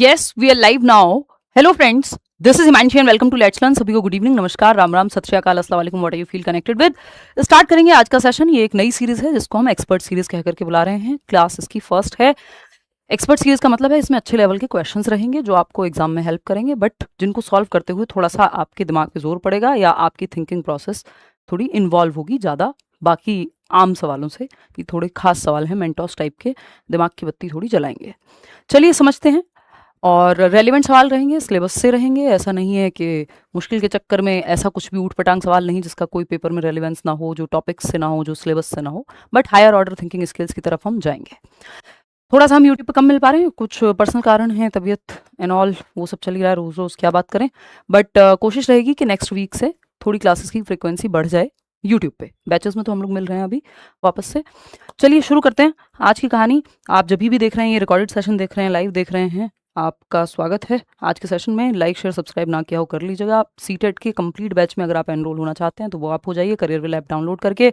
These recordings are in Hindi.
Yes, we are live now. Hello friends, this is Himanshi and welcome to Let's Learn. सभी को गुड इवनिंग, नमस्कार, राम राम, सत श्री अकाल, अस्सलाम वालेकुम, what are you feel connected with. Start करेंगे आज का सेशन। ये एक नई सीरीज है जिसको हम एक्सपर्ट सीरीज कह करके बुला रहे हैं। क्लास इसकी फर्स्ट है। एक्सपर्ट सीरीज का मतलब है इसमें अच्छे लेवल के क्वेश्चंस रहेंगे जो आपको एग्जाम में हेल्प करेंगे, बट जिनको सॉल्व करते हुए थोड़ा सा आपके दिमाग पे जोर पड़ेगा या आपकी थिंकिंग प्रोसेस थोड़ी इन्वॉल्व होगी ज़्यादा बाकी आम सवालों से। कि थोड़े खास सवाल हैं, मेंटोस टाइप के, दिमाग की बत्ती थोड़ी जलाएंगे। चलिए समझते हैं। और रेलिवेंट सवाल रहेंगे, सिलेबस से रहेंगे। ऐसा नहीं है कि मुश्किल के चक्कर में ऐसा कुछ भी ऊट पटांग सवाल नहीं जिसका कोई पेपर में रेलिवेंस ना हो, जो टॉपिक्स से ना हो, जो सिलेबस से ना हो, but higher order thinking skills की तरफ हम जाएंगे। थोड़ा सा हम यूट्यूब पे कम मिल पा रहे हैं, कुछ पर्सनल कारण हैं, तबीयत एंड ऑल, वो सब चल ही रहा है, रोज़ रोज़ क्या बात करें। बट कोशिश रहेगी कि नेक्स्ट वीक से थोड़ी क्लासेस की फ्रिक्वेंसी बढ़ जाए यूट्यूब पे। बैचेस में तो हम लोग मिल रहे हैं अभी वापस से। चलिए शुरू करते हैं आज की कहानी। आप जब भी देख रहे हैं, ये रिकॉर्डेड सेशन देख रहे हैं, लाइव देख रहे हैं, आपका स्वागत है आज के सेशन में। लाइक शेयर सब्सक्राइब ना किया हो कर लीजिएगा। आप सीटेट के कंप्लीट बैच में अगर आप एनरोल होना चाहते हैं तो वो आप हो जाइए करियर ऐप डाउनलोड करके।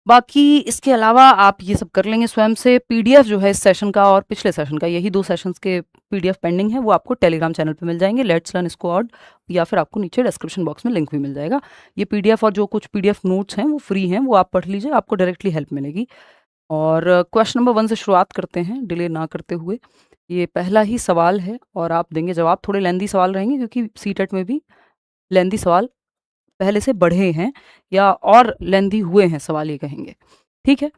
बाकी इसके अलावा आप ये सब कर लेंगे स्वयं से। पीडीएफ जो है इस सेशन का और पिछले सेशन का, यही 2 सेशंस के पीडीएफ पेंडिंग है, वो आपको टेलीग्राम चैनल पे मिल जाएंगे, लेट्स लर्न स्क्वाड, या फिर आपको नीचे डिस्क्रिप्शन बॉक्स में लिंक भी मिल जाएगा। ये पीडीएफ और जो कुछ पीडीएफ नोट्स हैं वो फ्री हैं, वो आप पढ़ लीजिए, आपको डायरेक्टली हेल्प मिलेगी। और क्वेश्चन नंबर 1 से शुरुआत करते हैं डिले ना करते हुए। ये पहला ही सवाल है और आप देंगे जवाब। थोड़े लेंदी सवाल रहेंगे क्योंकि सीटेट में भी लेंदी सवाल पहले से बढ़े हैं या और लेंदी हुए हैं सवाल, ये कहेंगे। ठीक है,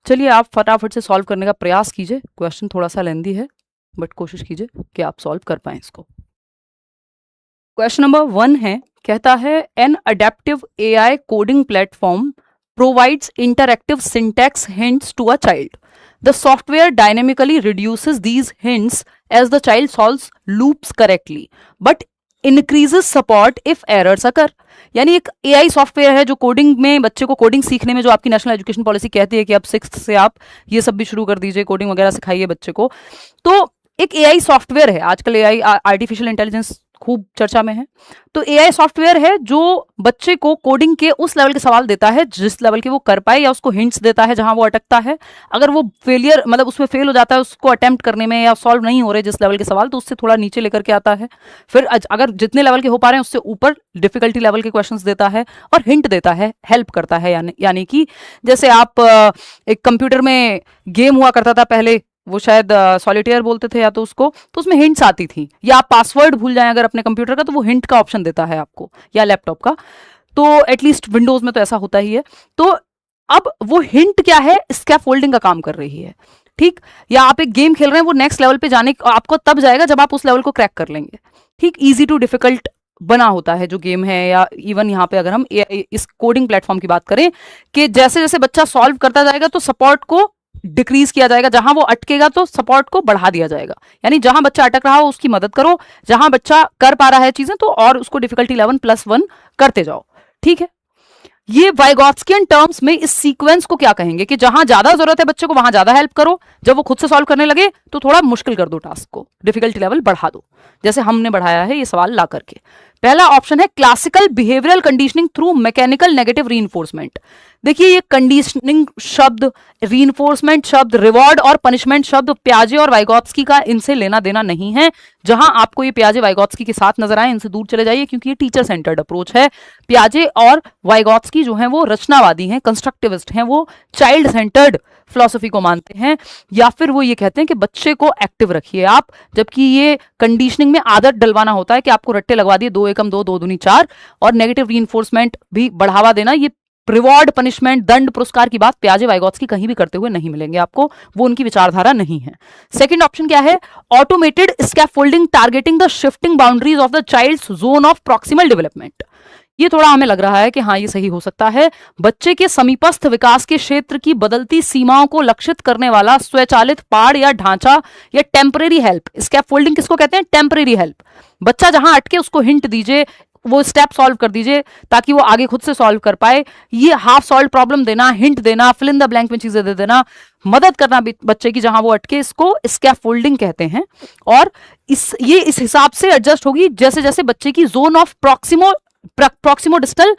चलिए आप फटाफट से सॉल्व करने का प्रयास कीजिए। क्वेश्चन थोड़ा सा लेंदी है बट कोशिश कीजिए कि आप सॉल्व कर पाएं इसको। क्वेश्चन नंबर 1 है, कहता है an adaptive AI coding platform provides interactive syntax hints to a child. The software dynamically reduces these hints as the child solves loops correctly, but increases support if errors occur. यानी एक AI सॉफ्टवेयर है जो कोडिंग में, बच्चे को कोडिंग सीखने में, जो आपकी नेशनल एजुकेशन पॉलिसी कहती है कि अब 6th से आप ये सब भी शुरू कर दीजिए, कोडिंग वगैरह सिखाइए बच्चे को। तो एक AI सॉफ्टवेयर है, आजकल AI आर्टिफिशियल इंटेलिजेंस खूब चर्चा में है। तो AI सॉफ्टवेयर है जो बच्चे को कोडिंग के उस लेवल के सवाल देता है जिस लेवल के वो कर पाए, या उसको हिंट्स देता है जहां वो अटकता है। अगर वो फेलियर, मतलब उसमें फेल हो जाता है उसको अटेम्प्ट करने में, या सॉल्व नहीं हो रहे जिस लेवल के सवाल, तो उससे थोड़ा नीचे लेकर के आता है। फिर अगर जितने लेवल के हो पा रहे हैं उससे ऊपर डिफिकल्टी लेवल के क्वेश्चंस देता है और हिंट देता है, हेल्प करता है। यानी कि जैसे आप एक कंप्यूटर में गेम हुआ करता था पहले, वो शायद सॉलिटेयर बोलते थे या तो उसको, तो उसमें हिंट्स आती थी, या आप पासवर्ड भूल जाएं अगर अपने कंप्यूटर का तो वो हिंट का ऑप्शन देता है आपको, या लैपटॉप का। तो एटलीस्ट विंडोज में तो ऐसा होता ही है। तो अब वो हिंट क्या है, स्कैफोल्डिंग का काम कर रही है। ठीक, या आप एक गेम खेल रहे हैं, वो नेक्स्ट लेवल पे जाने आपको तब जाएगा जब आप उस लेवल को क्रैक कर लेंगे। ठीक, ईजी टू डिफिकल्ट बना होता है जो गेम है। या इवन यहाँ पे अगर हम इस कोडिंग प्लेटफॉर्म की बात करें कि जैसे जैसे बच्चा सॉल्व करता जाएगा तो सपोर्ट को डिक्रीज किया जाएगा, जहां वो अटकेगा तो सपोर्ट को बढ़ा दिया जाएगा। यानी जहां बच्चा अटक रहा हो उसकी मदद करो, जहां बच्चा कर पा रहा है चीजें तो और उसको डिफिकल्टी लेवल +1 करते जाओ। ठीक है, ये वाइगॉट्स्कियन टर्म्स में इस सीक्वेंस को क्या कहेंगे कि जहां ज्यादा जरूरत है बच्चे को वहां ज्यादा हेल्प करो, जब वो खुद से सॉल्व करने लगे तो थोड़ा मुश्किल कर दो टास्क को, डिफिकल्टी लेवल बढ़ा दो, जैसे हमने बढ़ाया है ये सवाल ला करके। पहला ऑप्शन है classical behavioural conditioning through mechanical negative reinforcement. देखिए ये कंडीशनिंग शब्द, रीइंफोर्समेंट शब्द, रिवॉर्ड और पनिशमेंट शब्द पियाजे और वाइगॉट्स्की का इनसे लेना देना नहीं है। जहां आपको ये पियाजे वाइगॉट्स्की के साथ नजर आए इनसे दूर चले जाइए, क्योंकि ये टीचर सेंटर्ड अप्रोच है। पियाजे और वाइगॉट्स्की जो हैं वो रचनावादी हैं, कंस्ट्रक्टिविस्ट हैं, वो चाइल्ड सेंटर्ड फिलॉसफी को मानते हैं, या फिर वो ये कहते हैं कि बच्चे को एक्टिव रखिए आप, जबकि ये कंडीशनिंग में आदत डलवाना होता है कि आपको रट्टे लगवा दिए 2 एकम 2 2 दूनी 4, और नेगेटिव रीइंफोर्समेंट भी बढ़ावा देना। ये रिवॉर्ड पनिशमेंट दंड पुरस्कार की बात पियाजे वाइगॉट्स्की कहीं भी करते हुए नहीं मिलेंगे आपको, वो उनकी विचारधारा नहीं है। सेकंड ऑप्शन क्या है, automated scaffolding targeting the shifting boundaries of the child's zone of proximal development. ये थोड़ा हमें लग रहा है कि हाँ ये सही हो सकता है। बच्चे के समीपस्थ विकास के क्षेत्र की बदलती सीमाओं को लक्षित करने वाला स्वचालित पाड़ या ढांचा, या टेम्परेरी हेल्प। स्कैफोल्डिंग किसको कहते हैं, टेम्परेरी हेल्प। बच्चा जहां अटके उसको हिंट दीजिए, वो स्टेप सॉल्व कर दीजिए ताकि वो आगे खुद से सॉल्व कर पाए। ये हाफ सॉल्व प्रॉब्लम देना, हिंट देना, फिल इन द ब्लैंक में चीजें दे देना, मदद करना बच्चे की जहां वो अटके, इसको स्कैफोल्डिंग कहते हैं। और इस हिसाब से एडजस्ट होगी जैसे जैसे बच्चे की zone of proximal proximo distal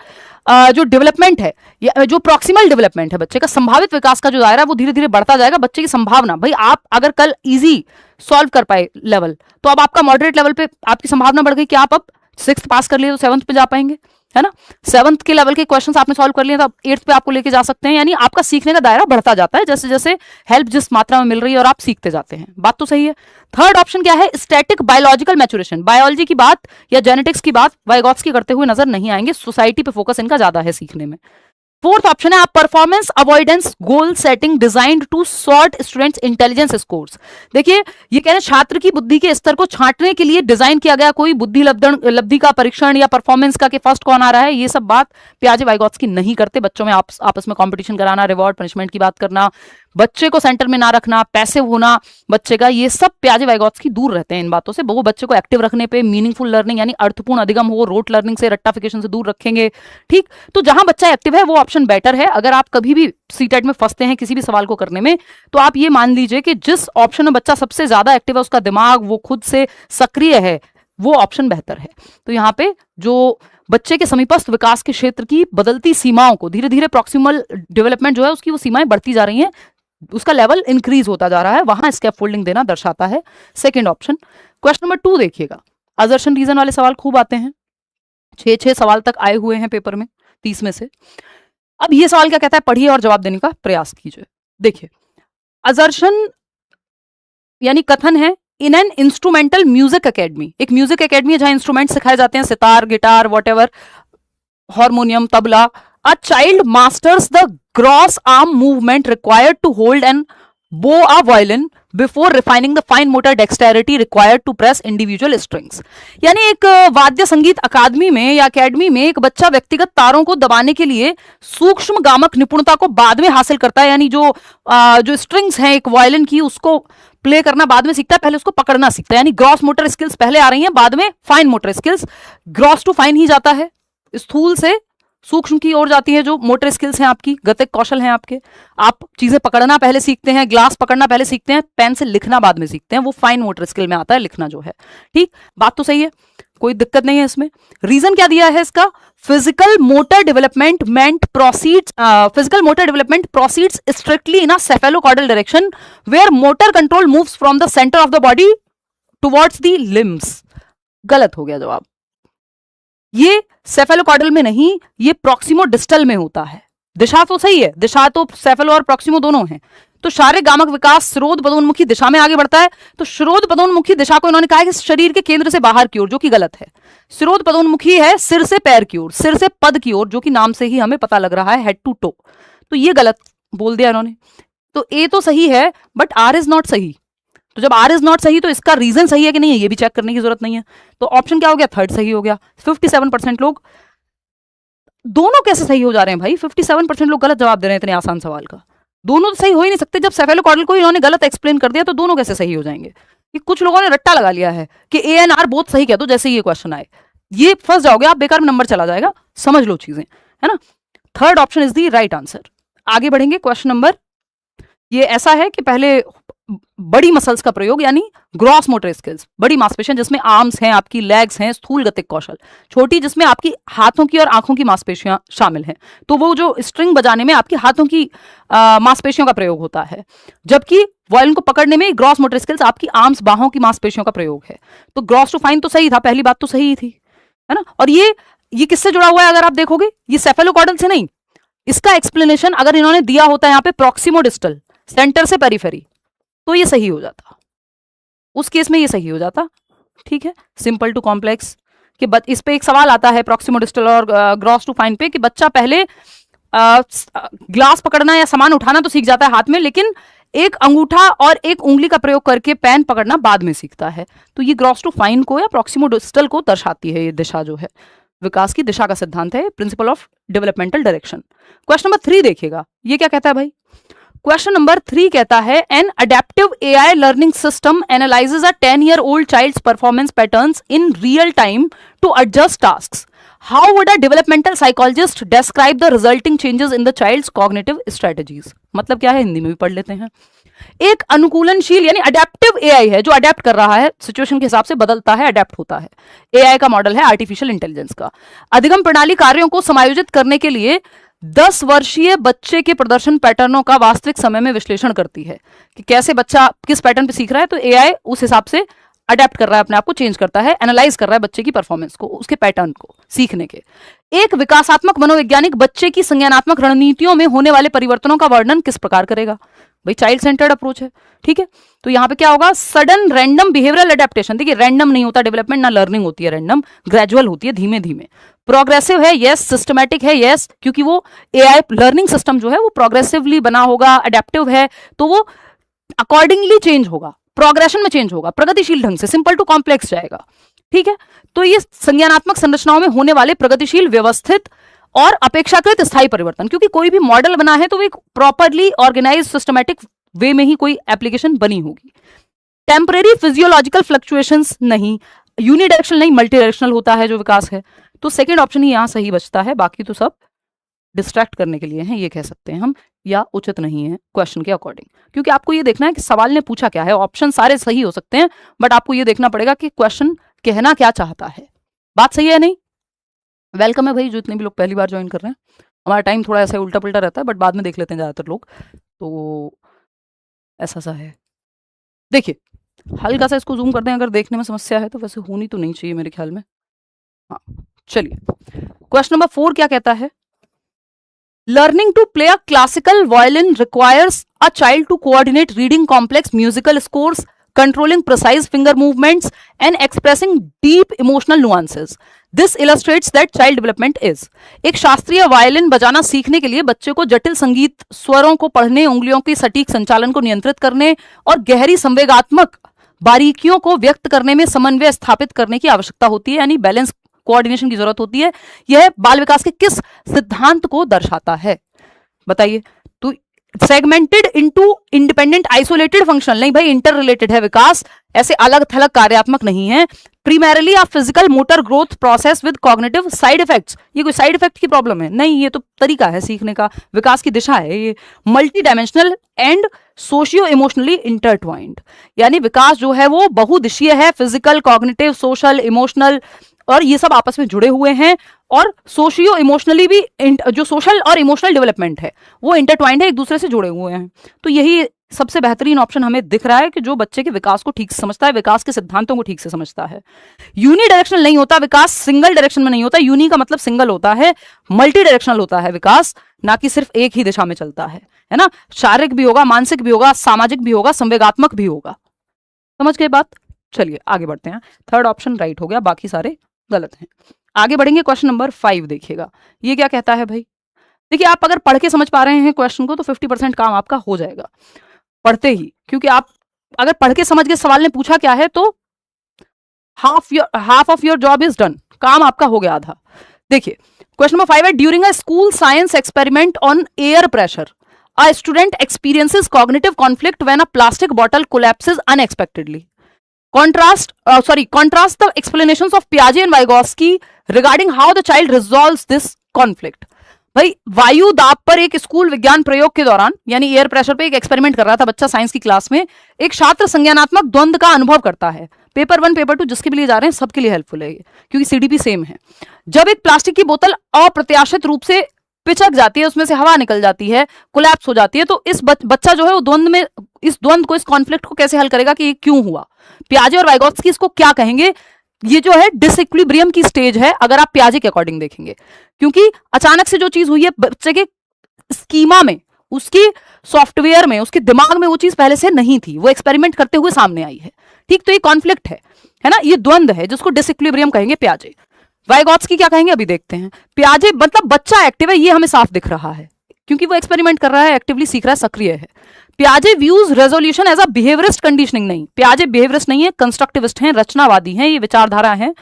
जो डेवलपमेंट है या जो प्रॉक्सिमल डेवलपमेंट है बच्चे का, संभावित विकास का जो दायरा है वो धीरे धीरे बढ़ता जाएगा। बच्चे की संभावना, भाई आप अगर कल इजी सॉल्व कर पाए लेवल, तो अब आपका मॉडरेट लेवल पे आपकी संभावना बढ़ गई कि आप अब 6th पास कर लिए तो 7th पे जा पाएंगे, है ना। 7th के लेवल के क्वेश्चंस आपने सॉल्व कर लिए तो आप 8th पे आपको लेके जा सकते हैं। यानी आपका सीखने का दायरा बढ़ता जाता है जैसे जैसे हेल्प जिस मात्रा में मिल रही है और आप सीखते जाते हैं। बात तो सही है। थर्ड ऑप्शन क्या है, स्टैटिक बायोलॉजिकल मैच्योरेशन। बायोलॉजी की बात या जेनेटिक्स की बात वाइगॉट्स्की करते हुए नजर नहीं आएंगे, सोसाइटी पे फोकस इनका ज्यादा है सीखने में। फोर्थ ऑप्शन है आप performance avoidance goal setting designed to sort students intelligence scores. देखिए ये कह रहे हैं छात्र की बुद्धि के स्तर को छांटने के लिए डिजाइन किया गया कोई बुद्धि लब्धि का परीक्षण या परफॉर्मेंस का कि फर्स्ट कौन आ रहा है, ये सब बात पियाजे वाइगॉट्स्की नहीं करते। बच्चों में आपस में कंपटीशन कराना, रिवॉर्ड पनिशमेंट की बात करना, बच्चे को सेंटर में ना रखना, पैसे होना बच्चे का, ये सब पियाजे वाइगॉट्स्की दूर रहते हैं इन बातों से। वो बच्चे को एक्टिव रखने पे, मीनिंगफुल लर्निंग यानी अर्थपूर्ण अधिगम हो, रोट लर्निंग से, रट्टाफिकेशन से दूर रखेंगे। ठीक, तो जहां बच्चा एक्टिव है वो ऑप्शन बेटर है। अगर आप कभी भी सीटेट में फंसते हैं किसी भी सवाल को करने में, तो आप ये मान लीजिए कि जिस ऑप्शन में बच्चा सबसे ज्यादा एक्टिव है, उसका दिमाग वो खुद से सक्रिय है, वो ऑप्शन बेहतर है। तो यहाँ पे जो बच्चे के समीपस्थ विकास के क्षेत्र की बदलती सीमाओं को, धीरे धीरे प्रॉक्सिमल डेवलपमेंट जो है उसकी वो सीमाएं बढ़ती जा रही हैं, उसका लेवल इंक्रीज होता जा रहा है, वहां स्कैफोल्डिंग देना दर्शाता है सेकंड ऑप्शन। क्वेश्चन नंबर 2 देखिएगा, असर्शन रीजन वाले सवाल खूब आते हैं, 6 सवाल तक आए हुए हैं पेपर में 30 में से। अब ये सवाल क्या कहता है, पढ़िए और जवाब देने का प्रयास कीजिए। देखिए असर्शन यानी कथन है, in an instrumental music academy, एक म्यूजिक एकेडमी है जहां इंस्ट्रूमेंट सिखाए जाते हैं, sitar, guitar, whatever, harmonium, tabla. A child masters the gross arm movement required to hold and bow a violin before refining the fine motor dexterity required to press individual strings। यानी एक वाद्य संगीत अकादमी में या अकेडमी में एक बच्चा व्यक्तिगत तारों को दबाने के लिए सूक्ष्म गामक निपुणता को बाद में हासिल करता है। यानी जो स्ट्रिंग्स हैं एक वायलिन की, उसको प्ले करना बाद में सीखता है, पहले उसको पकड़ना सीखता है। यानी ग्रॉस मोटर स्किल्स पहले आ रही हैं, बाद में fine motor skills. Gross to fine ही जाता है, स्थूल से सूक्ष्म की ओर जाती है जो मोटर स्किल्स हैं आपकी, गतिक कौशल हैं आपके। आप चीजें पकड़ना पहले सीखते हैं, ग्लास पकड़ना पहले सीखते हैं, पेन से लिखना बाद में सीखते हैं, वो फाइन मोटर स्किल में आता है लिखना जो है। ठीक, बात तो सही है, कोई दिक्कत नहीं है इसमें। रीजन क्या दिया है इसका, physical motor development proceeds strictly in a cephalocaudal direction where motor control moves from the centre of the body towards the limbs. गलत हो गया जवाब, ये सेफेलोकॉर्डल में नहीं, ये प्रॉक्सिमो डिस्टल में होता है। दिशा तो सही है, दिशा तो सेफेलो और प्रॉक्सिमो दोनों हैं। तो शारीरिक गामक विकास स्रोत पदोन्मुखी दिशा में आगे बढ़ता है, तो स्रोत पदोन्मुखी दिशा को इन्होंने कहा है कि शरीर के केंद्र से बाहर की ओर, जो कि गलत है। स्रोत पदोन्मुखी है सिर से पैर की ओर, सिर से पद की ओर, जो कि नाम से ही हमें पता लग रहा है हेड टू टो। तो ये गलत बोल दिया इन्होंने। तो ए तो सही है बट आर इज नॉट सही। तो जब आर इज नॉट सही तो इसका रीजन सही है कि नहीं है ये भी चेक करने की जरूरत नहीं है। तो ऑप्शन क्या हो गया, थर्ड सही हो गया। 57% लोग, दोनों कैसे सही हो जा रहे हैं भाई, 57% लोग गलत जवाब दे रहे हैं इतने आसान सवाल का। दोनों तो सही हो ही नहीं सकते, जब सेफेलोकॉर्डल को इन्होंने गलत एक्सप्लेन कर दिया तो दोनों कैसे सही हो जाएंगे। ये कुछ लोगों ने रट्टा लगा लिया है कि ए एंड आर बहुत सही कह दो जैसे ये क्वेश्चन आए, ये फंस जाओगे आप, बेकार में नंबर चला जाएगा, समझ लो चीजें, है ना। Third option is the right answer. आगे बढ़ेंगे, क्वेश्चन नंबर, ये ऐसा है कि पहले बड़ी मसल्स का प्रयोग यानी ग्रॉस मोटर स्किल्स, बड़ी मांसपेशियां जिसमें आर्म्स हैं, आपकी लेग्स हैं, स्थूल गतिक कौशल। छोटी जिसमें आपकी हाथों की और आंखों की मांसपेशियां शामिल हैं, तो वो जो स्ट्रिंग बजाने में आपकी हाथों की मांसपेशियों का प्रयोग होता है, जबकि वायलिन को पकड़ने में ग्रॉस मोटर स्किल्स आपकी आर्म्स, बाहों की मांसपेशियों का प्रयोग है। तो ग्रॉस टू फाइन तो सही था, पहली बात तो सही थी, है ना। और ये किससे जुड़ा हुआ है अगर आप देखोगे, ये सेफेलोकॉर्डल से नहीं, इसका एक्सप्लेनेशन अगर इन्होंने दिया होता है यहाँ पे प्रॉक्सिमो डिस्टल, सेंटर से पेरिफेरी, तो ये सही हो जाता, उस केस में ये सही हो जाता। ठीक है, सिंपल टू कॉम्प्लेक्स कि इस पे एक सवाल आता है प्रॉक्सिमो डिस्टल और ग्रॉस टू फाइन पे कि बच्चा पहले ग्लास पकड़ना या सामान उठाना तो सीख जाता है हाथ में, लेकिन एक अंगूठा और एक उंगली का प्रयोग करके पेन पकड़ना बाद में सीखता है। तो ये ग्रॉस टू फाइन को या प्रॉक्सिमो डिस्टल को दर्शाती है, ये दिशा जो है विकास की दिशा का सिद्धांत है, principle of developmental direction. Question number 3 देखिएगा, ये क्या कहता है भाई। क्वेश्चन नंबर 3 कहता है an adaptive AI learning system analyses a 10-year-old child's performance patterns in real time to adjust tasks. How would a developmental psychologist describe the resulting changes in the child's cognitive strategies? मतलब क्या है, हिंदी में भी पढ़ लेते हैं। एक अनुकूलनशील यानी अडेप्टिव एआई है, जो अडेप्ट कर रहा है, सिचुएशन के हिसाब से बदलता है, अडेप्ट होता है। एआई का मॉडल है आर्टिफिशियल इंटेलिजेंस का। अधिगम प्रणाली कार्यों को समायोजित करने के लिए 10 वर्षीय बच्चे के प्रदर्शन पैटर्नों का वास्तविक समय में विश्लेषण करती है कि कैसे बच्चा किस पैटर्न पे सीख रहा है, तो एआई उस हिसाब से अडेप्ट कर रहा है, अपने आप को चेंज करता है, एनालाइज कर रहा है बच्चे की परफॉर्मेंस को, उसके पैटर्न को सीखने के। एक विकासात्मक मनोवैज्ञानिक बच्चे की संज्ञानात्मक रणनीतियों में होने वाले परिवर्तनों का वर्णन किस प्रकार करेगा? भाई चाइल्ड सेंटर्ड अप्रोच है, ठीक है। तो यहां पे क्या होगा? Sudden random behavioural adaptation. देखिए रैंडम नहीं होता डेवलपमेंट, ना लर्निंग होती है रैंडम, ग्रेजुअल होती है, धीमे धीमे। प्रोग्रेसिव है, यस। सिस्टमैटिक है, यस, क्योंकि वो एआई लर्निंग सिस्टम जो है वो प्रोग्रेसिवली बना होगा। अडेप्टिव है तो वो अकॉर्डिंगली चेंज होगा, प्रोग्रेशन में चेंज होगा, प्रगतिशील ढंग से, सिंपल टू कॉम्प्लेक्स जाएगा, ठीक है। तो ये संज्ञानात्मक संरचनाओं में होने वाले प्रगतिशील, व्यवस्थित और अपेक्षाकृत स्थायी परिवर्तन, क्योंकि कोई भी मॉडल बना है तो वो एक प्रॉपरली ऑर्गेनाइज सिस्टमैटिक वे में ही कोई एप्लीकेशन बनी होगी। टेम्परेरी फिजियोलॉजिकल फ्लक्चुएशंस नहीं, यूनिडायरेक्शनल नहीं, मल्टी डायरेक्शनल होता है जो विकास है। तो सेकेंड ऑप्शन ही यहां सही बचता है, बाकी तो सब डिस्ट्रैक्ट करने के लिए हैं, ये कह सकते हैं हम, या उचित नहीं है क्वेश्चन के अकॉर्डिंग। क्योंकि आपको ये देखना है कि सवाल ने पूछा क्या है। ऑप्शन सारे सही हो सकते हैं, बट आपको ये देखना पड़ेगा कि क्वेश्चन कहना क्या चाहता है। बात सही है नहीं? वेलकम है भाई, जो इतने भी लोग पहली बार ज्वाइन कर रहे हैं। हमारा टाइम थोड़ा ऐसा उल्टा पुल्टा रहता है, बट बाद में देख लेते हैं ज्यादातर लोग, तो ऐसा सा है। देखिए हल्का सा इसको जूम कर दें, अगर देखने में समस्या है तो, वैसे होनी तो नहीं चाहिए मेरे ख्याल में। हाँ चलिए, क्वेश्चन नंबर 4 क्या कहता है? Learning to play a classical violin requires a child to coordinate reading complex musical scores, controlling precise finger movements, and expressing deep emotional nuances. This illustrates that child development is. एक शास्त्रीय वायलिन बजाना सीखने के लिए बच्चे को जटिल संगीत स्वरों को पढ़ने, उंगलियों की सटीक संचालन को नियंत्रित करने और गहरी संवेगात्मक बारीकियों को व्यक्त करने में समन्वय स्थापित करने की आवश्यकता होती है, यानी बैलेंस कोऑर्डिनेशन की जरूरत होती है। यह बाल विकास के किस सिद्धांत को दर्शाता है? बताइए। तो segmented into independent isolated functional नहीं भाई, इंटर रिलेटेड है विकास, ऐसे अलग थलग कार्यात्मक नहीं है। Primarily a physical motor growth process with cognitive side effects, ये कोई साइड इफेक्ट की प्रॉब्लम है नहीं, ये तो तरीका है सीखने का, विकास की दिशा है ये। Multi dimensional and socio emotionally intertwined, यानी विकास जो है वो बहुदिशीय है, फिजिकल, कॉग्निटिव, सोशल, इमोशनल, और ये सब आपस में जुड़े हुए हैं। और सोशियो इमोशनली भी, जो सोशल और इमोशनल डेवलपमेंट है वो इंटरट्वाइंड है, एक दूसरे से जुड़े हुए हैं। तो यही सबसे बेहतरीन ऑप्शन हमें दिख रहा है कि जो बच्चे के विकास को ठीक से समझता है, विकास के सिद्धांतों को ठीक से समझता है। यूनी डायरेक्शनल नहीं होता विकास, सिंगल डायरेक्शन में नहीं होता। यूनी का मतलब सिंगल होता है, मल्टी डायरेक्शनल होता है विकास, ना कि सिर्फ एक ही दिशा में चलता है ना। शारीरिक भी होगा, मानसिक भी होगा, सामाजिक भी होगा, संवेगात्मक भी होगा। समझ गए बात? चलिए आगे बढ़ते हैं। थर्ड ऑप्शन राइट हो गया, बाकी सारे गलत हैं। आगे बढ़ेंगे, क्वेश्चन नंबर 5 देखिएगा। ये क्या कहता है भाई? देखिए आप अगर पढ़ के समझ पा रहे हैं क्वेश्चन को तो 50% काम आपका हो जाएगा पढ़ते ही, क्योंकि आप अगर पढ़ के समझ गए सवाल ने पूछा क्या है तो half of your job is done, काम आपका हो गया आधा। देखिए क्वेश्चन नंबर 5 है, during a school science experiment on air pressure a student experiences cognitive conflict when a plastic bottle collapses unexpectedly. Contrast the explanations of Piaget and Vygotsky regarding how the child resolves this conflict. भाई वायु दाब पर एक स्कूल विज्ञान प्रयोग के दौरान, यानी एयर प्रेशर पे एक एक्सपेरिमेंट कर रहा था बच्चा साइंस की क्लास में, एक छात्र संज्ञानात्मक द्वंद का अनुभव करता है। पेपर 1 पेपर 2 जिसके भी लिए जा रहे हैं सबके लिए हेल्पफुल है ये, क्योंकि सीडीपी सेम है। जब एक प्लास्टिक की बोतल अप्रत्याशित रूप से पिचक जाती है, उसमें से हवा निकल जाती है, कोलैप्स हो जाती है, तो इस बच्चा जो है वो द्वंद में, इस द्वंद को, इस कॉन्फ्लिक्ट को कैसे हल करेगा कि ये क्यों हुआ? पियाजे और वाइगोत्स्की इसको क्या कहेंगे? ये जो है डिसइक्विलिब्रियम की स्टेज है अगर आप पियाजे के अकॉर्डिंग देखेंगे, क्योंकि अचानक से जो चीज हुई है बच्चे के स्कीमा में, उसकी सॉफ्टवेयर में, उसके दिमाग में वो चीज पहले से नहीं थी, वो एक्सपेरिमेंट करते हुए सामने आई है। ठीक, तो ये कॉन्फ्लिक्ट है ना, ये द्वंद है जिसको डिसइक्विलिब्रियम कहेंगे पियाजे। वाइगोत्स्की क्या कहेंगे अभी देखते हैं। पियाजे मतलब बच्चा एक्टिव है, ये हमें साफ दिख रहा है क्योंकि वो एक्सपेरिमेंट कर रहा है, एक्टिवली सीख रहा है, सक्रिय है। पियाजे views resolution as a behaviourist conditioning नहीं, पियाजे बिहेवियरिस्ट नहीं है, कंस्ट्रक्टिविस्ट हैं, रचनावादी हैं, ये विचारधारा है।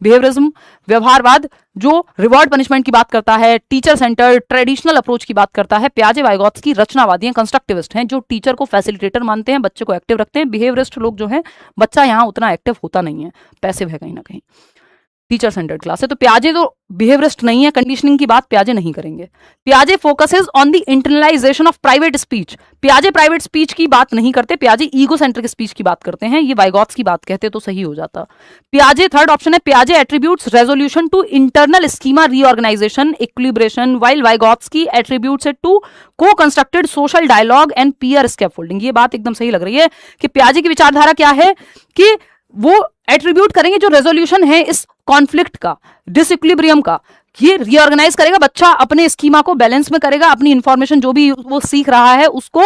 बिहेवियरिज्म व्यवहारवाद जो रिवॉर्ड पनिशमेंट की बात करता है, टीचर सेंटर ट्रेडिशनल अप्रोच की बात करता है। पियाजे वाइगोत्स्की रचनावादी हैं, कंस्ट्रक्टिविस्ट हैं, जो टीचर को फैसिलिटेटर मानते हैं, बच्चे को एक्टिव रखते हैं। बिहेवियरिस्ट लोग जो है, बच्चा यहाँ उतना एक्टिव होता नहीं है, पैसिव है कहीं ना कहीं। टीचर सेंटर्ड क्लास है। तो पियाजे तो बिहेवियरिस्ट नहीं है, कंडीशनिंग की बात पियाजे नहीं करेंगे। पियाजे focuses on the internalisation of private speech, पियाजे private speech की बात नहीं करते, पियाजे ईगो सेंट्रिक स्पीच की बात करते हैं। ये वाइगॉट्स की बात कहते तो सही हो जाता। पियाजे, थर्ड ऑप्शन है, पियाजे attributes resolution to internal schema reorganisation equilibration, while Vygotsky attributes it to co-constructed social dialogue and peer scaffolding. ये बात एकदम सही लग रही है कि पियाजे की विचारधारा क्या है कि वो एट्रीब्यूट करेंगे जो रेजोल्यूशन है इस कॉन्फ्लिक्ट का, डिसइक्विलिब्रियम का, ये रीऑर्गेनाइज करेगा, बच्चा अपने स्कीमा को बैलेंस में करेगा, अपनी इंफॉर्मेशन जो भी वो सीख रहा है उसको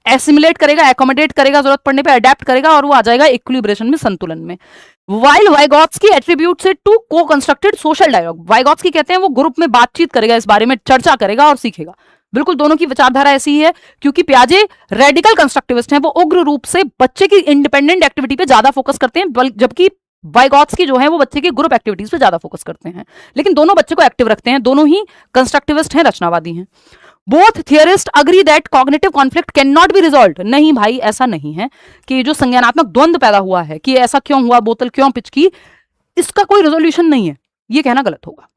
एसिमुलेट करेगा, एकोमोडेट करेगा, जरूरत पड़ने पे अडेप्ट करेगा और वो आ जाएगा इक्विलिब्रेशन में, संतुलन में। While Vygotsky attributes it to co-constructed social dialogue, वाइगॉट्स्की कहते हैं वो ग्रुप में बातचीत करेगा, इस बारे में चर्चा करेगा और सीखेगा। बिल्कुल दोनों की विचारधारा ऐसी ही है, क्योंकि पियाजे रेडिकल कंस्ट्रक्टिविस्ट हैं, वो उग्र रूप से बच्चे की इंडिपेंडेंट एक्टिविटी पे ज्यादा फोकस करते हैं, जबकि वाइगॉट्स्की जो है वो बच्चे की ग्रुप एक्टिविटीज पे ज्यादा फोकस करते हैं। लेकिन दोनों बच्चे को एक्टिव रखते हैं, दोनों ही कंस्ट्रक्टिविस्ट हैं, रचनावादी हैं। Both theorist agree that cognitive conflict can not B resolved, नहीं भाई ऐसा नहीं है कि जो संज्ञानात्मक द्वंद्व पैदा हुआ है कि ऐसा क्यों हुआ, बोतल क्यों पिचकी, इसका कोई रेजोल्यूशन नहीं है, ये कहना गलत होगा,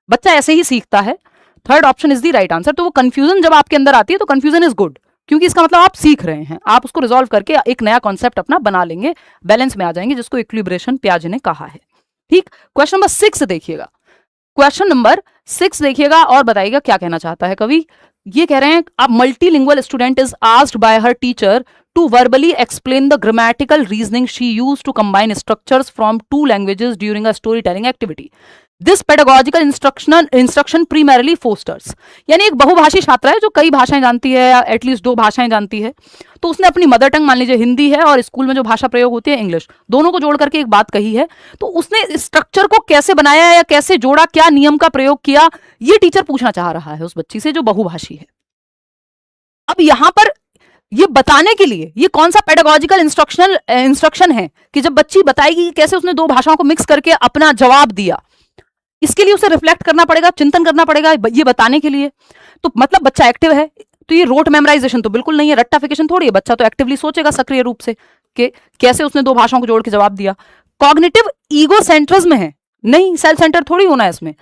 बच्चा ऐसे ही सीखता है। Third option is the right answer. तो वो कंफ्यूजन जब आपके अंदर आती है तो कंफ्यूजन इज गुड, क्योंकि इसका मतलब आप सीख रहे हैं, आप उसको रिजॉल्व करके एक नया कॉन्सेप्ट अपना बना लेंगे, बैलेंस में आ जाएंगे, जिसको इक्विलिब्रेशन पियाजे ने कहा है। ठीक, क्वेश्चन नंबर 6 देखिएगा, क्वेश्चन नंबर 6 देखिएगा और बताइएगा क्या कहना चाहता है कवि। ये कह रहे हैं, अब multilingual student is asked by her teacher to verbally explain the grammatical reasoning she used to combine structures from two languages during a storytelling activity. This pedagogical instruction primarily fosters, यानी एक बहुभाषी छात्रा है जो कई भाषाएं जानती है या एटलीस्ट 2 भाषाएं जानती है, तो उसने अपनी मदर टंग मान लीजिए हिंदी है और स्कूल में जो भाषा प्रयोग होती है इंग्लिश, दोनों को जोड़ करके एक बात कही है। तो उसने स्ट्रक्चर को कैसे बनाया या कैसे जोड़ा, क्या नियम का प्रयोग किया, ये टीचर पूछना चाह रहा है उस बच्ची से जो बहुभाषी है। अब यहां पर ये बताने के लिए ये कौन सा पेडागोजिकल इंस्ट्रक्शन है कि जब बच्ची बताएगी कि कैसे उसने 2 भाषाओं को मिक्स करके अपना जवाब दिया, इसके लिए उसे रिफ्लेक्ट करना पड़ेगा, चिंतन करना पड़ेगा ये बताने के लिए। तो मतलब बच्चा एक्टिव है, तो ये रोट मेमोराइजेशन तो बिल्कुल नहीं है, रट्टाफिकेशन थोड़ी है, बच्चा तो एक्टिवली सोचेगा सक्रिय रूप से कि कैसे उसने 2 भाषाओं को जोड़ के जवाब दिया। कॉग्निटिव ईगो सेंट्रिज्म है, नहीं सेल्फ सेंटर थोड़ी होना है इसमें।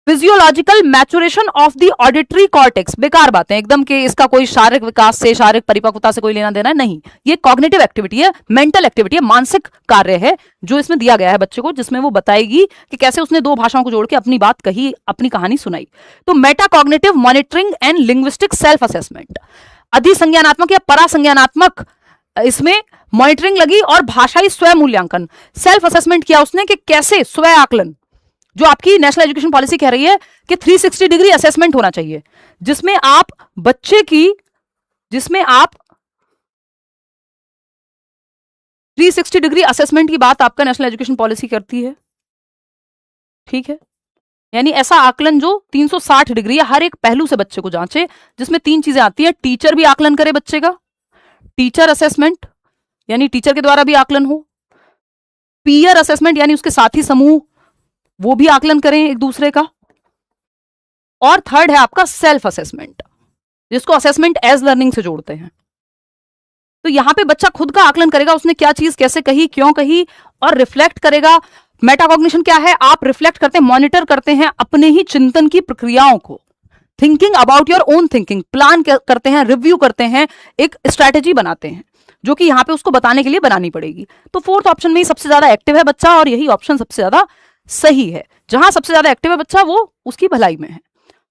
Physiological maturation of the auditory cortex, बेकार बातें एकदम के, इसका कोई शारीरिक विकास से, शारीरिक परिपक्वता से कोई लेना देना नहीं, ये कॉग्निटिव एक्टिविटी है, मेंटल एक्टिविटी है, मानसिक कार्य है जो इसमें दिया गया है बच्चे को, जिसमें वो बताएगी कि कैसे उसने 2 भाषाओं को जोड़ के अपनी बात कही, अपनी कहानी सुनाई। तो metacognitive monitoring and linguistic self assessment, अधिसंज्ञानात्मक या परासंज्ञानात्मक इसमें मॉनिटरिंग लगी और भाषाई स्वयं मूल्यांकन, सेल्फ असेसमेंट किया उसने कि कैसे स्व आकलन, जो आपकी नेशनल एजुकेशन पॉलिसी कह रही है कि 360 डिग्री असेसमेंट होना चाहिए, जिसमें आप बच्चे की, जिसमें आप 360 डिग्री असेसमेंट की बात आपका नेशनल एजुकेशन पॉलिसी करती है। ठीक है, यानी ऐसा आकलन जो 360 डिग्री हर एक पहलू से बच्चे को जांचे, जिसमें 3 चीजें आती हैं, टीचर भी आकलन करे बच्चे का, टीचर असेसमेंट यानी टीचर के द्वारा भी आकलन हो, पीयर असेसमेंट यानी उसके साथी समूह वो भी आकलन करें एक दूसरे का, और थर्ड है आपका सेल्फ असेसमेंट, जिसको असेसमेंट एज लर्निंग से जोड़ते हैं। तो यहां पे बच्चा खुद का आकलन करेगा, उसने क्या चीज कैसे कही, क्यों कही, और रिफ्लेक्ट करेगा। मेटाकॉग्निशन क्या है, आप रिफ्लेक्ट करते हैं, मॉनिटर करते हैं अपने ही चिंतन की प्रक्रियाओं को, thinking about your own thinking, plan करते हैं, रिव्यू करते हैं, एक स्ट्रैटेजी बनाते हैं, जो कि यहां पे उसको बताने के लिए बनानी पड़ेगी। तो 4th ऑप्शन में ही सबसे ज्यादा एक्टिव है बच्चा, और यही ऑप्शन सबसे ज्यादा सही है। जहां सबसे ज्यादा एक्टिव है बच्चा वो उसकी भलाई में है।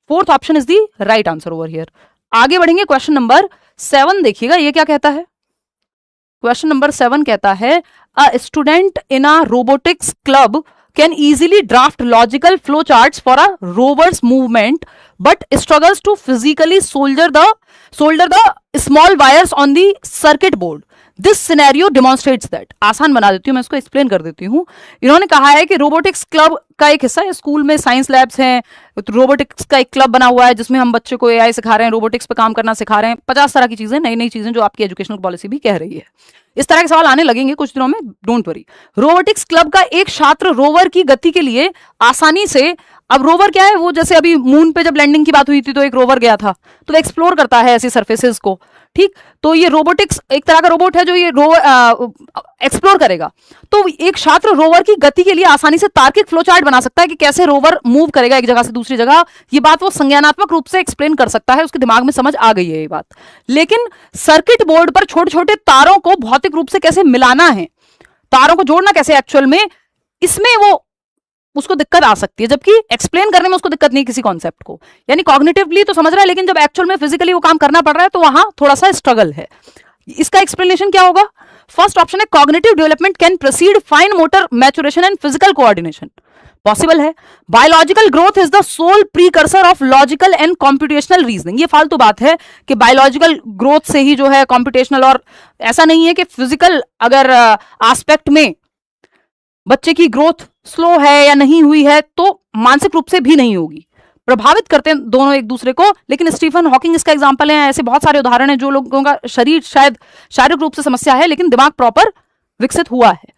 4th option is the right answer over here. आगे बढ़ेंगे, क्वेश्चन नंबर 7 देखिएगा, ये क्या कहता है। क्वेश्चन नंबर 7 कहता है, a student in a robotics club can easily draft logical flow charts for a rover's movement but struggles to physically solder the small wires on the circuit board. This scenario demonstrates that. आसान बना देती हूं मैं इसको, एक्सप्लेन कर देती हूं। इन्होंने कहा है कि रोबोटिक्स क्लब का एक हिस्सा है, स्कूल में साइंस लैब्स हैं, तो रोबोटिक्स का एक क्लब बना हुआ है जिसमें हम बच्चे को एआई सिखा रहे हैं, रोबोटिक्स पे काम करना सिखा रहे हैं, 50 तरह की चीजें, नई नई चीजें जो आपकी एजुकेशनल पॉलिसी भी कह रही है। इस तरह के सवाल आने लगेंगे कुछ दिनों में, डोंट वरी। रोबोटिक्स क्लब का एक छात्र रोवर की गति के लिए आसानी से अब रोवर क्या है, वो जैसे अभी मून पे जब लैंडिंग की बात हुई थी तो एक रोवर गया था, तो वो एक्सप्लोर करता है ऐसी सरफेसेस को, ठीक। तो ये रोबोटिक्स एक तरह का रोबोट है जो ये एक्सप्लोर करेगा। तो एक छात्र रोवर की गति के लिए आसानी से तार्किक फ्लो चार्ट बना सकता है कि कैसे रोवर मूव करेगा एक जगह से दूसरी जगह। ये बात वो संज्ञानात्मक रूप से एक्सप्लेन कर सकता है, उसके दिमाग में समझ आ गई है ये बात। लेकिन सर्किट बोर्ड पर छोटे छोटे तारों को भौतिक रूप से कैसे मिलाना है, तारों को जोड़ना कैसे एक्चुअल में, इसमें वो उसको दिक्कत आ सकती है, जबकि एक्सप्लेन करने में उसको दिक्कत नहीं किसी कॉन्सेप्ट को। यानी कॉग्निटिवली तो समझ रहा है, लेकिन जब एक्चुअल में फिजिकली वो काम करना पड़ रहा है तो वहां थोड़ा सा स्ट्रगल है। इसका एक्सप्लेनेशन क्या होगा? फर्स्ट ऑप्शन है cognitive development can proceed fine motor maturation and physical coordination. Possible है। Biological growth is the sole precursor of logical and computational reasoning. ये फालतू बात है कि बायोलॉजिकल ग्रोथ से ही जो है कॉम्प्यूटेशनल, और ऐसा नहीं है कि फिजिकल अगर एस्पेक्ट में बच्चे की ग्रोथ स्लो है या नहीं हुई है तो मानसिक रूप से भी नहीं होगी। प्रभावित करते हैं दोनों एक दूसरे को। लेकिन स्टीफन हॉकिंग इसका एग्जांपल है, ऐसे बहुत सारे उदाहरण हैं जो लोगों का शरीर शायद शारीरिक रूप से समस्या है लेकिन दिमाग प्रॉपर विकसित हुआ है।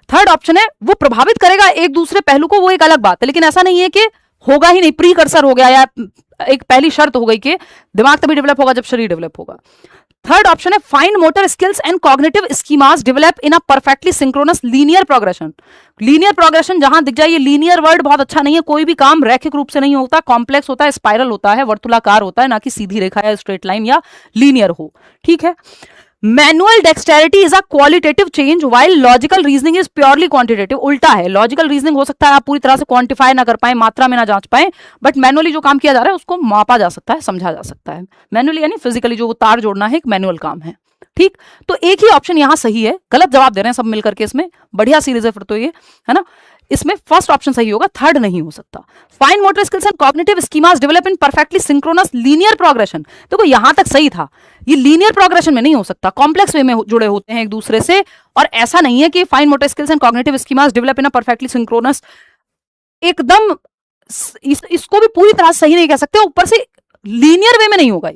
थर्ड ऑप्शन है वो प्रभावित करेगा एक दूसरे पहलू को, वो एक अलग बात है, लेकिन ऐसा नहीं है कि होगा ही नहीं, प्रीकर्सर हो गया या एक पहली शर्त हो गई कि दिमाग तभी डेवलप होगा जब शरीर डेवलप होगा। थर्ड ऑप्शन है fine motor skills and cognitive schemas develop in a perfectly synchronous linear progression. Linear progression जहां दिख जाए, ये लीनियर वर्ड बहुत अच्छा नहीं है, कोई भी काम रैखिक रूप से नहीं होता, कॉम्प्लेक्स होता है, स्पाइरल होता है, वर्तुलाकार होता है, ना कि सीधी रेखा या स्ट्रेट लाइन या लीनियर हो, ठीक है। Manual dexterity is a qualitative change while logical reasoning is purely quantitative. उल्टा है, लॉजिकल रीजनिंग हो सकता है आप पूरी तरह से क्वांटिफाई ना कर पाए, मात्रा में ना जांच पाए, बट मैनुअली जो काम किया जा रहा है उसको मापा जा सकता है, समझा जा सकता है। मैनुअली यानी फिजिकली जो तार जोड़ना है एक मैनुअल काम है, ठीक। तो एक ही ऑप्शन यहां सही है, गलत जवाब दे रहे हैं सब मिलकर के इसमें। बढ़िया सीरीज है फिर तो ये, है ना। इसमें फर्स्ट ऑप्शन सही होगा, थर्ड नहीं हो सकता। Fine motor skills and cognitive schemas develop in perfectly synchronous linear progression. देखो यहां तक सही था, ये लीनियर प्रोग्रेशन में नहीं हो सकता, कॉम्प्लेक्स वे में जुड़े होते हैं एक दूसरे से। और ऐसा नहीं है कि fine motor skills and cognitive schemas develop in a perfectly synchronous, एकदम इसको भी पूरी तरह सही नहीं कह सकते, ऊपर से लीनियर वे में नहीं होगा।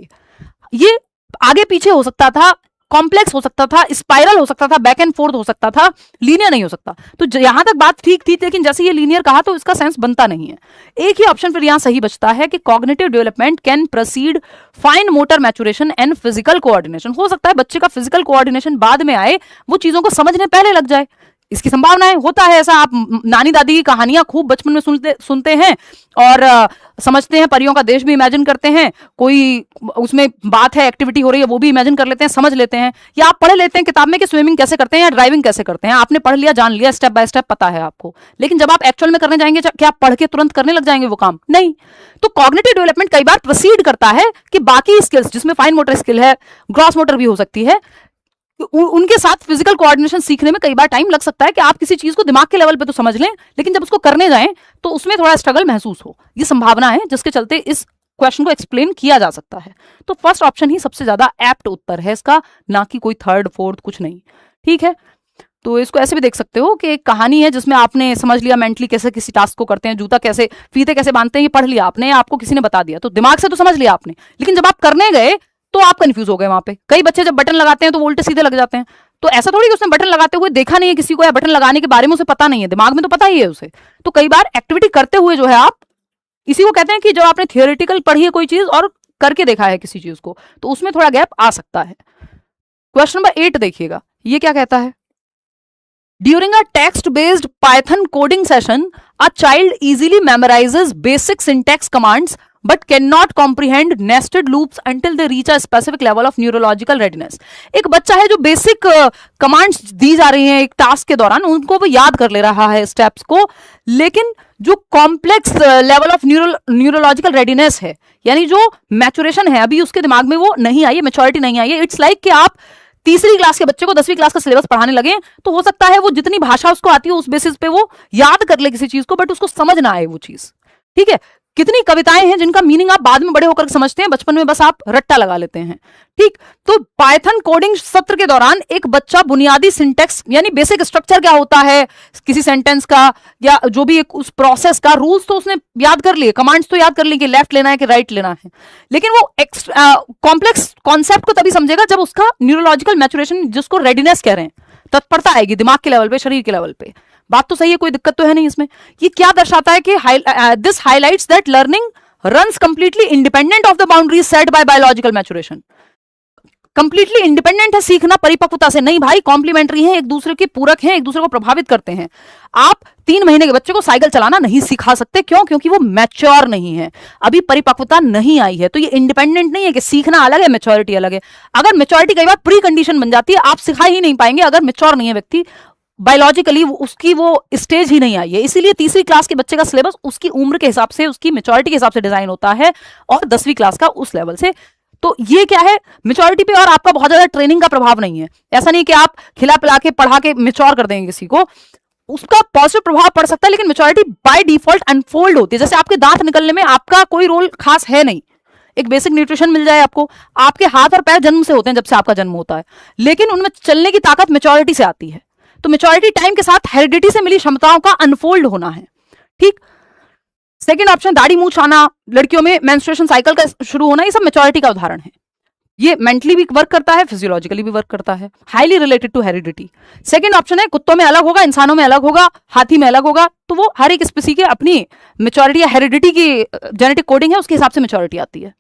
ये आगे पीछे हो सकता था, कॉम्प्लेक्स हो सकता था, स्पाइरल हो सकता था, बैक एंड फोर्थ हो सकता था, लीनियर नहीं हो सकता। तो यहां तक बात ठीक थी, लेकिन जैसे ये लीनियर कहा तो इसका सेंस बनता नहीं है। एक ही ऑप्शन फिर यहां सही बचता है कि cognitive development can proceed fine motor maturation and physical coordination. हो सकता है बच्चे का फिजिकल कोऑर्डिनेशन बाद में आए, वो चीजों को समझने पहले लग जाए, इसकी संभावना है। होता है ऐसा, आप नानी दादी की कहानियां खूब बचपन में सुनते हैं और समझते हैं, परियों का देश भी इमेजिन करते हैं, कोई उसमें बात है, एक्टिविटी हो रही है, वो भी इमेजिन कर लेते हैं, समझ लेते हैं। या आप पढ़ लेते हैं किताब में कि स्विमिंग कैसे करते हैं या ड्राइविंग कैसे करते हैं, आपने पढ़ लिया, जान लिया, स्टेप बाय स्टेप पता है आपको। लेकिन जब आप एक्चुअल में करने जाएंगे, क्या आप पढ़ के तुरंत करने लग जाएंगे वो काम? नहीं। तो कॉग्निटिव डेवलपमेंट कई बार प्रोसीड करता है कि बाकी स्किल्स, जिसमें फाइन मोटर स्किल है, ग्रॉस मोटर भी हो सकती है, उनके साथ फिजिकल कोऑर्डिनेशन सीखने में कई बार टाइम लग सकता है कि आप किसी चीज को दिमाग के लेवल पे तो समझ लें, लेकिन जब उसको करने जाएं तो उसमें थोड़ा स्ट्रगल महसूस हो। ये संभावना है जिसके चलते इस क्वेश्चन को एक्सप्लेन किया जा सकता है। तो फर्स्ट ऑप्शन ही सबसे ज्यादा एप्ट उत्तर है इसका, ना कि कोई थर्ड फोर्थ कुछ नहीं, ठीक है। तो इसको ऐसे भी देख सकते हो कि एक कहानी है जिसमें आपने समझ लिया मेंटली कैसे किसी टास्क को करते हैं, जूता कैसे, फीते कैसे बांधते हैं, ये पढ़ लिया आपने, आपको किसी ने बता दिया, तो दिमाग से तो समझ लिया आपने, लेकिन जब आप करने गए तो आप कंफ्यूज हो गए वहां पे। कई बच्चे जब बटन लगाते हैं तो वो उल्टे सीधे लग जाते हैं। तो ऐसा थोड़ी कि उसने बटन लगाते हुए देखा नहीं है किसी को, या बटन लगाने के बारे में उसे पता नहीं है, दिमाग में तो पता ही है उसे। तो कई बार एक्टिविटी करते हुए जो है आप, इसी को कहते हैं कि जब आपने थियोरेटिकल पढ़ी है कोई चीज और करके देखा है किसी चीज को, तो उसमें थोड़ा गैप आ सकता है। क्वेश्चन नंबर 8 देखिएगा, ये क्या कहता है। During a text based Python coding session, a child easily memorises basic syntax commands but cannot comprehend nested loops until they reach a specific level of neurological readiness। एक बच्चा है जो बेसिक कमांड्स दी जा रही हैं एक टास्क के दौरान, उनको वो याद कर ले रहा है स्टेप्स को, लेकिन जो complex level of neurological readiness है, यानी जो मैचुरेशन है अभी उसके दिमाग में वो नहीं आई है, मेच्योरिटी नहीं आई है। इट्स लाइक कि आप तीसरी क्लास के बच्चे को 10वीं क्लास का सिलेबस पढ़ाने लगे, तो हो सकता है वो जितनी भाषा उसको आती है उस बेसिस पे वो याद कर ले किसी चीज को, बट उसको समझ ना आए वो चीज, ठीक है। कितनी कविताएं हैं जिनका मीनिंग आप बाद में बड़े होकर समझते हैं, बचपन में बस आप रट्टा लगा लेते हैं, ठीक। तो पाइथन कोडिंग सत्र के दौरान एक बच्चा बुनियादी सिंटेक्स यानी बेसिक स्ट्रक्चर क्या होता है किसी सेंटेंस का, या जो भी एक उस प्रोसेस का रूल्स तो उसने याद कर लिए, कमांड्स तो याद कर ली कि लेफ्ट लेना है कि राइट लेना है, लेकिन वो कॉम्प्लेक्स कॉन्सेप्ट को तभी समझेगा जब उसका न्यूरोलॉजिकल मैचुरेशन, जिसको रेडीनेस कह रहे हैं, तत्परता आएगी दिमाग के लेवल पे, शरीर के लेवल पे। बात तो सही है, कोई दिक्कत तो है नहीं इसमें। ये क्या दर्शाता है कि this highlights that learning runs completely independent of the boundaries set bye biological maturation. Completely independent है सीखना परिपक्वता से, नहीं भाई, कॉम्प्लीमेंट्री है, एक दूसरे के पूरक हैं, एक दूसरे को प्रभावित करते हैं। आप 3 महीने के बच्चे को साइकिल चलाना नहीं सिखा सकते, क्यों? क्योंकि वो मैच्योर नहीं है, अभी परिपक्वता नहीं आई है। तो ये इंडिपेंडेंट नहीं है कि सीखना अलग है, मैच्योरिटी अलग है। अगर मैच्योरिटी कई बार प्री कंडीशन बन जाती है, आप सिखा ही नहीं पाएंगे अगर मैच्योर नहीं है व्यक्ति, बायोलॉजिकली उसकी वो स्टेज ही नहीं आई है। इसीलिए तीसरी क्लास के बच्चे का सिलेबस उसकी उम्र के हिसाब से, उसकी मैच्योरिटी के हिसाब से डिजाइन होता है, और 10वीं क्लास का उस लेवल से। तो ये क्या है, मैच्योरिटी पे और आपका बहुत ज्यादा ट्रेनिंग का प्रभाव नहीं है। ऐसा नहीं कि आप खिला पिला के पढ़ा के मैच्योर कर देंगे किसी को, उसका पॉजिटिव प्रभाव पड़ सकता है, लेकिन मैच्योरिटी बाय डिफॉल्ट अनफोल्ड होती है। जैसे आपके दांत निकलने में आपका कोई रोल खास है नहीं, एक बेसिक न्यूट्रिशन मिल जाए आपको, आपके हाथ और पैर जन्म से होते हैं, जब से आपका जन्म होता है, लेकिन उनमें चलने की ताकत मैच्योरिटी से आती है। तो मैच्योरिटी टाइम के साथ हेरिडिटी से मिली क्षमताओं का अनफोल्ड होना है, ठीक। सेकंड ऑप्शन, दाढ़ी मूंछ आना, लड़कियों में मेंस्ट्रुएशन साइकिल का शुरू होना, ये सब मैच्योरिटी का उदाहरण है। ये मेंटली भी वर्क करता है, फिजियोलॉजिकली भी वर्क करता है, highly related to heredity. Second option है, कुत्तों में अलग होगा, इंसानों में अलग होगा, हाथी में अलग होगा। तो वो हर एक स्पीसी के अपनी मैच्योरिटी या हेरिडिटी की जेनेटिक कोडिंग है, उसके हिसाब से मैच्योरिटी आती है।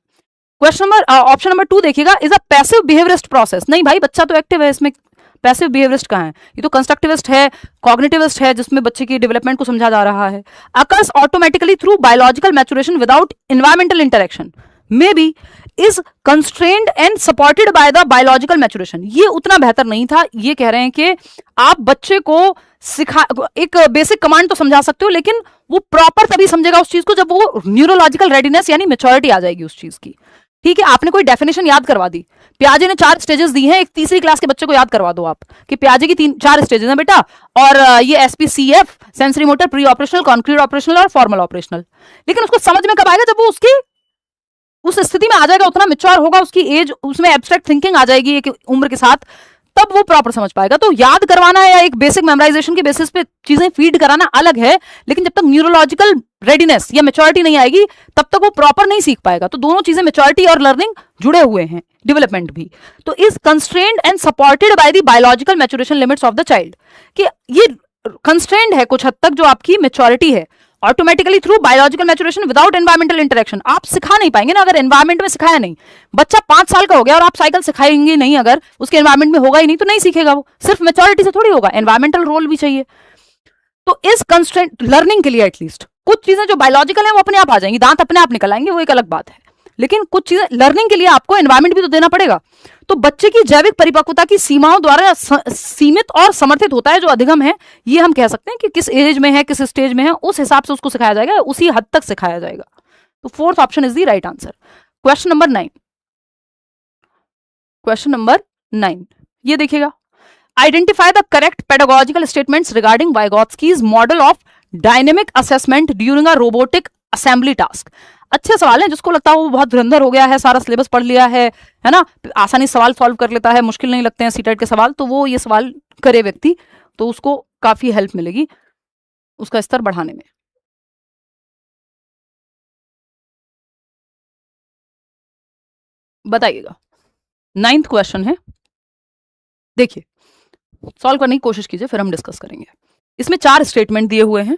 क्वेश्चन नंबर ऑप्शन नंबर 2 देखिएगा, is a passive behaviourist process. नहीं भाई, बच्चा तो एक्टिव है, इसमें पैसिव बिहेवियरिस्ट कहां है? ये तो कंस्ट्रक्टिविस्ट है, कॉग्निटिविस्ट है, जिसमें बच्चे की डेवलपमेंट को समझा जा रहा है। Occurs automatically through biological maturation without environmental interaction, may be is constrained and supported by the biological maturation. ये उतना बेहतर नहीं था। ये कह रहे हैं कि आप बच्चे को सिखा, एक बेसिक कमांड तो समझा सकते हो, लेकिन वो प्रॉपर तभी समझेगा उस चीज को जब वो न्यूरोलॉजिकल रेडीनेस यानी मैच्योरिटी आ जाएगी उस चीज की, ठीक है। आपने कोई डेफिनेशन याद करवा दी, पियाजे ने 4 स्टेजेस दी हैं, एक तीसरी क्लास के बच्चे को याद करवा दो आप कि पियाजे की 4 स्टेजेस हैं बेटा, और ये SPCF, sensory motor, pre operational, concrete operational और फॉर्मल ऑपरेशनल। लेकिन उसको समझ में कब आएगा? जब वो उसकी उस स्थिति में आ जाएगा, उतना मैच्योर होगा, उसकी एज, उसमें एब्स्ट्रैक्ट थिंकिंग आ जाएगी एक उम्र के साथ, तब वो प्रॉपर समझ पाएगा। तो याद करवाना या एक बेसिक मेमोराइजेशन के बेसिस पे चीजें फीड कराना अलग है, लेकिन जब तक न्यूरोलॉजिकल रेडीनेस या मैच्योरिटी नहीं आएगी, तब तक वो प्रॉपर नहीं सीख पाएगा। तो दोनों चीजें, मैच्योरिटी और लर्निंग, जुड़े हुए हैं, डेवलपमेंट भी। तो is constrained and supported by the biological maturation limits of the child, कि ये कंस्ट्रेन्ड है कुछ हद तक जो आपकी मैच्योरिटी है, automatically through biological maturation without environmental interaction. आप सिखा नहीं पाएंगे ना, अगर एनवायरमेंट में सिखाया नहीं। बच्चा 5 साल का हो गया और आप साइकिल सिखाएंगे नहीं, अगर उसके एनवायरमेंट में होगा ही नहीं, तो नहीं सीखेगा वो। सिर्फ मैच्योरिटी से थोड़ी होगा, एनवायरमेंटल रोल भी चाहिए। तो इस कंस्ट्रेंट लर्निंग के लिए एटलीस्ट कुछ चीजें जो बायोलॉजिकल है वो अपने आप आ जाएंगी, दांत अपने आप निकल आएंगे, वो एक अलग बात है, लेकिन कुछ चीजें लर्निंग के लिए आपको एनवायरमेंट भी तो देना पड़ेगा। तो बच्चे की जैविक परिपक्वता की सीमाओं द्वारा सीमित और समर्थित होता है जो अधिगम है। ये हम कह सकते हैं कि किस एज में है, किस स्टेज में है, उस हिसाब से उसको सिखाया जाएगा, उसी हद तक सिखाया जाएगा। तो fourth option is the right answer. Question number 9, question number 9 ये देखिएगा, identify the correct pedagogical statements regarding Vygotsky's model of dynamic assessment during a robotic assembly task. अच्छे सवाल हैं, जिसको लगता है वो बहुत धुरंधर हो गया है, सारा सिलेबस पढ़ लिया है ना, आसानी सवाल सॉल्व कर लेता है, मुश्किल नहीं लगते हैं सीटेट के सवाल, तो वो ये सवाल करे व्यक्ति तो उसको काफी हेल्प मिलेगी उसका स्तर बढ़ाने में। बताइएगा, 9th क्वेश्चन है, देखिए सॉल्व करने की कोशिश कीजिए, फिर हम डिस्कस करेंगे। इसमें 4 स्टेटमेंट दिए हुए हैं।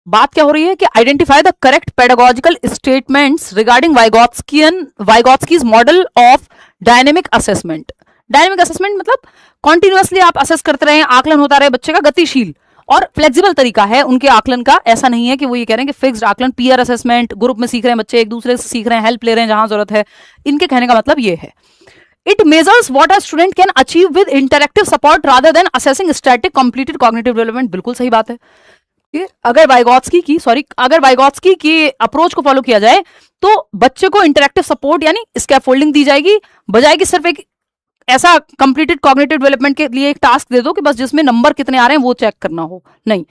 बात क्या हो रही है कि identify the correct pedagogical statements regarding Vygotsky's model of dynamic assessment. Dynamic assessment मतलब कॉन्टिन्यूअसली आप असेस करते रहे, आकलन होता रहे, बच्चे का गतिशील और फ्लेक्सिबल तरीका है उनके आकलन का। ऐसा नहीं है कि वो ये कह रहे हैं कि फिक्स्ड आकलन, पीयर असेसमेंट, ग्रुप में सीख रहे हैं बच्चे, एक दूसरे से सीख रहे हैं, हेल्प ले रहे हैं जहां जरूरत है। इनके कहने का मतलब ये है, it measures what a student can achieve with interactive support rather than assessing static completed cognitive development. बिल्कुल सही बात है। अगर वाइगोत्स्की की अप्रोच को फॉलो किया जाए तो बच्चे को इंटरैक्टिव सपोर्ट यानी स्कैफोल्डिंग दी जाएगी, बजाय कि सिर्फ एक ऐसा कंप्लीटेड कॉग्निटिव डेवलपमेंट के लिए एक टास्क दे दो कि बस जिसमें नंबर कितने आ रहे हैं वो चेक करना हो। नहीं,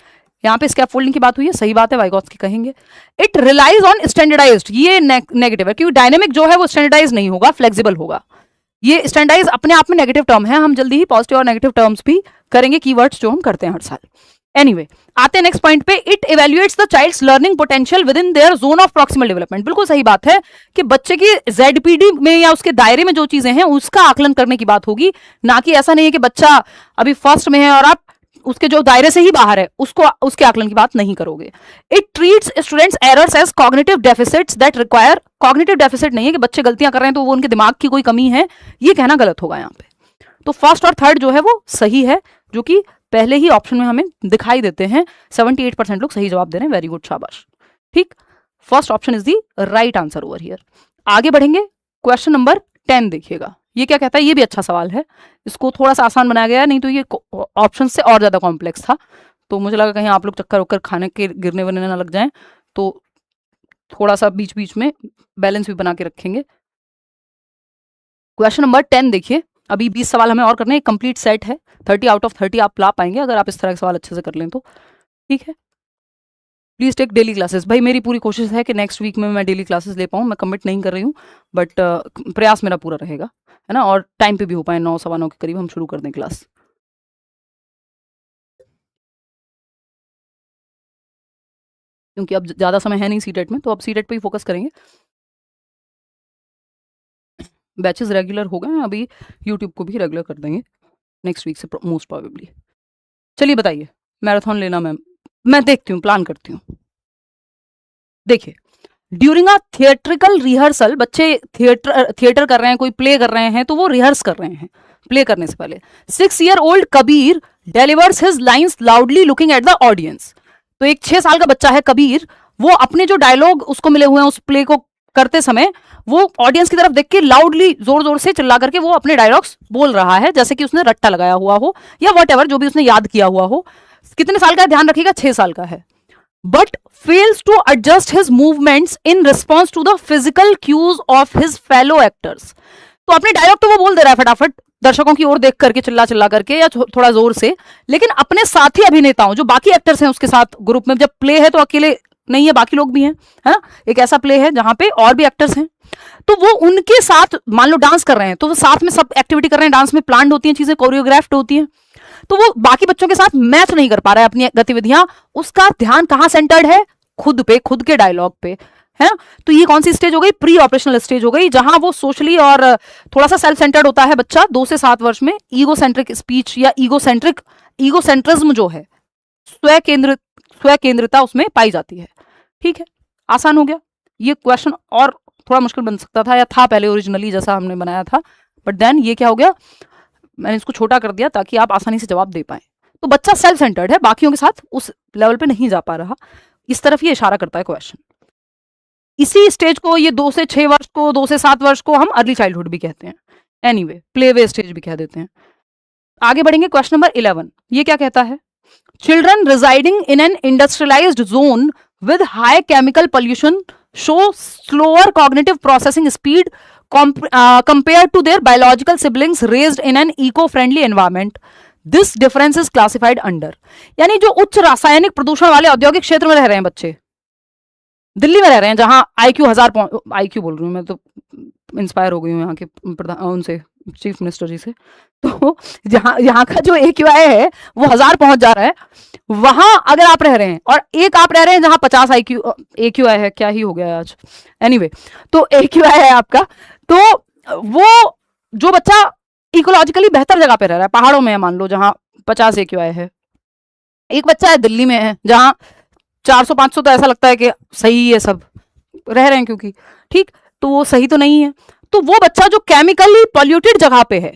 यहाँ पे स्कैफोल्डिंग की बात हुई है, सही बात है, वाइगोत्स्की कहेंगे। इट रिलाइज ऑन स्टैंडर्डाइज्ड, ये नेगेटिव है क्योंकि डायनेमिक जो है वो स्टैंडर्डाइज नहीं होगा, फ्लेक्सिबल होगा। ये स्टैंडर्डाइज अपने आप में नेगेटिव टर्म है, हम जल्दी ही पॉजिटिव और नेगेटिव टर्म्स भी करेंगे, कीवर्ड्स जो हम करते हैं हर साल। एनीवे, आते हैं नेक्स्ट पॉइंट पे। It evaluates the child's learning potential within their zone of proximal development. बिल्कुल सही बात है कि बच्चे की जेडपीडी में या उसके दायरे में जो चीजें हैं उसका आकलन करने की बात होगी, ना कि ऐसा नहीं है कि बच्चा अभी फर्स्ट में है और आप उसके जो दायरे से ही बाहर है उसको, उसके आकलन की बात नहीं करोगे। It treats students errors as cognitive deficits that require, cognitive deficit नहीं है कि बच्चे गलतियां कर रहे हैं तो वो उनके दिमाग की कोई कमी है, ये कहना गलत होगा यहाँ पे। तो फर्स्ट और थर्ड जो है वो सही है, जो कि पहले ही ऑप्शन में हमें दिखाई देते हैं। 78% लोग सही जवाब दे रहे हैं, वेरी गुड, शाबाश। ठीक, first option is the right answer over here. आगे बढ़ेंगे, क्वेश्चन नंबर 10 देखिएगा, ये क्या कहता है, ये भी अच्छा सवाल है, इसको थोड़ा सा आसान बनाया गया है, नहीं तो ये ऑप्शन से और ज्यादा कॉम्प्लेक्स था, तो मुझे लगा कहीं आप लोग चक्कर वक्कर खाने के गिरने वरने ना लग जाएं, तो थोड़ा सा बीच बीच में बैलेंस भी बना के रखेंगे। क्वेश्चन नंबर 10 देखिए, अभी 20 सवाल हमें और करने हैं, कंप्लीट सेट है, 30 आउट ऑफ 30 आप ला पाएंगे अगर आप इस तरह के सवाल अच्छे से कर लें तो। ठीक है, प्लीज टेक डेली क्लासेस। भाई मेरी पूरी कोशिश है कि नेक्स्ट वीक में मैं डेली क्लासेस ले पाऊँ, मैं कमिट नहीं कर रही हूँ, बट प्रयास मेरा पूरा रहेगा, है ना, और टाइम पे भी हो पाए, 9 सवा 9 के करीब हम शुरू कर दें क्लास। क्योंकि अब ज्यादा समय है नहीं सीटेट में, तो अब सीटेट पे ही फोकस करेंगे। बैचेस रेगुलर हो गए हैं, अभी यूट्यूब को भी रेगुलर कर देंगे नेक्स्ट वीक से मोस्ट प्रोबेबली। चलिए बताइए, मैराथन लेना मैं देखती हूँ, प्लान करती हूँ। देखिए, ड्यूरिंग अ थिएट्रिकल रिहर्सल, बच्चे थिएटर कर रहे हैं, कोई प्ले कर रहे हैं, तो वो रिहर्स कर रहे हैं प्ले करने से पहले। 6 year old Kabir delivers his lines loudly looking at the audience. तो एक 6 साल का बच्चा है कबीर, वो अपने जो डायलॉग उसको मिले हुए हैं उस प्ले को करते समय, वो ऑडियंस की तरफ देख के लाउडली जोर जोर से चिल्ला करके वो अपने डायलॉग्स बोल रहा है, जैसे कि उसने रट्टा लगाया हुआ हो या वॉट जो भी उसने याद किया हुआ हो। कितने साल का है ध्यान रखिएगा, 6 साल का है। But fails to adjust his movements in response to the physical cues of his fellow actors. तो अपने डायलॉग तो वो बोल दे रहा है फटाफट, दर्शकों की ओर देख करके, चिल्ला चिल्ला करके या थोड़ा जोर से, लेकिन अपने साथी अभिनेताओं जो बाकी एक्टर्स हैं उसके साथ ग्रुप में, जब प्ले है तो अकेले नहीं है, बाकी लोग भी हैं, है ना, एक ऐसा प्ले है जहां पे और भी एक्टर्स हैं, तो वो उनके साथ मान लो डांस कर रहे हैं, तो वो साथ में सब एक्टिविटी कर रहे हैं, डांस में प्लान्ड होती हैं चीजें, कोरियोग्राफ्ड होती हैं, तो वो बाकी बच्चों के साथ मैच नहीं कर पा रहा है अपनी गतिविधियां, उसका ध्यान कहां सेंटर्ड है, खुद पे, खुद के डायलॉग पे, है ना। तो ये कौन सी स्टेज हो गई, प्री ऑपरेशनल स्टेज हो गई, जहां वो सोशली और थोड़ा सा सेल्फ सेंटर्ड होता है बच्चा 2 से 7 वर्ष में। ईगोसेंट्रिक स्पीच या ईगोसेंट्रिज्म जो है, स्व केंद्रिता उसमें पाई जाती है। ठीक है, आसान हो गया ये क्वेश्चन, और थोड़ा मुश्किल बन सकता था, या था पहले ओरिजिनली जैसा हमने बनाया था, बट देन ये क्या हो गया, मैंने इसको छोटा कर दिया ताकि आप आसानी से जवाब दे पाए। तो बच्चा सेल्फ सेंटर्ड है, बाकियों के साथ उस लेवल पे नहीं जा पा रहा, इस तरफ ये इशारा करता है क्वेश्चन। इसी स्टेज को, ये 2 से 6 वर्ष को, 2 से 7 वर्ष को हम अर्ली चाइल्डहुड भी कहते हैं, एनीवे प्ले वे स्टेज भी कह देते हैं। आगे बढ़ेंगे, क्वेश्चन नंबर 11, ये क्या कहता है, children residing in an industrialised zone with high chemical pollution show slower cognitive processing speed compared to their biological siblings raised in an eco-friendly environment. This difference is classified under, यानी जो उच्च रासायनिक प्रदूषण वाले औद्योगिक क्षेत्र में रह रहे हैं बच्चे, दिल्ली में रह रहे हैं, जहां IQ 1000 IQ बोल रही हूँ मैं, तो इंस्पायर हो गई हूँ यहाँ के उनसे, चीफ मिनिस्टर जी से, तो यहाँ का जो AQI है वो 1000 पहुंच जा रहा है, वहां अगर आप रह रहे हैं, और एक आप रह रहे हैं जहां 50 AQI है, क्या ही हो गया आज, एनीवे तो AQI है आपका, तो वो जो बच्चा इकोलॉजिकली बेहतर जगह पे रह रहा है, पहाड़ों में है मान लो, जहां 50 AQI है, एक बच्चा है दिल्ली में है जहां 400-500, तो ऐसा लगता है कि सही है, सब रह रहे हैं क्योंकि, ठीक, तो वो सही तो नहीं है। तो वो बच्चा जो केमिकली पॉल्यूटेड जगह पे है,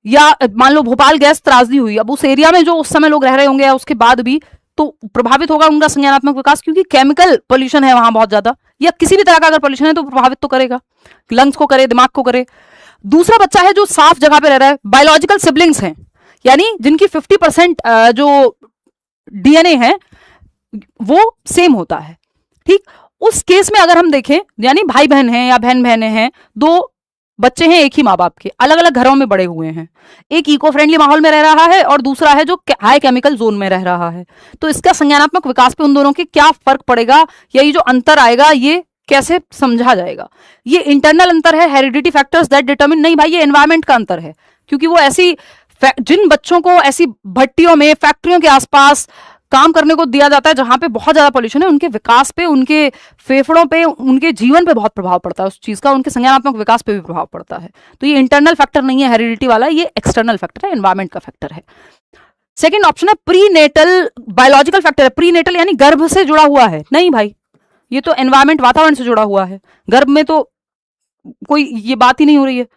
या मान लो भोपाल गैस त्रासदी हुई, अब उस एरिया में जो उस समय लोग रह रहे होंगे या उसके बाद भी, तो प्रभावित होगा उनका संज्ञानात्मक विकास, क्योंकि केमिकल पोल्यूशन है वहां बहुत ज्यादा, या किसी भी तरह का अगर पोल्यूशन है तो प्रभावित तो करेगा, लंग्स को करे, दिमाग को करे। दूसरा बच्चा है जो साफ जगह पे रह रहा है, बायोलॉजिकल सिबलिंग्स हैं, यानी जिनकी 50% जो DNA है वो सेम होता है, ठीक, उस केस में अगर हम देखें, यानी भाई बहन हैं या बहन बहनें हैं, 2 बच्चे हैं एक ही माँ बाप के, अलग अलग घरों में बड़े हुए हैं, एक इको फ्रेंडली माहौल में रह रहा है और दूसरा है जो हाई केमिकल जोन में रह रहा है, तो इसका संज्ञानात्मक विकास पे उन दोनों के क्या फर्क पड़ेगा, या ये जो अंतर आएगा ये कैसे समझा जाएगा। ये इंटरनल अंतर है, हेरिडिटी फैक्टर्स दैट डिटरमिन, नहीं भाई ये एनवायरमेंट का अंतर है, क्योंकि वो ऐसी जिन बच्चों को ऐसी भट्टियों में, फैक्ट्रियों के आसपास काम करने को दिया जाता है जहां पे बहुत ज्यादा पोल्यूशन है, उनके विकास पे, उनके फेफड़ों पे, उनके जीवन पे बहुत प्रभाव पड़ता है उस चीज का, उनके संज्ञानात्मक विकास पे भी प्रभाव पड़ता है। तो ये इंटरनल फैक्टर नहीं है हेरिडिटी वाला, ये एक्सटर्नल फैक्टर है, एनवायरमेंट का फैक्टर है। सेकेंड ऑप्शन है प्रीनेटल, बायोलॉजिकल फैक्टर है, प्रीनेटल यानी गर्भ से जुड़ा हुआ है, नहीं भाई, ये तो एनवायरमेंट वातावरण से जुड़ा हुआ है, गर्भ में तो कोई ये बात ही नहीं हो रही है।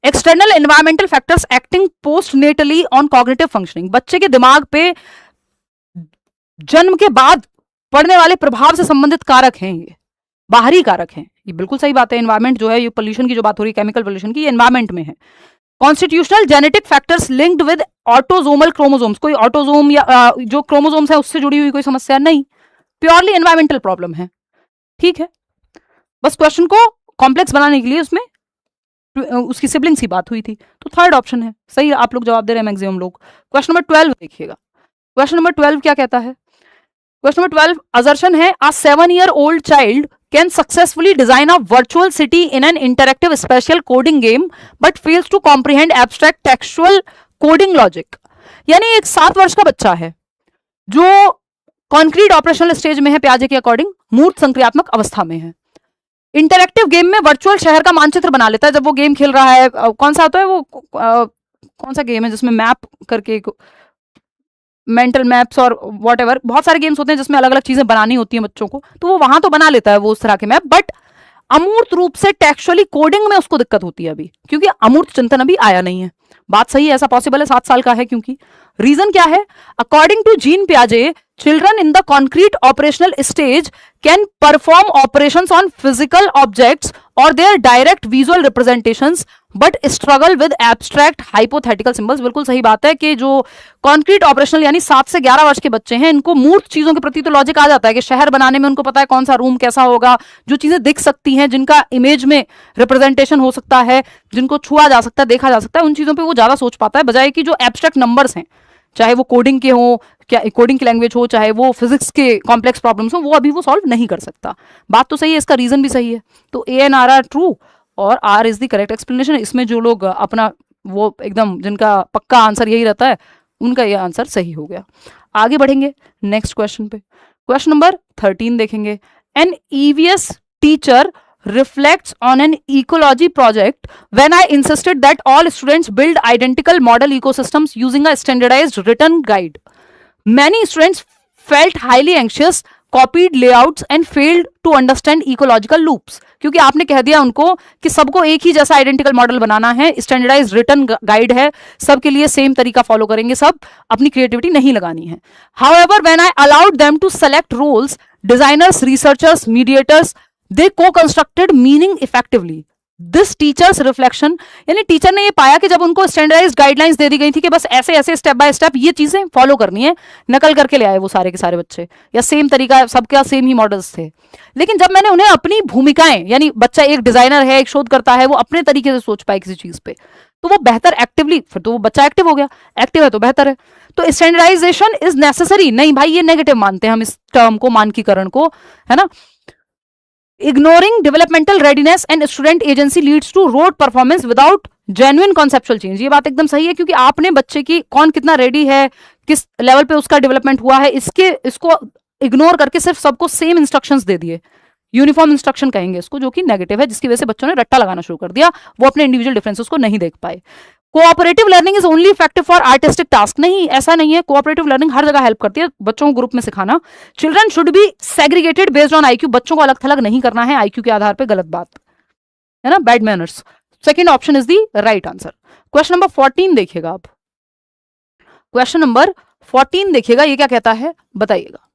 External environmental factors acting post neatly on cognitive functioning, बच्चे के दिमाग पे जन्म के बाद पड़ने वाले प्रभाव से संबंधित कारक हैं, ये बाहरी कारक हैं, ये बिल्कुल सही बात है। एनवायरमेंट जो है, ये पोल्यूशन की जो बात हो रही है, केमिकल पोल्यूशन की, ये एनवायरमेंट में है। Constitutional genetic factors linked with autosomal chromosomes, कोई ऑटोजोम या जो क्रोमोसोम्स है उससे जुड़ी हुई कोई समस्या नहीं, प्योरली एनवायरमेंटल प्रॉब्लम है, ठीक है। बस क्वेश्चन को कॉम्प्लेक्स बनाने के लिए उसमें उसकी सिबलिंग्स की बात हुई थी, तो थर्ड ऑप्शन है सही, आप लोग जवाब दे रहे हैं मैक्सिमम लोग। क्वेश्चन नंबर 12 देखिएगा, क्वेश्चन नंबर 12 क्या कहता है? क्वेश्चन नंबर 12 असर्शन है, a 7-year-old child can successfully design a virtual city in an interactive special coding game but fails to comprehend abstract textual coding logic। यानी एक 7 वर्ष का बच्चा है जो कॉन्क्रीट ऑपरेशनल स्टेज में है, प्याजे के अकॉर्डिंग मूर्त संक्रियात्मक अवस्था में है, इंटरैक्टिव गेम में वर्चुअल शहर का मानचित्र बना लेता है जब वो गेम खेल रहा है। कौन सा होता है वो, कौन सा गेम है जिसमें मैप करके, मेंटल मैप्स और व्हाटएवर, बहुत सारे गेम्स होते हैं जिसमें अलग अलग चीजें बनानी होती हैं बच्चों को, तो वो वहां तो बना लेता है वो उस तरह के मैप, बट अमूर्त रूप से टेक्सुअली कोडिंग में उसको दिक्कत होती है अभी, क्योंकि अमूर्त चिंतन अभी आया नहीं है। बात सही है, ऐसा पॉसिबल है, 7 साल का है, क्योंकि रीजन क्या है? अकॉर्डिंग टू जीन पियाजे, children in the concrete operational stage can perform operations on physical objects और their direct visual representations but struggle with abstract hypothetical symbols. बिल्कुल सही बात है कि जो कॉन्क्रीट ऑपरेशनल यानी 7 से 11 वर्ष के बच्चे हैं, इनको मूर्त चीजों के प्रति तो लॉजिक आ जाता है कि शहर बनाने में उनको पता है कौन सा रूम कैसा होगा, जो चीजें दिख सकती हैं, जिनका इमेज में रिप्रेजेंटेशन हो सकता है, जिनको छुआ जा सकता है, देखा जा सकता है, उन चीजों पर वो ज्यादा सोच पाता है, बजाय कि जो एब्स्ट्रैक्ट नंबर्स हैं, चाहे वो कोडिंग के हो, क्या कोडिंग की लैंग्वेज हो, चाहे वो फिजिक्स के कॉम्प्लेक्स प्रॉब्लम्स हो, वो अभी वो सॉल्व नहीं कर सकता। बात तो सही है, इसका रीजन भी सही है, तो A and R are true और R is the correct explanation. इसमें जो लोग अपना वो एकदम जिनका पक्का आंसर यही रहता है, उनका ये आंसर सही हो गया। आगे बढ़ेंगे नेक्स्ट क्वेश्चन पे, क्वेश्चन नंबर 13 देखेंगे। An EVS teacher reflects on an ecology project when I insisted that all students build identical model ecosystems using a standardized written guide. Many students felt highly anxious, copied layouts and failed to understand ecological loops। क्योंकि आपने कह दिया उनको कि सबको एक ही जैसा आइडेंटिकल मॉडल बनाना है, स्टैंडर्डाइज्ड रिटन गाइड है, सबके लिए सेम तरीका फॉलो करेंगे, सब अपनी क्रिएटिविटी नहीं लगानी है। However, when I allowed them to select roles, designers, researchers, mediators, they co-constructed meaning effectively। This teacher's reflection, यानी टीचर ने ये पाया कि जब उनको स्टैंडर्डाइज्ड गाइडलाइंस दे दी गई थी कि बस ऐसे ऐसे स्टेप बाय स्टेप ये चीजें फॉलो करनी है, नकल करके ले आए वो सारे के सारे बच्चे, या सेम तरीका, सबका सेम ही मॉडल्स थे। लेकिन जब मैंने उन्हें अपनी भूमिकाएं, यानी बच्चा एक डिजाइनर है, एक शोधकर्ता है, वो अपने तरीके से सोच पाए किसी चीज पे, तो वो बेहतर एक्टिवली, फिर तो वो बच्चा एक्टिव हो गया, एक्टिव है तो बेहतर है। तो स्टैंडर्डाइजेशन इज नेसेसरी नहीं भाई, ये नेगेटिव मानते हैं हम इस टर्म को, मानकीकरण को, है ना। Ignoring developmental readiness and student agency leads to rote performance without genuine conceptual change। ये बात एकदम सही है, क्योंकि आपने बच्चे की कौन कितना रेडी है, किस लेवल पे उसका डेवलपमेंट हुआ है, इसको इग्नोर करके सिर्फ सबको सेम इंस्ट्रक्शंस दे दिए, यूनिफॉर्म इंस्ट्रक्शन कहेंगे इसको, जो कि नेगेटिव है, जिसकी वजह से बच्चों ने रट्टा लगाना शुरू कर दिया, वो अपने इंडिविजुअल डिफरेंसेस को नहीं देख पाए। Cooperative learning is only effective for artistic task, नहीं ऐसा नहीं है, कोऑपरेटिव लर्निंग हर जगह हेल्प करती है बच्चों को ग्रुप में सिखाना। Children should be segregated based on IQ, बच्चों को अलग थलग नहीं करना है आईक्यू के आधार पे, गलत बात है ना, bad manners. Second option is the right answer. Question number 14 देखिएगा आप, क्वेश्चन नंबर 14 देखिएगा, ये क्या कहता है बताइएगा।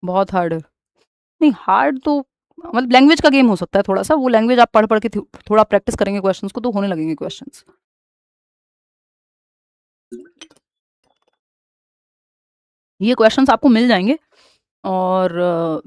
बहुत हार्ड है, नहीं हार्ड तो मतलब लैंग्वेज का गेम हो सकता है थोड़ा सा, वो लैंग्वेज आप पढ़ पढ़ के थोड़ा प्रैक्टिस करेंगे क्वेश्चंस को, तो होने लगेंगे क्वेश्चंस। ये क्वेश्चंस आपको मिल जाएंगे और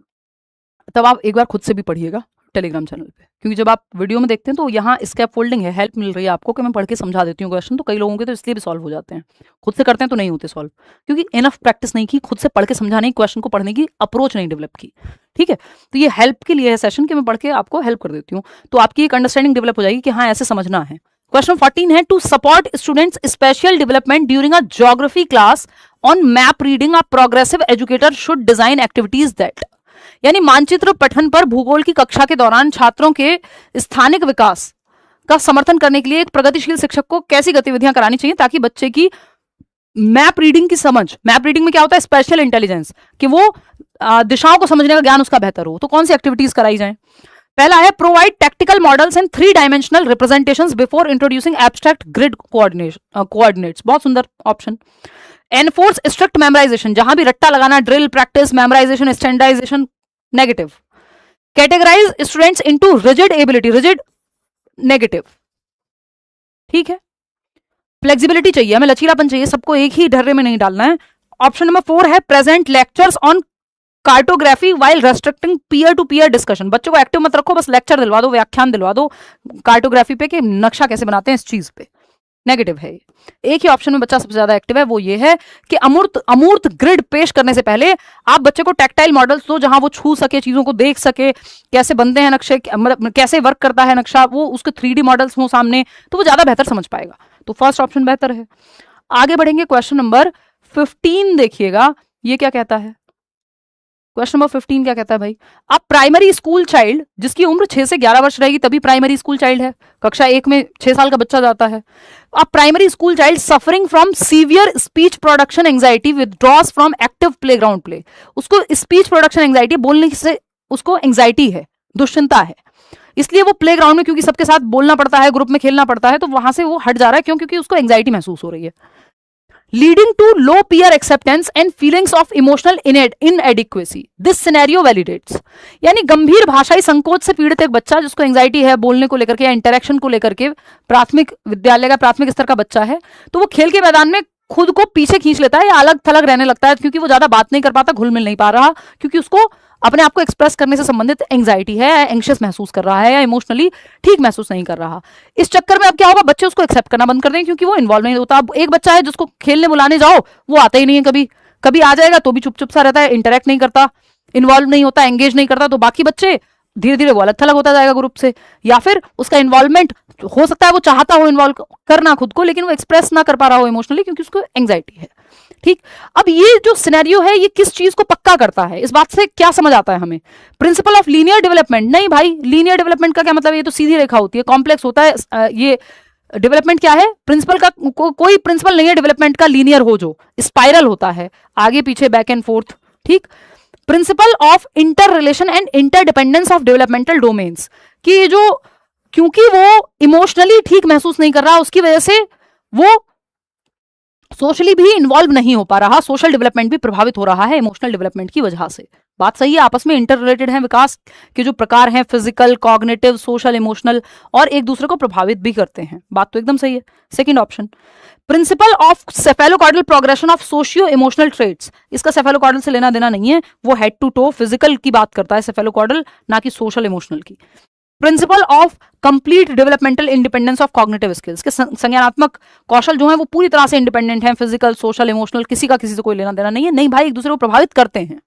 तब आप एक बार खुद से भी पढ़िएगा टेलीग्राम चैनल पे, क्योंकि जब आप वीडियो में देखते हैं तो यहाँ स्कैप फोल्डिंग है, हेल्प मिल रही है आपको कि मैं पढ़ के समझा देती हूँ क्वेश्चन, तो कई लोगों के तो इसलिए भी सॉल्व हो जाते हैं, खुद से करते हैं तो नहीं होते सॉल्व, क्योंकि इनफ प्रैक्टिस नहीं की, खुद से पढ़ के समझाने की, क्वेश्चन को पढ़ने की अप्रोच नहीं डेवलप की, ठीक है। तो ये हेल्प के लिए है सेशन कि मैं पढ़ के आपको हेल्प कर देती हूँ, तो आपकी एक अंडरस्टैंडिंग डेवलप हो जाएगी कि हाँ ऐसे समझना है। क्वेश्चन 14 है, to support students spatial development during a geography class on map reading, a progressive educator should design activities that, यानी मानचित्र पठन पर भूगोल की कक्षा के दौरान छात्रों के स्थानिक विकास का समर्थन करने के लिए एक प्रगतिशील शिक्षक को कैसी गतिविधियां करानी चाहिए ताकि बच्चे की मैप रीडिंग की समझ, मैप रीडिंग में क्या होता है, स्पेशल इंटेलिजेंस, कि वो दिशाओं को समझने का ज्ञान उसका बेहतर हो, तो कौन सी एक्टिविटीज कराई जाए? पहला है provide tactical models and 3 dimensional representations before introducing abstract grid coordinates, बहुत सुंदर ऑप्शन। एनफोर्स स्ट्रिक्ट मेमोराइजेशन, जहां भी रट्टा लगाना, drill, practice, memorization, standardization, negative. Categorize students into rigid ability, rigid negative, ठीक है। फ्लेक्सिबिलिटी चाहिए, हमें लचीलापन चाहिए, सबको एक ही ढर्रे में नहीं डालना है। ऑप्शन नंबर 4 है present lectures on cartography while restricting peer to peer discussion, बच्चों को एक्टिव मत रखो, बस लेक्चर दिलवा दो, व्याख्यान दिलवा दो कार्टोग्राफी पे कि नक्शा कैसे बनाते हैं इस चीज पे, नेगेटिव है। एक ही ऑप्शन में बच्चा सबसे ज्यादा एक्टिव है, वो ये है कि अमूर्त ग्रिड पेश करने से पहले आप बच्चे को टैक्टाइल मॉडल्स दो, जहां वो छू सके, चीजों को देख सके, कैसे बनते हैं नक्शे, मतलब कैसे वर्क करता है नक्शा, वो उसके 3D मॉडल्स हो सामने, तो वो ज्यादा बेहतर समझ पाएगा। तो फर्स्ट ऑप्शन बेहतर है। आगे बढ़ेंगे, क्वेश्चन नंबर 15 देखिएगा, ये क्या कहता है। क्वेश्चन नंबर 15 क्या कहता है भाई, अब प्राइमरी स्कूल चाइल्ड जिसकी उम्र 6 से 11 वर्ष रहेगी तभी प्राइमरी स्कूल चाइल्ड है, कक्षा 1 में 6 साल का बच्चा जाता है। अब primary school child suffering from severe speech production anxiety withdraws from active playground play, उसको स्पीच प्रोडक्शन एंजाइटी, बोलने से उसको एंजाइटी है, दुश्चिंता है, इसलिए वो प्लेग्राउंड में क्योंकि सबके साथ बोलना पड़ता है, ग्रुप में खेलना पड़ता है, तो वहां से वो हट जा रहा है, क्यों? क्योंकि उसको एंजाइटी महसूस हो रही है। Leading to low peer acceptance and feelings of emotional inadequacy, this scenario validates, यानी गंभीर भाषाई संकोच से पीड़ित एक बच्चा जिसको एंजाइटी है बोलने को लेकर के या इंटरेक्शन को लेकर के, प्राथमिक विद्यालय का प्राथमिक स्तर का बच्चा है, तो वो खेल के मैदान में खुद को पीछे खींच लेता है या अलग थलग रहने लगता है, क्योंकि वो ज्यादा बात नहीं कर पाता, घुल मिल नहीं पा रहा, क्योंकि उसको अपने आप को एक्सप्रेस करने से संबंधित एंजाइटी है, एंग्शियस महसूस कर रहा है, या इमोशनली ठीक महसूस नहीं कर रहा। इस चक्कर में अब क्या होगा, बच्चे उसको एक्सेप्ट करना बंद कर देंगे, क्योंकि वो इन्वॉल्व नहीं होता। अब एक बच्चा है जिसको खेलने बुलाने जाओ, वो आता ही नहीं है, कभी कभी आ जाएगा तो भी चुप चुप सा रहता है, इंटरेक्ट नहीं करता, इन्वॉल्व नहीं होता, एंगेज नहीं करता, तो बाकी बच्चे धीरे धीरे वो अलग थलग होता जाएगा ग्रुप से, या फिर उसका इन्वॉल्वमेंट हो सकता है वो चाहता हो इन्वॉल्व करना खुद को, लेकिन वो एक्सप्रेस ना कर पा रहा हो इमोशनली, क्योंकि उसको एंग्जाइटी है। ठीक, अब ये जो सिनेरियो है ये किस चीज को पक्का करता है, इस बात से क्या समझ आता है हमें? Principle of linear development? नहीं भाई, लीनियर डेवलपमेंट का क्या मतलब, ये तो सीधी रेखा होती है, कॉम्प्लेक्स होता है। ये डेवलपमेंट क्या है, प्रिंसिपल का कोई प्रिंसिपल नहीं है डेवलपमेंट का लीनियर हो, जो स्पाइरल होता है, आगे पीछे, बैक एंड फोर्थ। ठीक, principle of inter relation and interdependence of developmental domains, कि जो क्योंकि वो इमोशनली ठीक महसूस नहीं कर रहा, उसकी वजह से वो सोशली भी इन्वॉल्व नहीं हो पा रहा, सोशल डेवलपमेंट भी प्रभावित हो रहा है इमोशनल डेवलपमेंट की वजह से। बात सही है, आपस में इंटर रिलेटेड है, विकास के जो प्रकार हैं, फिजिकल, कॉग्निटिव, सोशल, इमोशनल, और एक दूसरे को प्रभावित भी करते हैं, बात तो एकदम सही है। Second option, principle of cephalocaudal progression of socio emotional traits, इसका सेफेलोकॉर्डल से लेना देना नहीं है, वो हेड टू टो फिजिकल की बात करता है सेफेलोकॉर्डल, ना कि सोशल इमोशनल की। Principle of complete developmental independence of cognitive skills, के संज्ञानात्मक कौशल जो है वो पूरी तरह से इंडिपेंडेंट हैं, फिजिकल, सोशल, इमोशनल, किसी का किसी से कोई लेना देना नहीं है, नहीं भाई, एक दूसरे को प्रभावित करते हैं।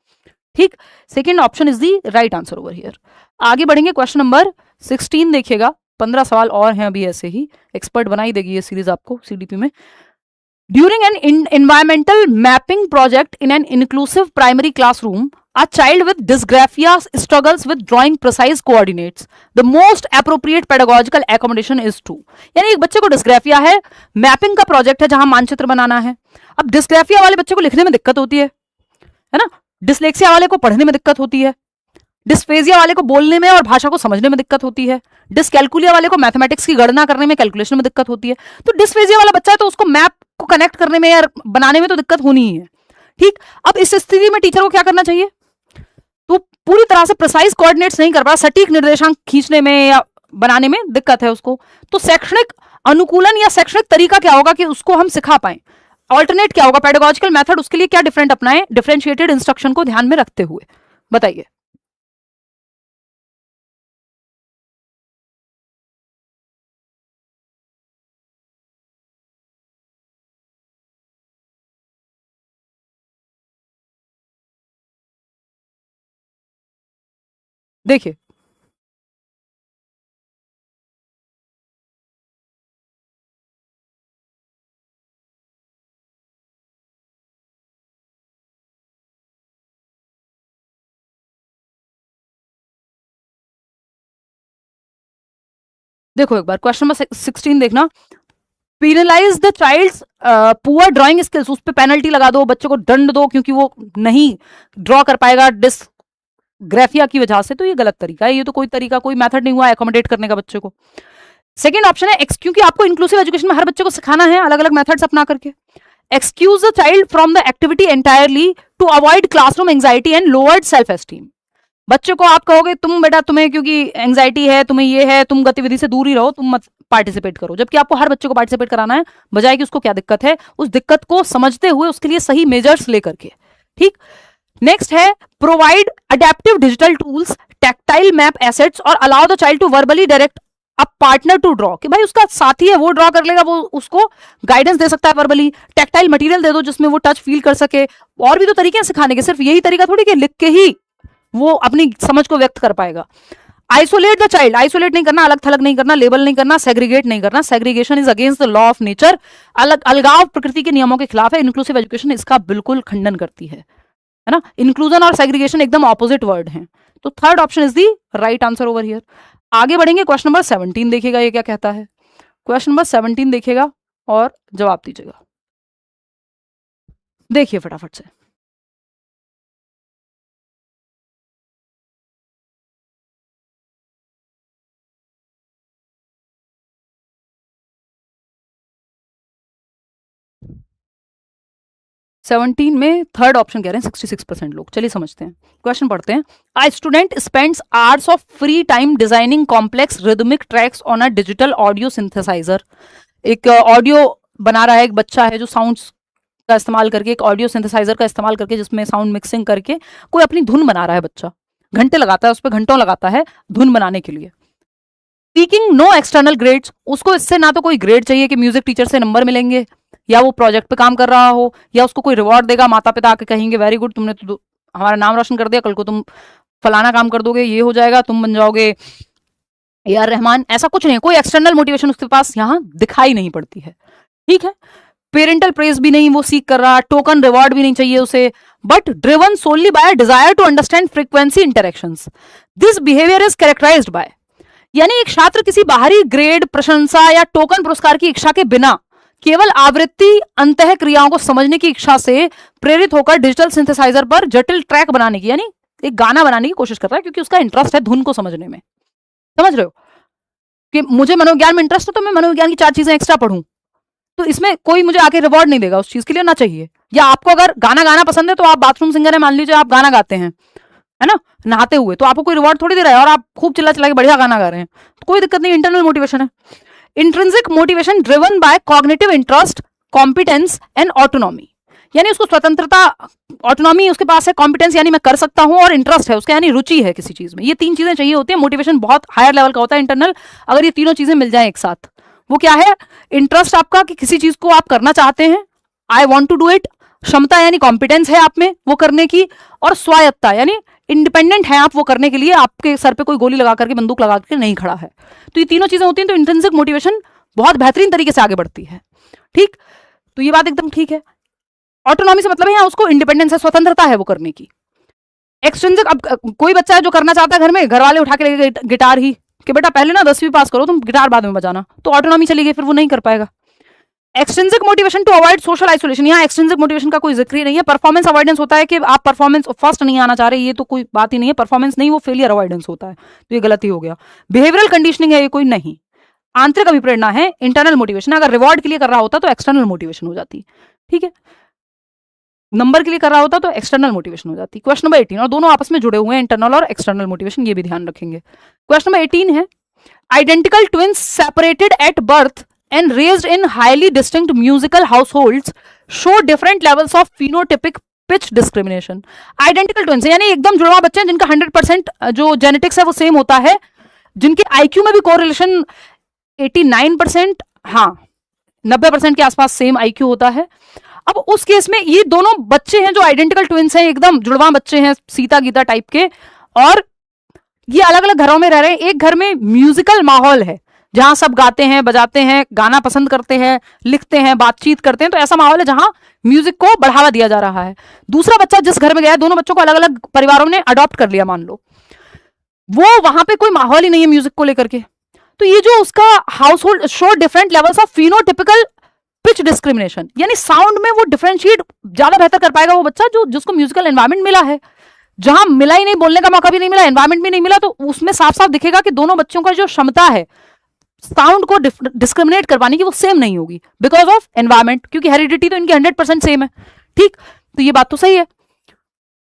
ठीक, second option is the right answer over here. आगे बढ़ेंगे, क्वेश्चन नंबर 16 देखिएगा, 15 सवाल और हैं अभी, ऐसे ही एक्सपर्ट बनाई देगी ये सीरीज आपको सीडीपी में। During an environmental mapping project in an inclusive primary classroom, a child with dysgraphia struggles with drawing precise coordinates. The most appropriate pedagogical accommodation is to, यानी एक बच्चे को डिस्ग्राफिया है, मैपिंग का प्रोजेक्ट है जहां मानचित्र बनाना है। अब डिस्ग्राफिया वाले बच्चे को लिखने में दिक्कत होती है ना, डिसलेक्सिया वाले को पढ़ने में दिक्कत होती है, डिस्फेजिया वाले को बोलने में और भाषा को समझने में दिक्कत होती है, डिसकैलकुलिया वाले को मैथमेटिक्स की गणना करने में, कैलकुलेशन में दिक्कत होती है। तो डिस्फेजिया वाला बच्चा है तो उसको मैप को कनेक्ट करने में या बनाने में तो दिक्कत होनी ही है। ठीक, अब इस स्थिति में टीचर को क्या करना चाहिए, तो पूरी तरह से प्रिसाइज कोऑर्डिनेट्स नहीं कर पा, सटीक निर्देशांक खींचने में या बनाने में दिक्कत है उसको, तो शैक्षणिक अनुकूलन या शैक्षणिक तरीका क्या होगा कि उसको हम सिखा पाए, ऑल्टरनेट क्या होगा, पेडागोजिकल मेथड, उसके लिए क्या डिफरेंट अपनाएं, डिफरेंशिएटेड इंस्ट्रक्शन को ध्यान में रखते हुए, बताइए। देखिए, देखो एक बार क्वेश्चन नंबर 16 देखना, penalize the child's poor drawing skills, उस पर पेनल्टी लगा दो, बच्चे को दंड दो क्योंकि वो नहीं ड्रॉ कर पाएगा डिस्ग्राफिया की वजह से। तो ये गलत तरीका है, ये तो कोई तरीका, कोई मेथड नहीं हुआ एकोमोडेट करने का बच्चे को। सेकेंड ऑप्शन है क्योंकि आपको इंक्लूसिव एजुकेशन में हर बच्चे को सिखाना है अलग अलग मेथड्स अपना करके। Excuse the child from the activity entirely to avoid classroom anxiety and lowered self esteem. बच्चे को आप कहोगे तुम बेटा तुम्हें क्योंकि एंजाइटी है, तुम्हें ये है, तुम गतिविधि से दूर ही रहो, तुम मत पार्टिसिपेट करो, जबकि आपको हर बच्चे को पार्टिसिपेट कराना है, बजाय कि उसको क्या दिक्कत है, उस दिक्कत को समझते हुए उसके लिए सही मेजर्स लेकर के। ठीक, नेक्स्ट है provide adaptive digital tools, tactile map assets और allow the child to verbally direct a partner to draw, कि भाई उसका साथी है वो ड्रॉ कर लेगा, वो उसको गाइडेंस दे सकता है वर्बली। टैक्टाइल मटेरियल दे दो जिसमें वो टच फील कर सके। और भी तो तरीके हैं सिखाने के, सिर्फ यही तरीका थोड़ी कि लिख के ही वो अपनी समझ को व्यक्त कर पाएगा। आइसोलेट द चाइल्ड, आइसोलेट नहीं करना, अलग थलग नहीं करना, लेबल नहीं करना, सेग्रीगेट नहीं करना। Segregation is against the law of nature, अलगाव प्रकृति के नियमों के खिलाफ है। इंक्लूसिव एजुकेशन इसका बिल्कुल खंडन करती है ना। इंक्लूजन और सेग्रीगेशन एकदम ऑपोजिट वर्ड हैं। तो third option is the right answer over here. आगे बढ़ेंगे, क्वेश्चन नंबर 17 देखिएगा ये क्या कहता है। क्वेश्चन नंबर 17 देखिएगा और जवाब दीजिएगा। देखिए फटाफट से। सेवनटीन में थर्ड ऑप्शन कह रहे हैं 66% लोग। चलिए समझते हैं, क्वेश्चन पढ़ते हैं। A student spends hours of free time designing complex rhythmic tracks on a digital audio synthesiser. एक ऑडियो बना रहा है एक बच्चा है जो साउंड्स का इस्तेमाल करके, एक ऑडियो सिंथेसाइजर का इस्तेमाल करके, जिसमें साउंड मिक्सिंग करके कोई अपनी धुन बना रहा है। बच्चा घंटे लगाता है उस पर, घंटों लगाता है धुन बनाने के लिए। सीकिंग नो एक्सटर्नल ग्रेड्स, उसको इससे ना तो कोई ग्रेड चाहिए कि म्यूजिक टीचर से नंबर मिलेंगे, या वो प्रोजेक्ट पे काम कर रहा हो, या उसको कोई रिवॉर्ड देगा, माता पिता आके कहेंगे वेरी गुड तुमने तो हमारा नाम रोशन कर दिया, कल को तुम फलाना काम कर दोगे, ये हो जाएगा, तुम बन जाओगे यार रहमान। ऐसा कुछ नहीं, कोई एक्सटर्नल मोटिवेशन उसके पास यहाँ दिखाई नहीं पड़ती है। ठीक है, पेरेंटल प्रेज भी नहीं वो सीख कर रहा, टोकन रिवॉर्ड भी नहीं चाहिए उसे, but driven solely by desire to understand frequency interactions. This behaviour is characterised by, यानी एक छात्र किसी बाहरी ग्रेड, प्रशंसा या टोकन पुरस्कार की इच्छा के बिना केवल आवृत्ति अंतः क्रियाओं को समझने की इच्छा से प्रेरित होकर डिजिटल सिंथेसाइजर पर जटिल ट्रैक बनाने की, यानी एक गाना बनाने की कोशिश कर रहा है, क्योंकि उसका इंटरेस्ट है धुन को समझने में। समझ रहे हो कि मुझे मनोविज्ञान में इंटरेस्ट है तो मैं मनोविज्ञान की 4 चीजें एक्स्ट्रा पढ़ूं, तो इसमें कोई मुझे आके रिवॉर्ड नहीं देगा उस चीज के लिए, ना चाहिए। या आपको अगर गाना गाना पसंद है तो आप बाथरूम सिंगर है, मान लीजिए आप गाना गाते हैं, है ना, नहाते हुए, तो आपको कोई रिवॉर्ड थोड़ी दे रहा है, और आप खूब चिल्ला चिल्ला के बढ़िया गाना गा रहे हैं, तो कोई दिक्कत नहीं, इंटरनल मोटिवेशन है। Intrinsic motivation driven by cognitive interest, competence and autonomy, यानी उसको स्वतंत्रता, ऑटोनॉमी उसके पास है, कॉम्पिटेंस यानी मैं कर सकता हूं, और इंटरेस्ट है उसका यानी रुचि है किसी चीज में। ये 3 चीजें चाहिए होती है। मोटिवेशन बहुत हायर लेवल का होता है इंटरनल, अगर ये तीनों चीजें मिल जाए एक साथ। वो क्या है? इंटरेस्ट आपका कि किसी चीज को आप करना चाहते हैं, I want to do it, क्षमता यानी कॉम्पिटेंस है आप में वो करने की, और स्वायत्ता यानी इंडिपेंडेंट है आप वो करने के लिए, आपके सर पे कोई गोली लगा करके, बंदूक लगा करके नहीं खड़ा है। तो ये तीनों चीजें होती हैं, तो इंट्रिंसिक मोटिवेशन बहुत बेहतरीन तरीके से आगे बढ़ती है। ठीक, तो ये बात एकदम ठीक है। ऑटोनॉमी से मतलब है यहाँ उसको इंडिपेंडेंस है, स्वतंत्रता है वो करने की। एक्सट्रिंसिक, अब कोई बच्चा है जो करना चाहता है घर में, घर वाले उठा के लेके गिटार ही, कि बेटा पहले ना 10वीं पास करो, तुम गिटार बाद में बजाना, तो ऑटोनॉमी चली गई, फिर वो नहीं कर पाएगा। Extrinsic motivation to avoid social isolation, यहाँ एक्सट्रिंसिक मोटिवेशन का कोई जिक्र ही नहीं है। परफॉर्मेंस अवॉइडेंस होता है कि आप परफॉर्मेंस फर्स्ट नहीं आना चाह रहे, ये तो कोई बात ही नहीं है, परफॉर्मेंस नहीं, वो फेलियर अवॉइडेंस होता है, तो ये गलती हो गया। बिहेवियरल कंडीशनिंग है ये कोई नहीं। आंतरिक अभिप्रेरणा है इंटरनल मोटिवेशन, अगर रिवॉर्ड के लिए कर रहा होता तो एक्सटर्नल मोटिवेशन हो जाती। ठीक है, नंबर के लिए कर रहा होता तो एक्सटर्नल मोटिवेशन हो जाती। क्वेश्चन नंबर 18, और दोनों आपस में जुड़े हुए हैं, इंटरनल और एक्सटर्नल मोटिवेशन, ये भी ध्यान रखेंगे। क्वेश्चन नंबर 18 है, identical twins separated at birth and raised in highly distinct musical households show different levels of phenotypic pitch discrimination। Identical twins यानी एकदम जुड़वा बच्चे हैं जिनका 100% जो जेनेटिक्स है वो सेम होता है, जिनके आईक्यू में भी कोरिलेशन 89%, हाँ 90% के आसपास सेम आईक्यू होता है। अब उस केस में ये दोनों बच्चे हैं जो आइडेंटिकल ट्विंस हैं, एकदम जुड़वा बच्चे हैं, सीता गीता टाइप के, और ये अलग अलग घरों में रह रहे हैं। एक घर में म्यूजिकल माहौल है जहां सब गाते हैं, बजाते हैं, गाना पसंद करते हैं, लिखते हैं, बातचीत करते हैं, तो ऐसा माहौल है जहां म्यूजिक को बढ़ावा दिया जा रहा है। दूसरा बच्चा जिस घर में गया है, दोनों बच्चों को अलग अलग परिवारों ने अडॉप्ट कर लिया मान लो, वो वहां पे कोई माहौल ही नहीं है म्यूजिक को लेकर के, तो ये जो उसका household show different levels of phenotypical pitch discrimination, यानी साउंड में वो डिफरेंशिएट ज्यादा बेहतर कर पाएगा वो बच्चा जो जिसको म्यूजिकल एनवायरमेंट मिला है। जहां मिला ही नहीं, बोलने का मौका भी नहीं मिला, एनवायरमेंट भी नहीं मिला, तो उसमें साफ साफ दिखेगा कि दोनों बच्चों का जो क्षमता है साउंड को डिस्क्रिमिनेट करवाने की वो सेम नहीं होगी बिकॉज ऑफ एनवायरमेंट, क्योंकि हेरिडिटी तो इनकी 100% सेम है। ठीक, तो ये बात तो सही है।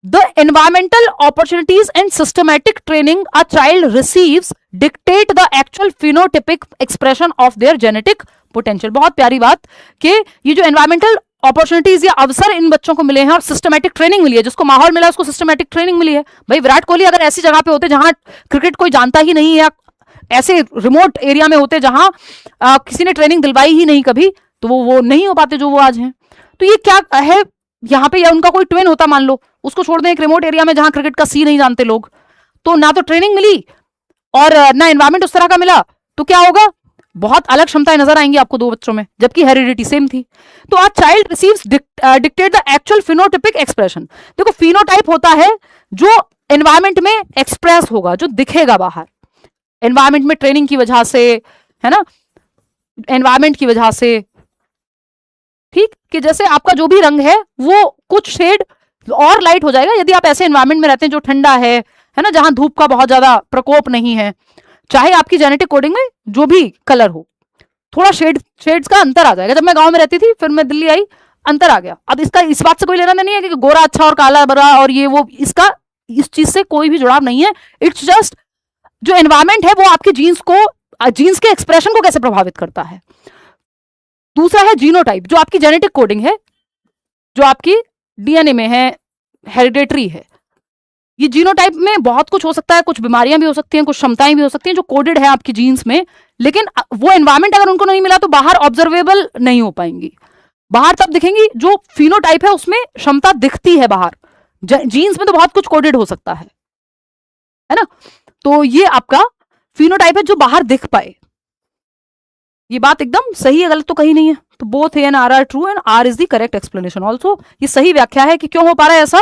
The environmental opportunities and systematic training a child receives dictate the actual phenotypic expression of their genetic potential. बहुत प्यारी बात कि ये जो एनवायरमेंटल अपॉर्चुनिटीज या अवसर इन बच्चों को मिले हैं और सिस्टमैटिक ट्रेनिंग मिली है, जिसको माहौल मिला है उसको सिस्टमैटिक ट्रेनिंग मिली है। भाई विराट कोहली अगर ऐसी जगह पे होते जहां क्रिकेट कोई जानता ही नहीं है, ऐसे रिमोट एरिया में होते जहां किसी ने ट्रेनिंग दिलवाई ही नहीं कभी, तो वो नहीं हो पाते जो वो आज हैं। तो ये क्या है यहाँ पे, या उनका कोई ट्विन होता मान लो, उसको छोड़ दें एक रिमोट एरिया में जहां क्रिकेट का सी नहीं जानते लोग, तो ना तो ट्रेनिंग मिली और ना एनवायरमेंट उस तरह का मिला, तो क्या होगा, बहुत अलग क्षमताएं नजर आएंगी आपको दो बच्चों में, जबकि हेरिडिटी सेम थी। तो आज child receives dictate the actual phenotypic expression. देखो फिनोटाइप होता है जो एनवायरमेंट में एक्सप्रेस होगा, जो दिखेगा बाहर एनवायरमेंट में, ट्रेनिंग की वजह से, है ना, एनवायरमेंट की वजह से। ठीक, कि जैसे आपका जो भी रंग है वो कुछ शेड और लाइट हो जाएगा यदि आप ऐसे एनवायरमेंट में रहते हैं जो ठंडा है ना, जहां धूप का बहुत ज्यादा प्रकोप नहीं है, चाहे आपकी जेनेटिक कोडिंग में जो भी कलर हो, थोड़ा शेड्स का अंतर आ जाएगा। जब मैं गांव में रहती थी, फिर मैं दिल्ली आई, अंतर आ गया। अब इसका इस बात से कोई लेना नहीं है कि गोरा अच्छा और काला बुरा और ये वो, इसका इस चीज से कोई भी जुड़ाव नहीं है। इट्स जस्ट जो एनवायरमेंट है वो आपके जीन्स के एक्सप्रेशन को कैसे प्रभावित करता है। दूसरा है जीनोटाइप, जो आपकी जेनेटिक कोडिंग है, जो आपकी डीएनए में है, हेरिडेटरी है। ये जीनोटाइप में बहुत कुछ हो सकता है, कुछ बीमारियां भी हो सकती हैं, कुछ क्षमताएं भी हो सकती हैं जो कोडेड है आपकी जीन्स में, लेकिन वो एनवायरमेंट अगर उनको नहीं मिला तो बाहर ऑब्जर्वेबल नहीं हो पाएंगी। बाहर तब दिखेंगी जो फिनोटाइप है उसमें क्षमता दिखती है बाहर, जीन्स में तो बहुत कुछ कोडेड हो सकता है ना। तो ये आपका फिनोटाइप है जो बाहर दिख पाए। ये बात एकदम सही है, गलत तो कहीं नहीं है। तो both A and R are true and R is the correct explanation also. ये सही व्याख्या है कि क्यों हो पा रहा है ऐसा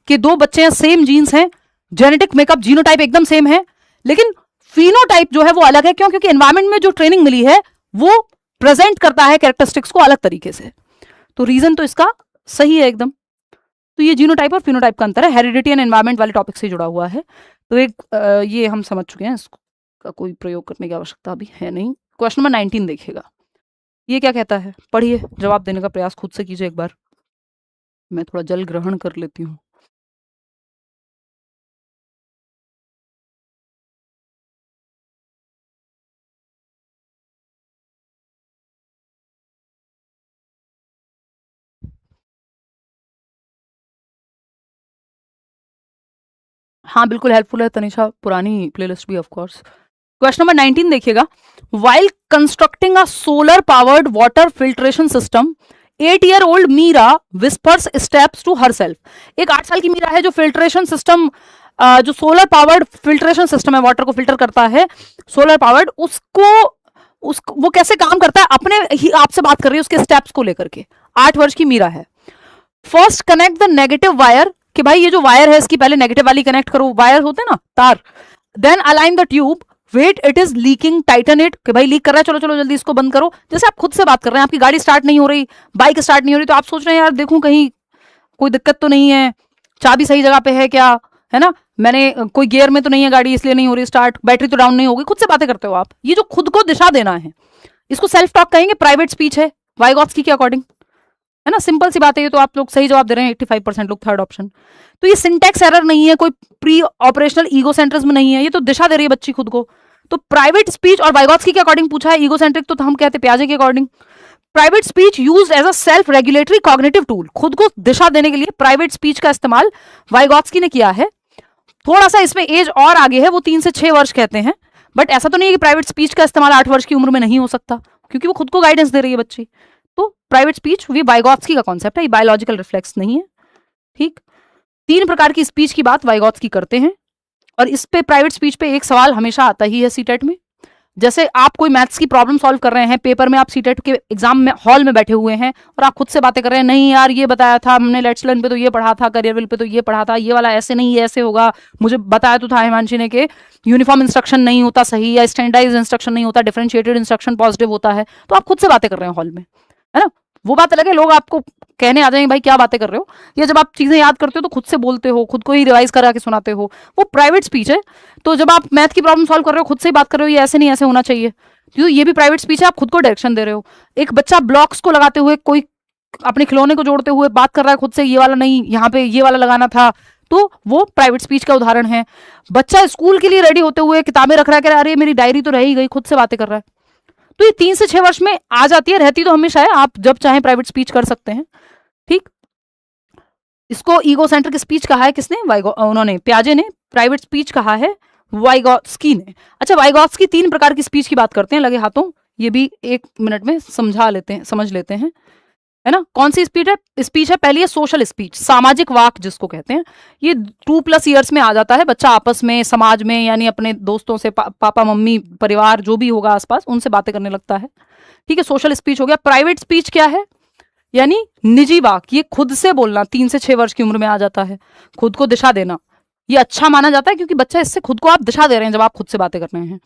कि दो बच्चे हैं, सेम जीन्स हैं, जेनेटिक मेकअप जीनोटाइप एकदम सेम है, लेकिन फिनोटाइप जो है वो अलग है। क्यों? क्योंकि एनवायरमेंट में जो ट्रेनिंग मिली है वो प्रेजेंट करता है कैरेक्टरिस्टिक्स को अलग तरीके से। तो रीजन तो इसका सही है एकदम। तो ये जीनोटाइप और फिनोटाइप का अंतर है, हेरिडिटी एंड एनवायरमेंट वाले टॉपिक से जुड़ा हुआ है। तो एक ये हम समझ चुके हैं, इसका कोई प्रयोग करने की आवश्यकता अभी है नहीं। क्वेश्चन नंबर 19 देखिएगा, ये क्या कहता है, पढ़िए, जवाब देने का प्रयास खुद से कीजिए एक बार। मैं थोड़ा जल ग्रहण कर लेती हूँ। हाँ बिल्कुल हेल्पफुल है तनिषा, पुरानी प्लेलिस्ट भी ऑफ कोर्स। क्वेश्चन नंबर 19 देखिएगा, while constructing a solar powered water filtration system 8-year-old Meera whispers steps to herself. एक 8 साल की मीरा है जो फिल्ट्रेशन सिस्टम, जो सोलर पावर्ड फिल्ट्रेशन सिस्टम है, वाटर को फिल्टर करता है, सोलर पावर्ड, उसको वो कैसे काम करता है अपने ही आपसे बात कर रही है उसके स्टेप्स को लेकर के। 8 वर्ष की मीरा है। First connect the negative wire, कि भाई ये जो वायर है इसकी पहले नेगेटिव वाली कनेक्ट करो, वायर होते हैं ना तार। Then align the tube, wait it is leaking, tighten it, कि भाई लीक कर रहा है, चलो चलो जल्दी इसको बंद करो। जैसे आप खुद से बात कर रहे हैं, आपकी गाड़ी स्टार्ट नहीं हो रही, बाइक स्टार्ट नहीं हो रही, तो आप सोच रहे हैं यार देखूं कहीं कोई दिक्कत तो नहीं है, चाबी सही जगह पे है क्या, है ना, मैंने कोई गियर में तो नहीं है गाड़ी इसलिए नहीं हो रही स्टार्ट, बैटरी तो डाउन नहीं होगी, खुद से बातें करते हो आप। ये जो खुद को दिशा देना है इसको सेल्फ टॉक कहेंगे, प्राइवेट स्पीच है वाइगॉत्स्की के अकॉर्डिंग, है ना। सिंपल सी बात है, ये तो आप लोग सही जवाब दे रहे हैं 85% लोग, थर्ड ऑप्शन। तो ये सिंटैक्स एरर नहीं है, कोई प्री ऑपरेशनल ईगोसेंट्रिज्म नहीं है, ये तो दिशा दे रही है बच्ची खुद को। तो प्राइवेट स्पीच, और वाइगॉत्स्की के अकॉर्डिंग पूछा है, ईगोसेंट्रिक तो हम कहते पियाजे के according. Private speech used as a self regulatory cognitive tool, खुद को दिशा देने के लिए प्राइवेट स्पीच का इस्तेमाल वाइगॉत्स्की ने किया है। थोड़ा सा इसमें एज और आगे है, वो 3 से 6 वर्ष कहते हैं, बट ऐसा तो नहीं है कि प्राइवेट स्पीच का इस्तेमाल 8 वर्ष की उम्र में नहीं हो सकता, क्योंकि वो खुद को गाइडेंस दे रही है बच्ची। तो प्राइवेट स्पीच ये वाइगॉत्स्की का कॉन्सेप्ट है, ये बायोलॉजिकल रिफ्लेक्स नहीं है। ठीक, 3 प्रकार की स्पीच की बात वाइगॉत्स्की करते हैं, और इस पे प्राइवेट स्पीच पे एक सवाल हमेशा आता ही है सीटेट में। जैसे आप कोई मैथ्स की प्रॉब्लम सॉल्व कर रहे हैं, पेपर में आप सीटेट के एग्जाम में हॉल में बैठे हुए हैं और आप खुद से बातें कर रहे हैं, नहीं यार ये बताया था हमने लेट्स लर्न पे तो ये पढ़ा था, करियर विल पे तो ये पढ़ा था, ये वाला ऐसे नहीं, ये ऐसे होगा, मुझे बताया तो था हिमांशी ने कि यूनिफॉर्म इंस्ट्रक्शन नहीं होता सही, या स्टैंडर्डाइज इंस्ट्रक्शन नहीं होता, डिफरेंशिएटेड इंस्ट्रक्शन पॉजिटिव होता है, तो आप खुद से बातें कर रहे हैं हॉल में, है ना। वो बात अलग है, लोग आपको कहने आ जाएंगे भाई क्या बातें कर रहे हो, या जब आप चीजें याद करते हो तो खुद से बोलते हो, खुद को ही रिवाइज करा के सुनाते हो, वो प्राइवेट स्पीच है। तो जब आप मैथ की प्रॉब्लम सॉल्व कर रहे हो, खुद से ही बात कर रहे हो, ये ऐसे नहीं ऐसे होना चाहिए, तो ये भी प्राइवेट स्पीच है, आप खुद को डायरेक्शन दे रहे हो। एक बच्चा ब्लॉक्स को लगाते हुए, कोई अपने खिलौने को जोड़ते हुए बात कर रहा है खुद से, ये वाला नहीं, यहाँ पे ये वाला लगाना था, तो वो प्राइवेट स्पीच का उदाहरण है। बच्चा स्कूल के लिए रेडी होते हुए किताबें रख रहा है, कह रहा है अरे मेरी डायरी तो रह ही गई, खुद से बातें कर रहा है, तो ये 3 से 6 वर्ष में आ जाती है, रहती तो हमेशा है, आप जब चाहें प्राइवेट स्पीच कर सकते हैं, ठीक। इसको ईगो सेंट्रिक स्पीच कहा है किसने, उन्होंने पियाजे ने। प्राइवेट स्पीच कहा है वाइगॉत्स्की ने। अच्छा, वाइगॉत्स्की 3 प्रकार की स्पीच की बात करते हैं, लगे हाथों, ये भी 1 मिनट में समझ लेते हैं, है ना। कौन सी स्पीच है? पहली है सोशल स्पीच, सामाजिक वाक जिसको कहते हैं। ये 2+ ईयर्स में आ जाता है, बच्चा आपस में, समाज में, यानी अपने दोस्तों से, पापा मम्मी, परिवार जो भी होगा आसपास, उनसे बातें करने लगता है, ठीक है, सोशल स्पीच हो गया। प्राइवेट स्पीच क्या है? यानी निजी वाक, ये खुद से बोलना, 3 से 6 वर्ष की उम्र में आ जाता है। खुद को दिशा देना, ये अच्छा माना जाता है क्योंकि बच्चा इससे खुद को आप दिशा दे रहे हैं जब आप खुद से बातें कर रहे हैं।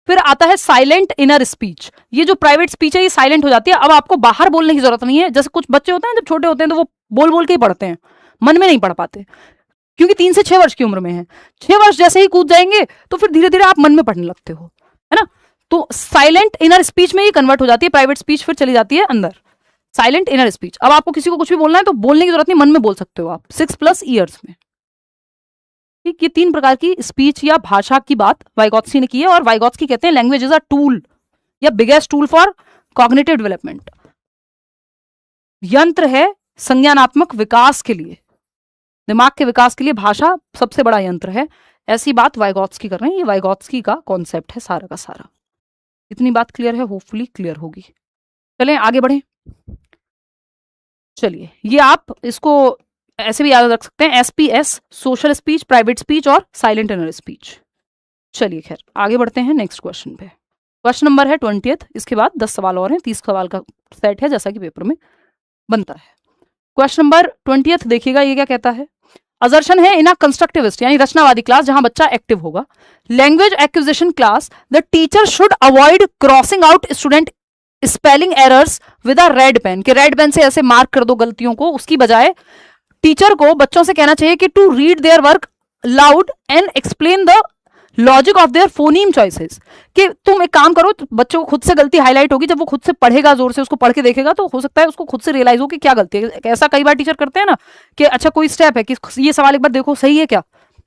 फिर आता है साइलेंट इनर स्पीच। ये जो प्राइवेट स्पीच है ये साइलेंट हो जाती है, अब आपको बाहर बोलने की जरूरत नहीं है। जैसे कुछ बच्चे होते हैं जब छोटे होते हैं तो वो बोल बोल के ही पढ़ते हैं, मन में नहीं पढ़ पाते, क्योंकि 3 से 6 वर्ष की उम्र में है। 6 वर्ष जैसे ही कूद जाएंगे तो फिर धीरे धीरे आप मन में पढ़ने लगते हो, है ना। तो साइलेंट इनर स्पीच में ही कन्वर्ट हो जाती है प्राइवेट स्पीच, फिर चली जाती है अंदर। साइलेंट इनर स्पीच, अब आपको किसी को कुछ भी बोलना है तो बोलने की जरूरत नहीं, मन में बोल सकते हो आप 6+ ईयर्स में, ठीक। ये 3 प्रकार की स्पीच या भाषा की बात वाइगॉत्स्की ने की है, और वाइगॉत्स्की कहते हैं लैंग्वेज इज अ टूल या biggest tool for cognitive development. यंत्र है संज्ञानात्मक विकास के लिए, दिमाग के विकास के लिए भाषा सबसे बड़ा यंत्र है। ऐसी बात वाइगॉत्स्की कर रहे हैं, ये वाइगॉत्स्की का कॉन्सेप्ट है सारा का सारा। इतनी बात क्लियर है, होपफुली क्लियर होगी। चलें आगे बढ़ें। चलिए, ये आप इसको ऐसे भी याद रख सकते हैं, SPS, social speech, private speech और साइलेंट इनर स्पीच। चलिए खैर आगे बढ़ते हैं नेक्स्ट क्वेश्चन पे। क्वेश्चन नंबर है 20th, इसके बाद 10 सवाल और हैं, 30 सवाल का सेट है जैसा कि पेपर में बनता है। क्वेश्चन नंबर 20th देखिएगा, ये क्या कहता है। असर्शन है इन अ कंस्ट्रक्टिविस्ट यानी रचनावादी क्लास जहां बच्चा एक्टिव होगा, language acquisition class, the teacher should avoid crossing out student spelling errors with a red pen, कि रेड पेन से ऐसे मार्क कर दो गलतियों को, उसकी बजाय टीचर को बच्चों से कहना चाहिए कि to read their work aloud and explain the logic of their phoneme choices, कि तुम एक काम करो, तो बच्चों को खुद से गलती हाईलाइट होगी, जब वो खुद से पढ़ेगा, जोर से उसको पढ़ के देखेगा तो हो सकता है उसको खुद से रियलाइज हो कि क्या गलती है। ऐसा कई बार टीचर करते हैं ना कि अच्छा कोई स्टेप है कि ये सवाल एक बार देखो सही है क्या,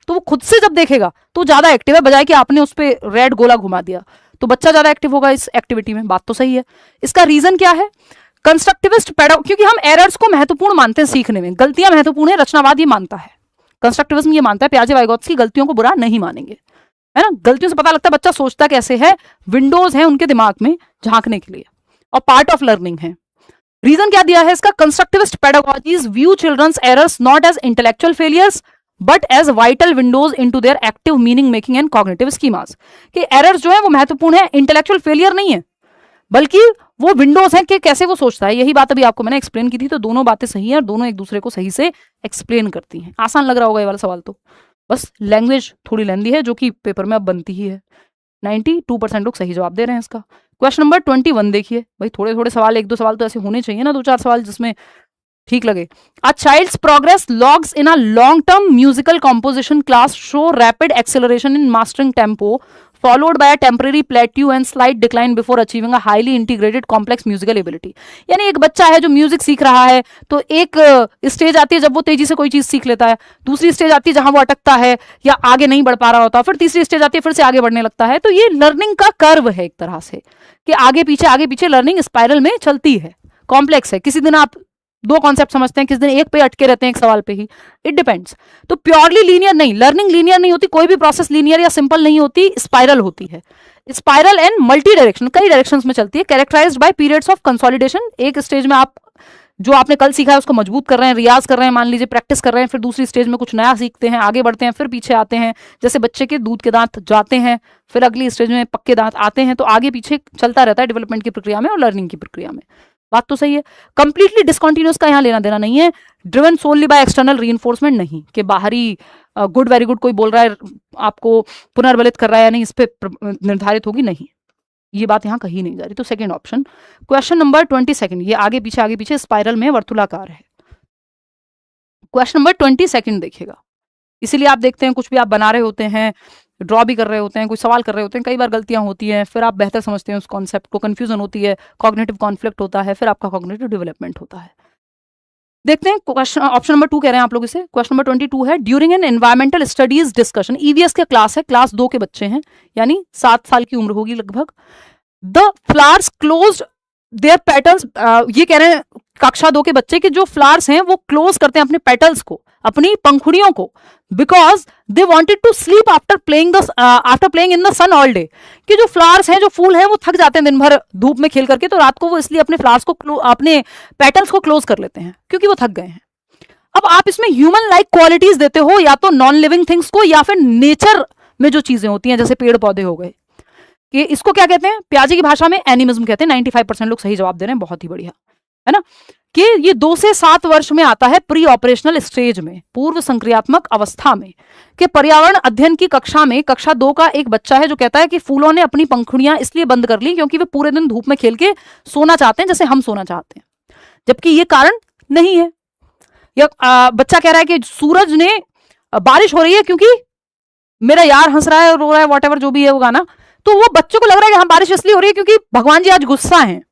तो वो खुद से जब देखेगा तो ज्यादा एक्टिव है, बजाय कि आपने उस पर रेड गोला घुमा दिया, तो बच्चा ज्यादा एक्टिव होगा इस एक्टिविटी में। बात तो सही है। इसका रीजन क्या है? कंस्ट्रक्टिविस्ट क्योंकि हम एरर्स को महत्वपूर्ण मानते हैं सीखने में, गलतियां महत्वपूर्ण है, रचनावाद ये मानता है, कंस्ट्रक्टिविज्म ये मानता है, पियाजे वाइगॉत्स्की गलतियों को बुरा नहीं मानेंगे, है ना। गलतियों से पता लगता है बच्चा सोचता कैसे है, विंडोज है उनके दिमाग में झांकने के लिए, और पार्ट ऑफ लर्निंग है। रीजन क्या दिया है इसका? Constructivist pedagogies view children's errors not as intellectual failures but as vital windows into their active meaning making and cognitive schemas, कि एरर्स जो है वो महत्वपूर्ण है, इंटेलेक्चुअल फेलियर नहीं है, बल्कि वो विंडोज हैं कि कैसे वो सोचता है। यही बात अभी आपको मैंने एक्सप्लेन की थी, तो दोनों बातें सही हैं और दोनों एक दूसरे को सही से एक्सप्लेन करती हैं। आसान लग रहा होगा ये वाला सवाल, तो बस लैंग्वेज थोड़ी लेंदी है जो कि पेपर में अब बनती ही है। 92% लोग सही जवाब दे रहे हैं इसका। क्वेश्चन नंबर 21 देखिए भाई, थोड़े थोड़े सवाल, 1-2 सवाल तो ऐसे होने चाहिए ना, 2-4 सवाल जिसमें ठीक लगे। A child's progress logs in a long term musical composition class show rapid acceleration in mastering tempo followed by a temporary plateau and slight decline before achieving a highly integrated complex musical ability। यानी एक बच्चा है जो म्यूजिक सीख रहा है, तो एक स्टेज आती है जब वो तेजी से कोई चीज सीख लेता है, दूसरी स्टेज आती है जहां वो अटकता है या आगे नहीं बढ़ पा रहा होता, फिर तीसरी स्टेज आती है फिर से आगे बढ़ने लगता है। तो ये लर्निंग का कर्व है एक तरह से, कि आगे पीछे लर्निंग स्पाइरल में चलती है, कॉम्प्लेक्स है। किसी दिन आप 2 कॉन्सेप्ट समझते हैं, किस दिन एक पे अटके रहते हैं, एक सवाल पे ही, इट डिपेंड्स। तो प्योरली लीनियर नहीं, लर्निंग लीनियर नहीं होती, कोई भी प्रोसेस लीनियर या सिंपल नहीं होती, स्पाइरल होती है। स्पाइरल एंड मल्टी डायरेक्शन, कई डायरेक्शंस में चलती है, characterized by periods of consolidation. एक स्टेज में आप जो आपने कल सीखा है उसको मजबूत कर रहे हैं, रियाज कर रहे हैं, मान लीजिए प्रैक्टिस कर रहे हैं, फिर दूसरी स्टेज में कुछ नया सीखते हैं, आगे बढ़ते हैं, फिर पीछे आते हैं। जैसे बच्चे के दूध के दांत जाते हैं, फिर अगली स्टेज में पक्के दांत आते हैं, तो आगे पीछे चलता रहता है डेवलपमेंट की प्रक्रिया में और लर्निंग की प्रक्रिया में। बात तो सही है। कंप्लीटली डिसकंटिन्यूअस का यहाँ लेना देना नहीं है। Driven solely by external reinforcement नहीं, कि बाहरी गुड वेरी गुड कोई बोल रहा है आपको पुनर्बलित कर रहा है या नहीं, इस पे निर्धारित होगी, नहीं, ये बात यहाँ कही नहीं जा रही। तो सेकंड ऑप्शन। क्वेश्चन नंबर 22, ये आगे पीछे स्पाइरल में वर्तुलाकार है। क्वेश्चन नंबर 22 देखिएगा। इसीलिए आप देखते हैं कुछ भी आप बना रहे होते हैं, ड्रॉ भी कर रहे होते हैं, कोई सवाल कर रहे होते हैं, कई बार गलतियां होती हैं, फिर आप बेहतर समझते हैं उस कॉन्सेप्ट को, कंफ्यूजन होती है, कॉग्निटिव कॉन्फ्लिक्ट होता है, फिर आपका कॉग्निटिव डेवलपमेंट होता है। देखते हैं क्वेश्चन, ऑप्शन नंबर 2 कह रहे हैं आप लोग इसे। क्वेश्चन नंबर 22 है, during an environmental studies discussion, EVS का क्लास है, क्लास 2 के बच्चे हैं, यानी 7 साल की उम्र होगी लगभग। The flowers closed their petals, ये कह रहे हैं कक्षा 2 के बच्चे कि जो फ्लावर्स हैं वो क्लोज करते हैं अपने पेटल्स को, अपनी पंखुड़ियों को, because they wanted to sleep after playing in the sun all day. कि जो फ्लावर्स हैं, जो फूल हैं, वो थक जाते हैं दिन भर धूप में खेल करके, तो रात को वो इसलिए अपने फ्लावर्स को, अपने पेटल्स को क्लोज कर लेते हैं क्योंकि वो थक गए हैं। अब आप इसमें ह्यूमन लाइक क्वालिटीज देते हो, या तो नॉन लिविंग थिंग्स को, या फिर नेचर में जो चीजें होती हैं जैसे पेड़ पौधे हो गए, कि इसको क्या कहते हैं, प्याजे की भाषा में एनिमिज्म कहते हैं। 95% लोग सही जवाब दे रहे हैं, बहुत ही बढ़िया, है ना। कि ये 2 से 7 वर्ष में आता है, प्री ऑपरेशनल स्टेज में, पूर्व संक्रियात्मक अवस्था में। कि पर्यावरण अध्ययन की कक्षा में, कक्षा 2 का एक बच्चा है जो कहता है कि फूलों ने अपनी पंखुड़ियां इसलिए बंद कर ली क्योंकि वे पूरे दिन धूप में खेल के सोना चाहते हैं जैसे हम सोना चाहते हैं, जबकि ये कारण नहीं है। या बच्चा कह रहा है कि सूरज ने, बारिश हो रही है क्योंकि मेरा यार हंस रहा है, रो रहा है, वॉट जो भी है वो गाना, तो वो बच्चों को लग रहा है कि हाँ बारिश इसलिए हो रही है क्योंकि भगवान जी आज गुस्सा हैं,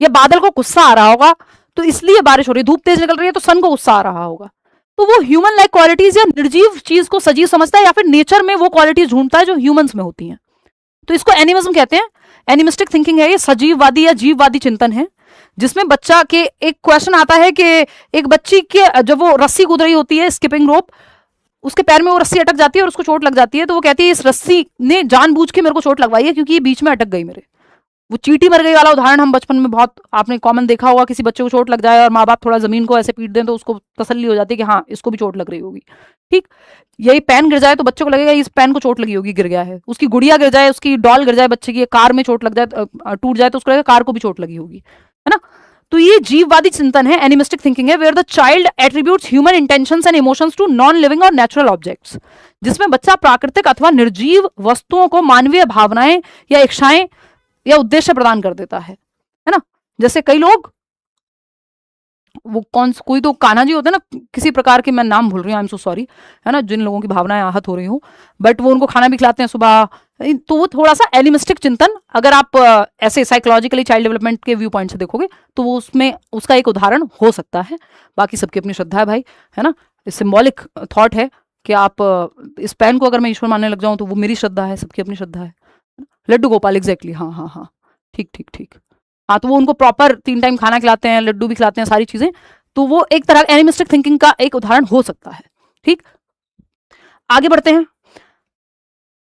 या बादल को गुस्सा आ रहा होगा तो इसलिए बारिश हो रही है, धूप तेज निकल रही है तो सन को गुस्सा आ रहा होगा। तो वो ह्यूमन लाइक क्वालिटीज या निर्जीव चीज को सजीव समझता है, या फिर नेचर में वो क्वालिटीज ढूंढता है जो ह्यूमंस में होती हैं। तो इसको एनिमिज्म कहते हैं। एनिमिस्टिक थिंकिंग है ये, सजीववादी या जीववादी चिंतन है, जिसमें बच्चा के एक क्वेश्चन आता है कि एक बच्ची के जब वो रस्सी कूद रही होती है, स्किपिंग रोप, उसके पैर में वो रस्सी अटक जाती है और उसको चोट लग जाती है, तो वो कहती है इस रस्सी ने जानबूझ के मेरे को चोट लगवाई है क्योंकि ये बीच में अटक गई मेरे। वो चींटी मर गई वाला उदाहरण हम बचपन में बहुत आपने कॉमन देखा होगा, किसी बच्चे को चोट लग जाए और माँ बाप थोड़ा जमीन को ऐसे पीट दें तो उसको तसल्ली हो जाती है कि हाँ इसको भी चोट लग रही होगी। ठीक, यही पेन गिर जाए तो बच्चे को लगेगा इस पेन को चोट लगी होगी, गिर गया है। उसकी गुड़िया गिर जाए, उसकी डॉल गिर जाए बच्चे की, कार में चोट लग जाए, टूट जाए, तो उसको लगेगा कार को भी चोट लगी होगी, है ना। तो ये जीववादी चिंतन है, एनिमिस्टिक थिंकिंग है, where the child attributes human intentions and emotions to non living और नेचुरल ऑब्जेक्ट्स, जिसमें बच्चा प्राकृतिक अथवा निर्जीव वस्तुओं को मानवीय भावनाएं या इच्छाएं या उद्देश्य प्रदान कर देता है ना। जैसे कई लोग, वो कोई तो कान्हा जी होते हैं ना, किसी प्रकार के, मैं नाम भूल रही हूँ, आई एम सो सॉरी, है ना, जिन लोगों की भावनाएं आहत हो रही हूँ, बट वो उनको खाना भी खिलाते हैं सुबह, तो वो थोड़ा सा एनिमिस्टिक चिंतन, अगर आप ऐसे साइकोलॉजिकली चाइल्ड डेवलपमेंट के व्यू पॉइंट से देखोगे तो वो उसमें उसका एक उदाहरण हो सकता है। बाकी सबकी अपनी श्रद्धा है भाई, है ना। सिंबॉलिक थॉट है कि आप इस पेन को अगर मैं ईश्वर मानने लग जाऊं तो वो मेरी श्रद्धा है, सबकी अपनी श्रद्धा है। लड्डू गोपाल, एग्जैक्टली, हाँ हाँ हाँ, ठीक ठीक ठीक, हाँ। तो वो उनको प्रॉपर 3 टाइम खाना खिलाते हैं, लड्डू भी खिलाते हैं, सारी चीजें, तो वो एक तरह एनिमिस्टिक थिंकिंग का एक उदाहरण हो सकता है। ठीक, आगे बढ़ते हैं।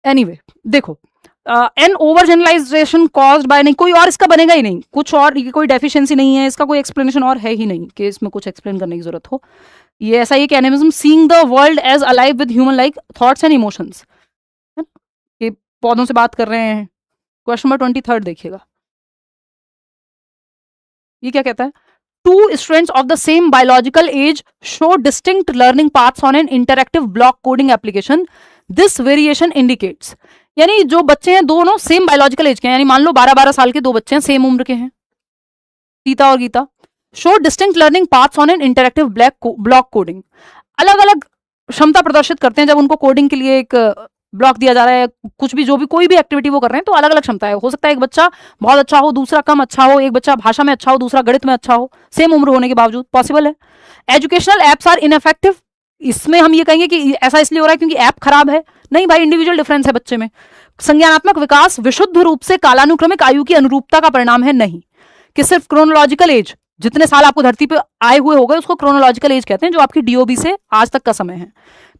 एनीवे देखो, an over generalization caused by, नहीं कोई और इसका बनेगा ही नहीं, कुछ और कोई डेफिशिएंसी नहीं है, इसका कोई एक्सप्लेनेशन और है ही नहीं कि इसमें कुछ एक्सप्लेन करने की जरूरत हो। ये ऐसा ही कि animism seeing the world as alive with human like thoughts and emotions, ये पौधों से बात कर रहे हैं। क्वेश्चन नंबर 23 देखिएगा, ये क्या कहता है, 2 students of the same biological age show distinct learning paths on an interactive block coding application, this variation indicates, यानी जो बच्चे हैं दोनों सेम बायोलॉजिकल एज के हैं, यानी मान लो 12-12 साल के 2 बच्चे हैं, सेम उम्र के हैं, सीता और Gita, show distinct learning paths on an interactive block coding, अलग अलग क्षमता प्रदर्शित करते हैं जब उनको कोडिंग के लिए एक ब्लॉक दिया जा रहा है, कुछ भी जो भी कोई भी एक्टिविटी वो कर रहे हैं, तो अलग अलग क्षमता है। हो सकता है एक बच्चा बहुत अच्छा हो, दूसरा कम अच्छा हो, एक बच्चा भाषा में अच्छा हो, दूसरा गणित में अच्छा हो, सेम उम्र होने के बावजूद, पॉसिबल है। एजुकेशनल एप्स आर इनफेक्टिव, इसमें हम ये कहेंगे कि ऐसा इसलिए हो रहा है क्योंकि ऐप खराब है, नहीं भाई, इंडिविजुअल डिफरेंस है बच्चे में। संज्ञानात्मक विकास विशुद्ध रूप से कालानुक्रमिक आयु की अनुरूपता का परिणाम है, नहीं कि सिर्फ क्रोनोलॉजिकल एज, जितने साल आपको धरती पे आए हुए हो गए उसको क्रोनोलॉजिकल एज कहते हैं, जो आपकी डीओबी से आज तक का समय है।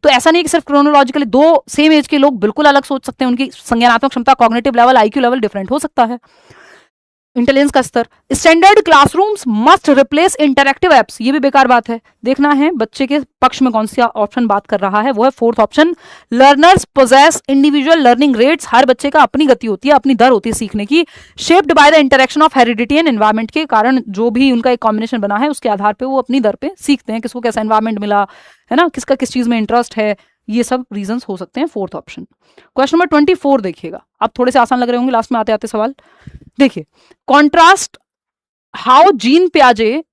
तो ऐसा नहीं कि सिर्फ क्रोनोलॉजिकली 2 सेम एज के लोग बिल्कुल अलग सोच सकते हैं, उनकी संज्ञानात्मक क्षमता, cognitive level, IQ level different हो सकता है। इंटेलिजेंस का स्तर। Standard classrooms must replace interactive apps, ये भी बेकार बात है। देखना है बच्चे के पक्ष में कौन सा ऑप्शन बात कर रहा है, वो है fourth option. Learners possess individual learning rates, हर बच्चे का अपनी गति होती है, अपनी दर होती है सीखने की। Shaped by the interaction of heredity and environment, के कारण जो भी उनका एक कॉम्बिनेशन बना है उसके आधार पर वो अपनी दर पे सीखते हैं, किसको कैसा एनवायरमेंट मिला है ना, किसका किस चीज में इंटरेस्ट है, ये सब रीजंस हो सकते हैं। Fourth option. क्वेश्चन नंबर 24 देखिएगा, अब थोड़े से आसान लग रहे होंगे लास्ट में आते आते सवाल। देखिए, कॉन्ट्रास्ट हाउ जीन पियाजे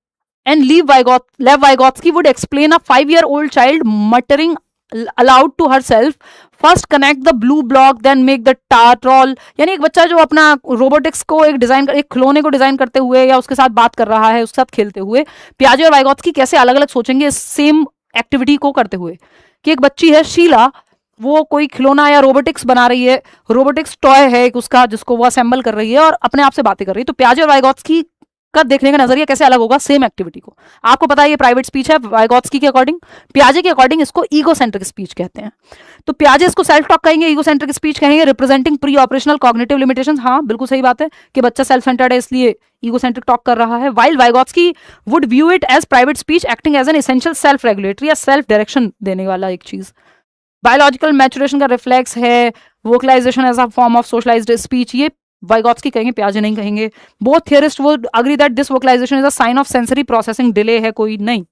and Lev Vygotsky would explain a 5-year-old child muttering aloud to herself, first connect the blue block then make the turtle. यानी एक बच्चा जो अपना रोबोटिक्स को एक खिलौने को डिजाइन करते हुए या उसके साथ बात कर रहा है, उसके साथ खेलते हुए, पियाजे और वाइगोत्स्की कैसे अलग अलग सोचेंगे सेम एक्टिविटी को करते हुए। कि एक बच्ची है शीला, वो कोई खिलौना या रोबोटिक्स बना रही है, रोबोटिक्स टॉय है एक उसका जिसको वो असेंबल कर रही है और अपने आप से बातें कर रही है। तो पियाजे और वाइगोत्स्की का देखने का नजरिया कैसे अलग होगा सेम एक्टिविटी को। आपको पता है ये प्राइवेट स्पीच है वाइगोत्स्की के अकॉर्डिंग, पियाजे के अकॉर्डिंग इसको ईगोसेंट्रिक स्पीच कहते हैं। तो पियाजे इसको सेल्फ टॉक कहेंगे, ईगोसेंट्रिक स्पीच कहेंगे, representing pre operational cognitive limitations. हाँ बिल्कुल सही बात है कि बच्चा सेल्फ सेंटर्ड है इसलिए ईगोसेंट्रिक टॉक कर रहा है। While Vygotsky would view it as private speech acting as an essential self regulatory या सेल्फ डायरेक्शन देने वाला एक चीज। बायोलॉजिकल मैचुरेशन का रिफ्लेक्स है, vocalization as a form of socialized speech, ये वाइगोत्स्की कहेंगे, पियाजे नहीं कहेंगे। Both theorist would agree that this vocalization is a sign of sensory processing delay है कोई नहीं।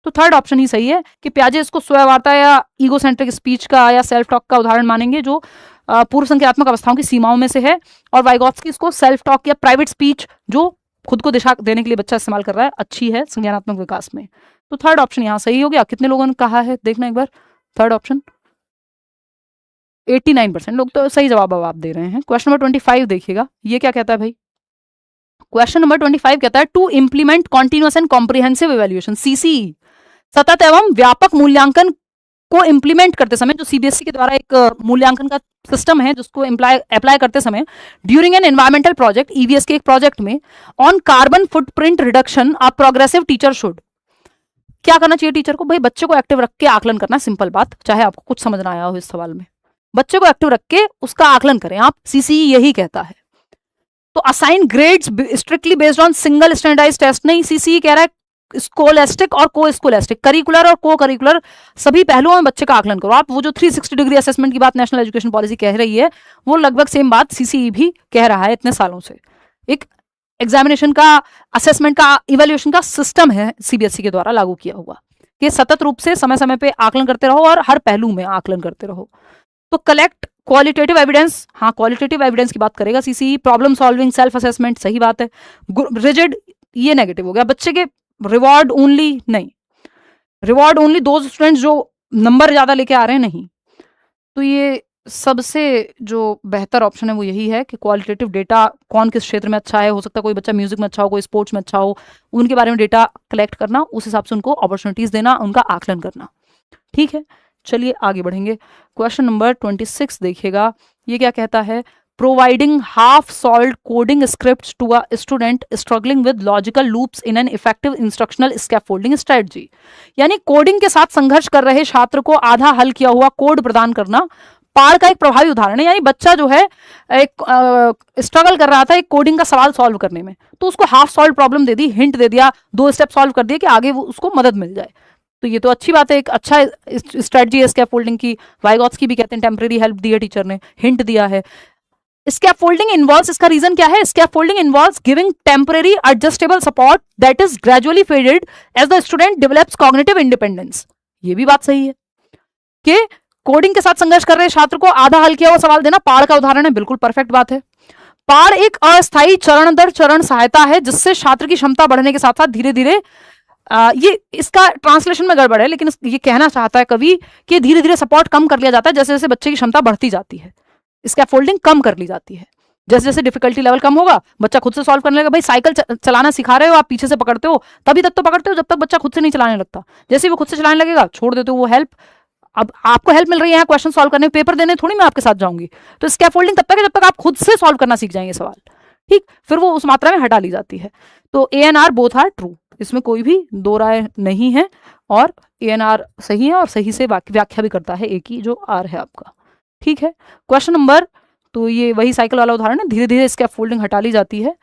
तो थर्ड ऑप्शन ही सही है कि पियाजे इसको स्वयवार्ता या ईगोसेंट्रिक स्पीच का या सेल्फ टॉक का उदाहरण मानेंगे जो पूर्व संज्ञात्मक अवस्थाओं की सीमाओं में से है, और वाइगोत्स्की इसको सेल्फ टॉक या प्राइवेट स्पीच जो खुद को दिशा देने के लिए बच्चा इस्तेमाल कर रहा है अच्छी है संज्ञानात्मक विकास में। तो थर्ड ऑप्शन यहाँ सही हो गया। कितने लोगों ने कहा है देखना एक बार, थर्ड ऑप्शन 89% लोग तो सही जवाब अब आप दे रहे हैं। क्वेश्चन नंबर 25 देखिएगा, ये क्या कहता है भाई। क्वेश्चन नंबर 25 कहता है to implement continuous and comprehensive evaluation, CCE, सतत एवं व्यापक मूल्यांकन को इंप्लीमेंट करते समय, जो सीबीएसई के द्वारा एक मूल्यांकन का सिस्टम है जिसको अप्लाई करते समय, during an environmental project, EVS के एक प्रोजेक्ट में, on carbon footprint reduction, a progressive teacher should. क्या करना चाहिए टीचर को भाई, बच्चे को एक्टिव रख के आकलन करना, सिंपल बात, चाहे आपको कुछ समझ ना आया हो इस सवाल में, बच्चे को एक्टिव रख के उसका आकलन करें आप, सीसीई यही कहता है। तो assign grades strictly based on single standardized test नहीं, सीसीई कह रहा है स्कोलेस्टिक और को स्कोलेस्टिक, करिकुलर और को करिकुलर सभी पहलुओं में बच्चे का आकलन करो आप। वो जो 360 डिग्री असेसमेंट की बात नेशनल एजुकेशन पॉलिसी कह रही है वो लगभग सेम बात सीसीई भी कह रहा है इतने सालों से। एक एग्जामिनेशन का, असेसमेंट का, इवैल्यूएशन का सिस्टम है सीबीएसई के द्वारा लागू किया हुआ कि सतत रूप से समय समय पे आकलन करते रहो और हर पहलू में आकलन करते रहो। तो कलेक्ट क्वालिटेटिव एविडेंस, हाँ क्वालिटेटिव एविडेंस की बात करेगा CCE. Problem solving, self assessment, सही बात है। रिजिड, ये नेगेटिव हो गया। बच्चे के रिवॉर्ड ओनली नहीं, रिवॉर्ड ओनली दो स्टूडेंट्स जो नंबर ज्यादा लेके आ रहे हैं नहीं। तो ये सबसे जो बेहतर ऑप्शन है वो यही है कि क्वालिटेटिव डेटा, कौन किस क्षेत्र में अच्छा है, हो सकता है कोई बच्चा म्यूजिक में अच्छा हो, कोई स्पोर्ट्स में अच्छा हो, उनके बारे में डेटा कलेक्ट करना, उस हिसाब से उनको अपॉर्चुनिटीज देना, उनका आकलन करना। ठीक है, चलिए आगे बढ़ेंगे। क्वेश्चन नंबर 26 देखिएगा, ये क्या कहता है। Providing half solved coding scripts to a student struggling with logical loops in an effective instructional scaffolding strategy, यानी कोडिंग के साथ संघर्ष कर रहे छात्र को आधा हल किया हुआ कोड प्रदान करना पार का एक प्रभावी उदाहरण है। यानी बच्चा जो है एक स्ट्रगल कर रहा था एक कोडिंग का सवाल सॉल्व करने में, तो उसको हाफ सॉल्व प्रॉब्लम दे दी, हिंट दे दिया, 2 स्टेप सॉल्व कर दिए कि आगे वो उसको मदद मिल जाए। तो ये तो अच्छी बात है, एक अच्छा स्ट्रेटजी है स्कैफोल्डिंग की। वाइगोत्स्की भी कहते हैं टेम्परेरी हेल्प दी है टीचर ने, हिंट दिया है। स्कैफोल्डिंग इन्वॉल्व्स, इसका रीजन क्या है, scaffolding involves giving temporary adjustable support that is gradually faded as the student develops cognitive independence. ये भी बात सही है कि कोडिंग के साथ संघर्ष कर रहे छात्र को आधा हल किया हुआ सवाल देना पाड़ का उदाहरण है, बिल्कुल परफेक्ट बात है। पाड़ एक अस्थायी चरण दर चरण सहायता है जिससे छात्र की क्षमता बढ़ने के साथ साथ धीरे धीरे, ये इसका ट्रांसलेशन में गड़बड़ है लेकिन ये कहना चाहता है कवि कि धीरे धीरे सपोर्ट कम कर लिया जाता है जैसे जैसे बच्चे की क्षमता बढ़ती जाती है, स्कैफोल्डिंग कम कर ली जाती है। जैसे जैसे डिफिकल्टी लेवल कम होगा बच्चा खुद से सॉल्व करने लगेगा। भाई साइकिल चलाना सिखा रहे हो आप, पीछे से पकड़ते हो, तभी तक तो पकड़ते हो जब तक बच्चा खुद से नहीं चलाने लगता। जैसे ही वो खुद से चलाने लगेगा छोड़ देते हो वो हेल्प। अब आपको हेल्प मिल रही है क्वेश्चन सॉल्व करने, पेपर देने थोड़ी मैं आपके साथ जाऊंगी। तो स्कैफोल्डिंग तब तक है जब तक आप खुद से सॉल्व करना सीख जाएंगे सवाल, ठीक, फिर वो उस मात्रा में हटा ली जाती है। तो ANR बोथ आर ट्रू, इसमें कोई भी दो राय नहीं है और ANR सही है और सही से व्याख्या भी करता है एक ही जो R है आपका, ठीक है। क्वेश्चन नंबर, तो ये वही साइकिल वाला उदाहरण है, धीरे धीरे स्कैफोल्डिंग हटा ली जाती है।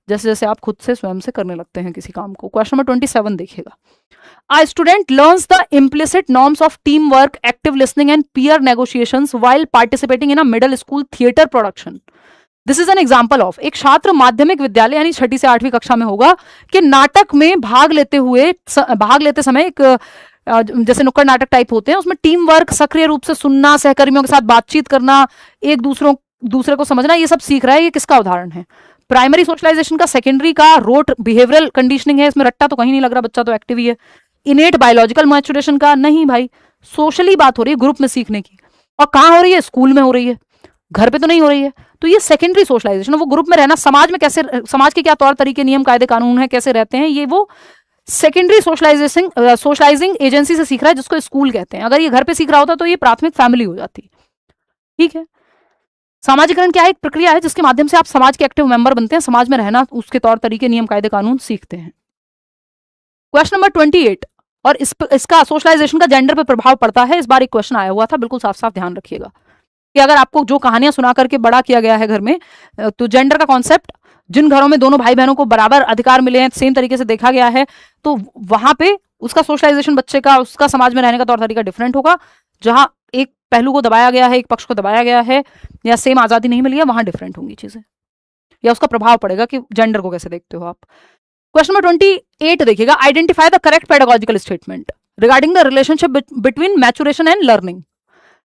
जैसे जैसे आप खुद से स्वयं से करने लगते हैं किसी काम को। क्वेश्चन नंबर 27 देखिएगा। A student learns the implicit norms of teamwork, active listening and peer negotiations while participating in a middle school theater production. This is an example of, एक छात्र माध्यमिक विद्यालय यानी 6ठी से 8वीं कक्षा में होगा कि नाटक में भाग लेते समय एक जैसे नुक्कड़ नाटक टाइप होते हैं, उसमें टीम वर्क, सक्रिय रूप से सुनना, सहकर्मियों के साथ बातचीत करना, एक दूसरे को समझना, ये सब सीख रहा है। ये किसका उदाहरण है? प्राइमरी सोशलाइजेशन का, सेकेंडरी का, रोट बिहेवियरल कंडीशनिंग है, इसमें रट्टा तो कहीं नहीं लग रहा, बच्चा तो एक्टिव ही है। इनेट बायोलॉजिकल मैच्योरेशन का, नहीं भाई, सोशली बात हो रही है, ग्रुप में सीखने की। और कहाँ हो रही है? स्कूल में हो रही है, घर पे तो नहीं हो रही है। तो ये सेकेंडरी सोशलाइजेशन, वो ग्रुप में रहना, समाज में कैसे, समाज के क्या तौर तरीके, नियम, कायदे, कानून है, कैसे रहते हैं, ये वो सेकेंडरी सोशलाइजिंग एजेंसी से सीख रहा है, जिसको स्कूल कहते हैं। अगर ये घर पे सीख रहा होता तो ये प्राथमिक फैमिली हो जाती। ठीक है। सामाजिकरण क्या है? एक प्रक्रिया है जिसके माध्यम से आप समाज के एक्टिव मेंबर बनते हैं, समाज में रहना, उसके तौर तरीके, नियम, कायदे, कानून सीखते हैं। क्वेश्चन नंबर 28, और इसका सोशलाइजेशन का जेंडर पे प्रभाव पड़ता है। इस बार एक क्वेश्चन आया हुआ था, बिल्कुल साफ साफ ध्यान रखिएगा कि अगर आपको जो कहानियां सुना करके बड़ा किया गया है घर में, तो जेंडर का कॉन्सेप्ट, जिन घरों में दोनों भाई बहनों को बराबर अधिकार मिले हैं, सेम तरीके से देखा गया है, तो वहां पे उसका सोशलाइजेशन बच्चे का, उसका समाज में रहने का तौर तरीका डिफरेंट होगा। जहां एक पहलू को दबाया गया है, एक पक्ष को दबाया गया है, या सेम आजादी नहीं मिली है, वहां डिफरेंट होंगी चीजें, या उसका प्रभाव पड़ेगा कि जेंडर को कैसे देखते हो आप। क्वेश्चन नंबर 28 देखिएगा। Identify the correct pedagogical statement regarding the relationship between maturation and learning.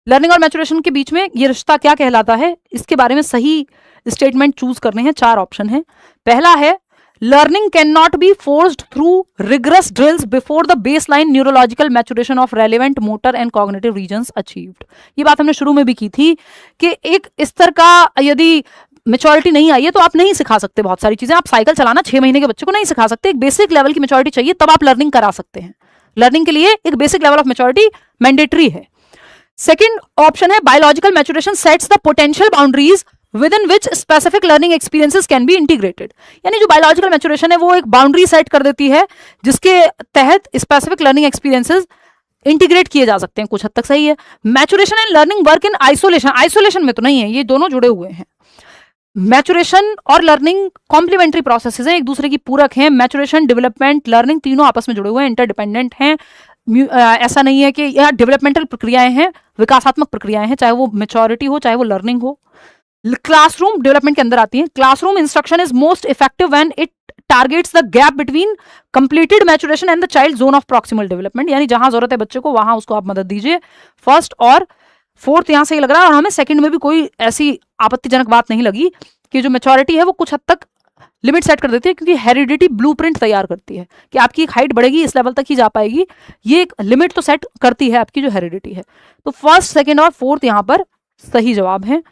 Learning और मैच्योरेशन के बीच में ये रिश्ता क्या कहलाता है, इसके बारे में सही स्टेटमेंट चूज करने हैं। 4 ऑप्शन है। पहला है, learning can not be forced through rigorous drills before the base line neurological maturation of relevant motor and cognitive regions achieved. ये बात हमने शुरू में भी की थी कि एक स्तर का यदि मेच्योरिटी नहीं आई है तो आप नहीं सिखा सकते बहुत सारी चीजें। आप साइकिल चलाना 6 महीने के बच्चे को नहीं सिखा सकते, एक बेसिक लेवल की मेच्योरिटी चाहिए, तब आप लर्निंग करा सकते हैं। लर्निंग के लिए एक basic level of maturity mandatory है। सेकेंड ऑप्शन है, biological maturation sets the potential boundaries within which specific learning experiences can be integrated। यानी जो बायोलॉजिकल मैच्योरेशन है वो एक बाउंड्री सेट कर देती है जिसके तहत स्पेसिफिक लर्निंग एक्सपीरियंसेस इंटीग्रेट किए जा सकते हैं। कुछ हद तक सही है। Maturation and learning work in isolation, isolation में तो नहीं है, ये दोनों जुड़े हुए हैं। मैच्योरेशन और लर्निंग कॉम्प्लीमेंट्री प्रोसेसेस हैं, एक दूसरे की पूरक हैं। मैच्योरेशन, डेवलपमेंट, लर्निंग तीनों आपस में जुड़े हुए हैं, इंटरडिपेंडेंट हैं। ऐसा नहीं है कि यह डेवलपमेंटल प्रक्रियाएं हैं, विकासात्मक प्रक्रियाएं हैं, चाहे वो मैच्योरिटी हो चाहे वो लर्निंग हो। क्लासरूम डेवलपमेंट के अंदर आती है। Classroom instruction is most effective when it targets the gap between completed maturation and the child zone of proximal development. यानी जहां जरूरत है बच्चे को वहां उसको आप मदद दीजिए। फर्स्ट और फोर्थ यहां से लग रहा है, और हमें सेकंड में भी कोई ऐसी आपत्तिजनक बात नहीं लगी कि जो मैच्योरिटी है वो कुछ हद तक लिमिट सेट कर देती है, क्योंकि हेरिडिटी ब्लूप्रिंट तैयार करती है कि आपकी एक हाइट बढ़ेगी, इस लेवल तक ही जा पाएगी। ये एक लिमिट तो सेट करती है आपकी जो हेरिडिटी है। तो फर्स्ट, सेकंड और फोर्थ यहां पर सही जवाब है।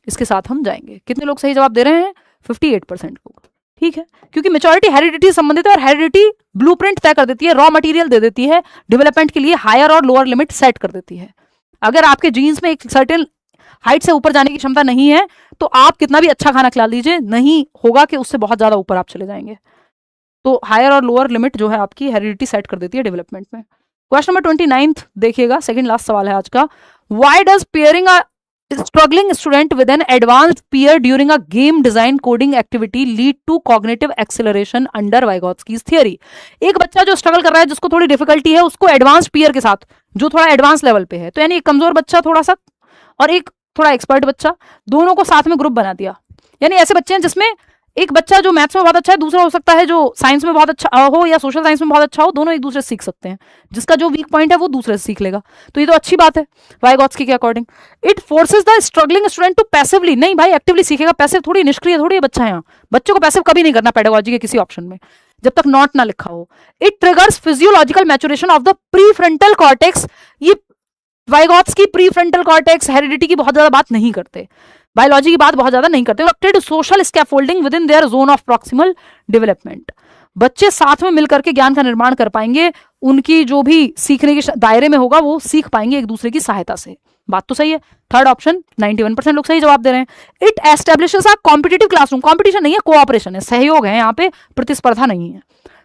इसके साथ हम जाएंगे। कितने लोग सही जवाब दे रहे हैं? 58% लोग। ठीक है, क्योंकि मेच्योरिटी हेरिडिटी से संबंधित है और हेरिडिटी ब्लूप्रिंट तय कर देती है, रॉ मटेरियल दे देती है, डेवलपमेंट के लिए हायर और लोअर लिमिट सेट कर देती है। अगर आपके जीन्स में एक सर्टेन हाइट से ऊपर जाने की क्षमता नहीं है तो आप कितना भी अच्छा खाना खिला लीजिए, नहीं होगा कि उससे बहुत ज्यादा ऊपर आप चले जाएंगे। तो हायर और लोअर लिमिट जो है आपकी हेरिडिटी सेट कर देती है डेवलपमेंट में। क्वेश्चन नंबर 29 देखिएगा, सेकंड लास्ट सवाल है आज का। Why does pairing a struggling student with an advanced peer during a game design coding activity lead to cognitive acceleration under Vygotsky's theory? एक बच्चा जो स्ट्रगल कर रहा है, जिसको थोड़ी डिफिकल्टी है, उसको एडवांस पीयर के साथ जो थोड़ा एडवांस लेवल पे है, तो यानी एक कमजोर बच्चा थोड़ा सा और एक थोड़ा एक्सपर्ट बच्चा, दोनों को साथ में ग्रुप बना दिया। यानी ऐसे बच्चे हैं जिसमें एक बच्चा जो मैथ्स में बहुत अच्छा है, दूसरा हो सकता है जो साइंस में बहुत अच्छा हो या सोशल साइंस में बहुत अच्छा हो, दोनों एक दूसरे से सीख सकते हैं। जिसका जो वीक पॉइंट है वो दूसरे से सीख लेगा, तो ये तो अच्छी बात है वाइगॉत्स्की के according. It forces the struggling student to passively, नहीं भाई एक्टिवली सीखेगा, पैसिव थोड़ी, निष्क्रिय थोड़ी है बच्चा। यहाँ बच्चे को पैसिव कभी नहीं करना पेडागोजी के किसी ऑप्शन में, जब तक नॉट ना लिखा हो। It triggers physiological maturation of the prefrontal cortex. ये वाइगॉत्स्की प्रीफ्रंटल कॉर्टेक्स हेरिडिटी की बहुत ज्यादा बात नहीं करते, बायोलॉजी की बात बहुत ज्यादा नहीं करते। Social scaffolding with in their zone of proximal development. बच्चे साथ में मिलकर के ज्ञान का निर्माण कर पाएंगे, उनकी जो भी सीखने के दायरे में होगा वो सीख पाएंगे एक दूसरे की सहायता से। बात तो सही है। थर्ड ऑप्शन 91% लोग सही जवाब दे रहे हैं। It establishes a competitive classroom, competition नहीं है, कोऑपरेशन है, सहयोग है, यहाँ पे प्रतिस्पर्धा नहीं है।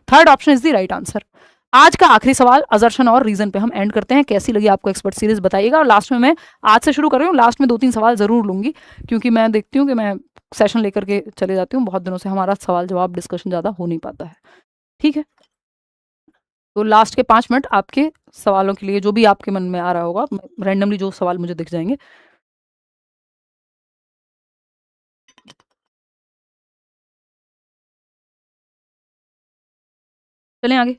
Third option is the right answer. आज का आखिरी सवाल अजर्शन और रीजन पे हम एंड करते हैं। कैसी लगी आपको एक्सपर्ट सीरीज बताइएगा। और लास्ट में मैं आज से शुरू कर रही हूँ, लास्ट में 2-3 सवाल जरूर लूंगी, क्योंकि मैं देखती हूँ कि मैं सेशन लेकर के चले जाती हूँ, बहुत दिनों से हमारा सवाल जवाब डिस्कशन ज़्यादा हो नहीं पाता है। ठीक है, तो लास्ट के 5 मिनट आपके सवालों के लिए, जो भी आपके मन में आ रहा होगा, रैंडमली जो सवाल मुझे दिख जाएंगे। चलें आगे।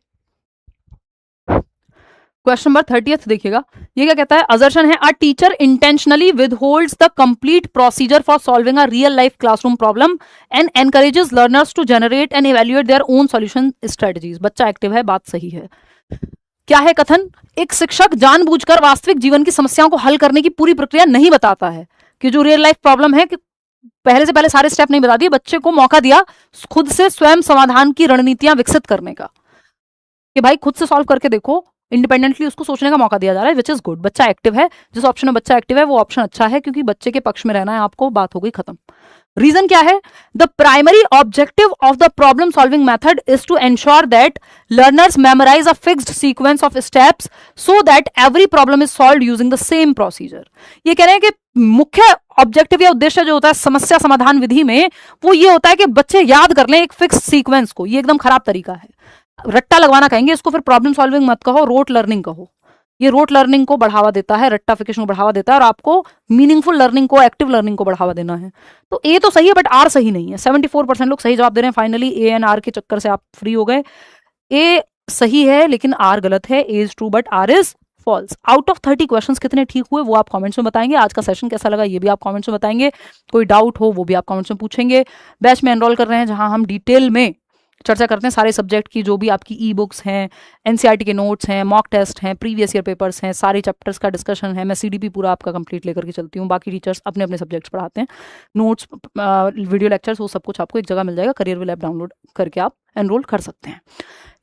क्वेश्चन नंबर 30 देखिएगा, ये क्या कहता है। असर्शन है, a teacher intentionally withholds the complete procedure for solving a real life classroom problem and encourages learners to generate and evaluate their own solution strategies. बच्चा एक्टिव है, बात सही है। क्या है कथन, एक शिक्षक जानबूझकर वास्तविक जीवन की समस्याओं को हल करने की पूरी प्रक्रिया नहीं बताता है, कि जो रियल लाइफ प्रॉब्लम है, कि पहले से पहले सारे स्टेप नहीं बता दिए, बच्चे को मौका दिया खुद से स्वयं समाधान की रणनीतियां विकसित करने का, कि भाई खुद से सॉल्व करके देखो, इंडिपेंडेंटली उसको सोचने का मौका दिया जा रहा है, विच इज गुड। बच्चा एक्टिव है, जिस ऑप्शन में बच्चा एक्टिव है वो ऑप्शन अच्छा है, क्योंकि बच्चे के पक्ष में रहना है आपको, बात हो गई खत्म। रीजन क्या है, the primary objective of the problem solving method is to ensure that learners memorize a fixed sequence of steps so that every problem is solve using the same procedure. ये कह रहे हैं कि मुख्य ऑब्जेक्टिव या उद्देश्य जो होता है समस्या समाधान विधि में, वो ये होता है कि बच्चे याद कर लें एक फिक्स सीक्वेंस को। ये एकदम खराब तरीका है, रट्टा लगवाना कहेंगे इसको, फिर प्रॉब्लम सॉल्विंग मत कहो, रोट लर्निंग कहो। ये रोट लर्निंग को बढ़ावा देता है, रट्टाफिकेशन को बढ़ावा देता है, और आपको मीनिंगफुल लर्निंग को, एक्टिव लर्निंग को बढ़ावा देना है। तो ए तो सही है, बट आर सही नहीं है। 74% लोग सही जवाब दे रहे हैं। फाइनली ए एंड आर के चक्कर से आप फ्री हो गए। ए सही है लेकिन आर गलत है। A is true but R is false. Out of 30 questions कितने ठीक हुए वो आप कमेंट्स में बताएंगे। आज का सेशन कैसा लगा ये भी आप कमेंट्स में बताएंगे। कोई डाउट हो वो भी आप कमेंट्स में पूछेंगे। बैच में एनरोल कर रहे हैं जहां हम डिटेल में चर्चा करते हैं सारे सब्जेक्ट की, जो भी आपकी ई बुक्स हैं, एनसीईआरटी के नोट्स हैं, मॉक टेस्ट हैं, प्रीवियस ईयर पेपर्स हैं, सारे चैप्टर्स का डिस्कशन है। मैं सीडीपी पूरा आपका कंप्लीट लेकर के चलती हूँ। बाकी टीचर्स अपने अपने सब्जेक्ट्स पढ़ाते हैं। नोट्स, वीडियो लेक्चर्स, वो सब कुछ आपको एक जगह मिल जाएगा। करियर विल ऐप डाउनलोड करके आप एनरोल कर सकते हैं।